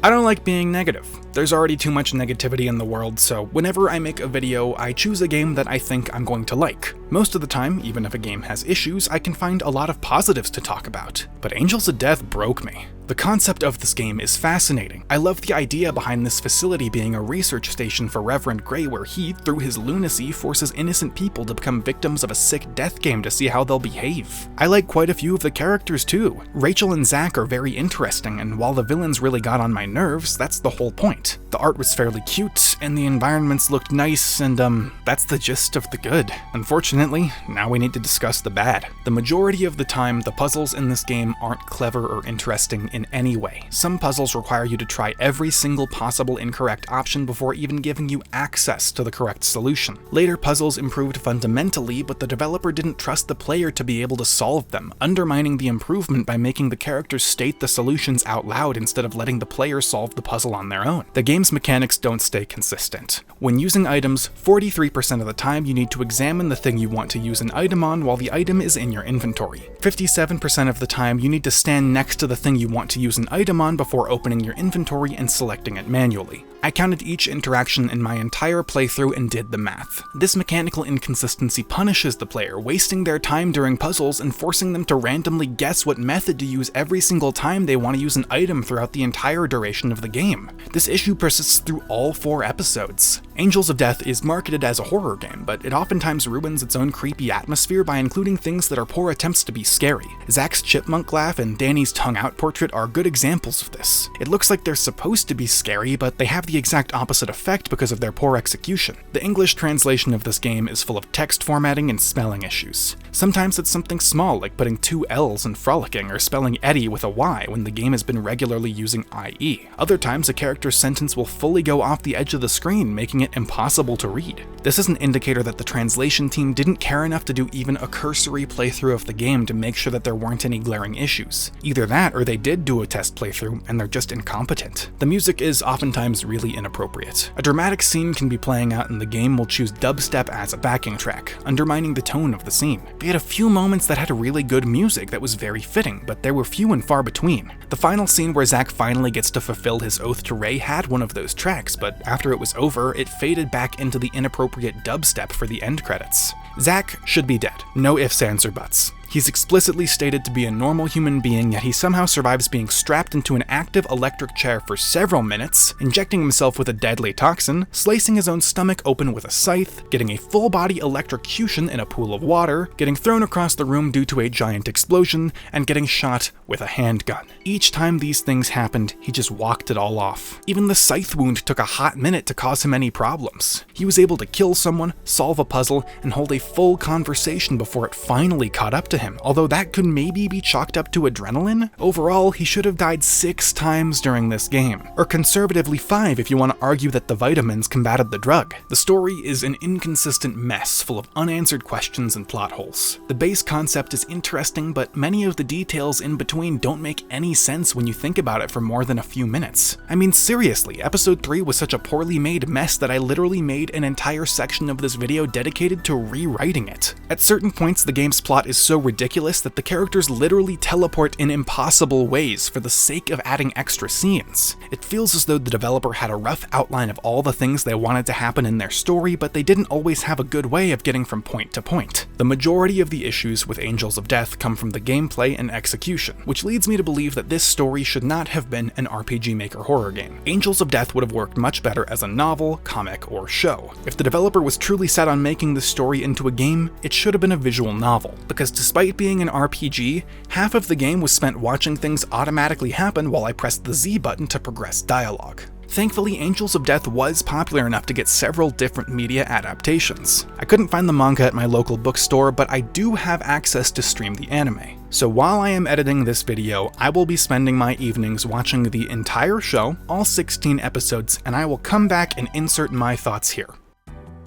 I don't like being negative. There's already too much negativity in the world, so whenever I make a video, I choose a game that I think I'm going to like. Most of the time, even if a game has issues, I can find a lot of positives to talk about. But Angels of Death broke me. The concept of this game is fascinating. I love the idea behind this facility being a research station for Reverend Grey, where he, through his lunacy, forces innocent people to become victims of a sick death game to see how they'll behave. I like quite a few of the characters too. Rachel and Zach are very interesting, and while the villains really got on my nerves, that's the whole point. The art was fairly cute, and the environments looked nice, and that's the gist of the good. Unfortunately, now we need to discuss the bad. The majority of the time, the puzzles in this game aren't clever or interesting in any way. Some puzzles require you to try every single possible incorrect option before even giving you access to the correct solution. Later puzzles improved fundamentally, but the developer didn't trust the player to be able to solve them, undermining the improvement by making the characters state the solutions out loud instead of letting the player solve the puzzle on their own. The game's mechanics don't stay consistent. When using items, 43% of the time you need to examine the thing you want to use an item on while the item is in your inventory. 57% of the time you need to stand next to the thing you want to use an item on before opening your inventory and selecting it manually. I counted each interaction in my entire playthrough and did the math. This mechanical inconsistency punishes the player, wasting their time during puzzles and forcing them to randomly guess what method to use every single time they want to use an item throughout the entire duration of the game. This issue persists through all 4 episodes. Angels of Death is marketed as a horror game, but it oftentimes ruins its own creepy atmosphere by including things that are poor attempts to be scary. Zach's chipmunk laugh and Danny's tongue-out portrait are good examples of this. It looks like they're supposed to be scary, but they have the exact opposite effect because of their poor execution. The English translation of this game is full of text formatting and spelling issues. Sometimes it's something small, like putting 2 L's in frolicking or spelling Eddie with a Y when the game has been regularly using IE. Other times a character's sentence will fully go off the edge of the screen, making it impossible to read. This is an indicator that the translation team didn't care enough to do even a cursory playthrough of the game to make sure that there weren't any glaring issues. Either that, or they did do a test playthrough and they're just incompetent. The music is oftentimes really inappropriate. A dramatic scene can be playing out and the game will choose dubstep as a backing track, undermining the tone of the scene. They had a few moments that had really good music that was very fitting, but there were few and far between. The final scene where Zach finally gets to fulfill his oath to Ray had one of those tracks, but after it was over, it faded back into the inappropriate dubstep for the end credits. Zach should be dead. No ifs, ands, or buts. He's explicitly stated to be a normal human being, yet he somehow survives being strapped into an active electric chair for several minutes, injecting himself with a deadly toxin, slicing his own stomach open with a scythe, getting a full-body electrocution in a pool of water, getting thrown across the room due to a giant explosion, and getting shot with a handgun. Each time these things happened, he just walked it all off. Even the scythe wound took a hot minute to cause him any problems. He was able to kill someone, solve a puzzle, and hold a full conversation before it finally caught up to him, although that could maybe be chalked up to adrenaline. Overall, he should have died 6 times during this game, or conservatively 5 if you want to argue that the vitamins combated the drug. The story is an inconsistent mess full of unanswered questions and plot holes. The base concept is interesting, but many of the details in between don't make any sense when you think about it for more than a few minutes. I mean, seriously, episode 3 was such a poorly made mess that I literally made an entire section of this video dedicated to rewriting it. At certain points, the game's plot is so ridiculous that the characters literally teleport in impossible ways for the sake of adding extra scenes. It feels as though the developer had a rough outline of all the things they wanted to happen in their story, but they didn't always have a good way of getting from point to point. The majority of the issues with Angels of Death come from the gameplay and execution, which leads me to believe that this story should not have been an RPG Maker horror game. Angels of Death would have worked much better as a novel, comic, or show. If the developer was truly set on making this story into a game, it should have been a visual novel, because despite being an RPG, half of the game was spent watching things automatically happen while I pressed the Z button to progress dialogue. Thankfully, Angels of Death was popular enough to get several different media adaptations. I couldn't find the manga at my local bookstore, but I do have access to stream the anime. So while I am editing this video, I will be spending my evenings watching the entire show, all 16 episodes, and I will come back and insert my thoughts here.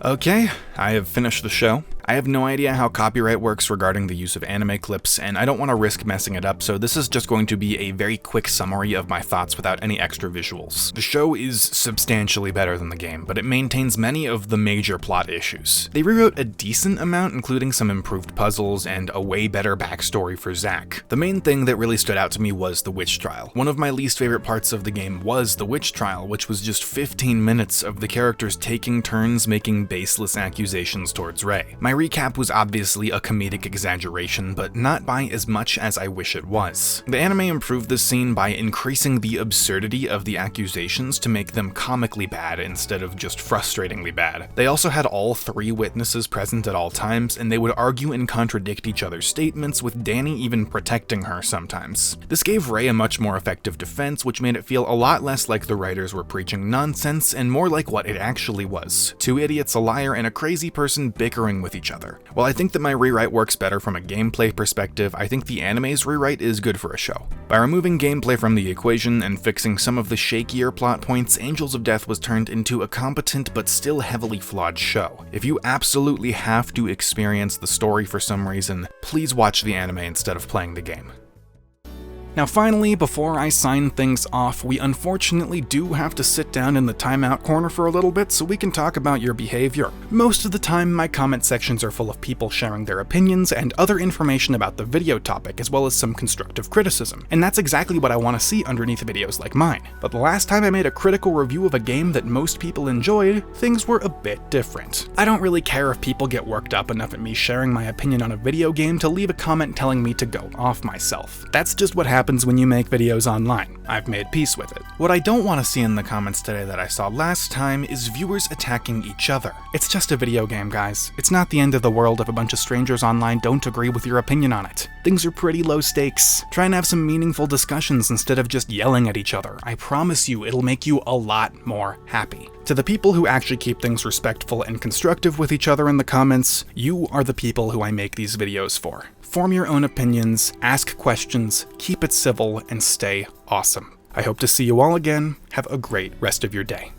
Okay, I have finished the show. I have no idea how copyright works regarding the use of anime clips, and I don't want to risk messing it up, so this is just going to be a very quick summary of my thoughts without any extra visuals. The show is substantially better than the game, but it maintains many of the major plot issues. They rewrote a decent amount, including some improved puzzles and a way better backstory for Zack. The main thing that really stood out to me was the witch trial. One of my least favorite parts of the game was the witch trial, which was just 15 minutes of the characters taking turns making baseless accusations towards Ray. My recap was obviously a comedic exaggeration, but not by as much as I wish it was. The anime improved this scene by increasing the absurdity of the accusations to make them comically bad instead of just frustratingly bad. They also had all 3 witnesses present at all times, and they would argue and contradict each other's statements, with Danny even protecting her sometimes. This gave Ray a much more effective defense, which made it feel a lot less like the writers were preaching nonsense and more like what it actually was: 2 idiots, a liar, and a crazy person bickering with each other. While I think that my rewrite works better from a gameplay perspective, I think the anime's rewrite is good for a show. By removing gameplay from the equation and fixing some of the shakier plot points, Angels of Death was turned into a competent but still heavily flawed show. If you absolutely have to experience the story for some reason, please watch the anime instead of playing the game. Now finally, before I sign things off, we unfortunately do have to sit down in the timeout corner for a little bit so we can talk about your behavior. Most of the time, my comment sections are full of people sharing their opinions and other information about the video topic, as well as some constructive criticism. And that's exactly what I want to see underneath videos like mine. But the last time I made a critical review of a game that most people enjoyed, things were a bit different. I don't really care if people get worked up enough at me sharing my opinion on a video game to leave a comment telling me to go off myself. That's just what happens when you make videos online. I've made peace with it. What I don't want to see in the comments today that I saw last time is viewers attacking each other. It's just a video game, guys. It's not the end of the world if a bunch of strangers online don't agree with your opinion on it. Things are pretty low stakes. Try and have some meaningful discussions instead of just yelling at each other. I promise you, it'll make you a lot more happy. To the people who actually keep things respectful and constructive with each other in the comments, you are the people who I make these videos for. Form your own opinions, ask questions, keep it civil, and stay awesome. I hope to see you all again. Have a great rest of your day.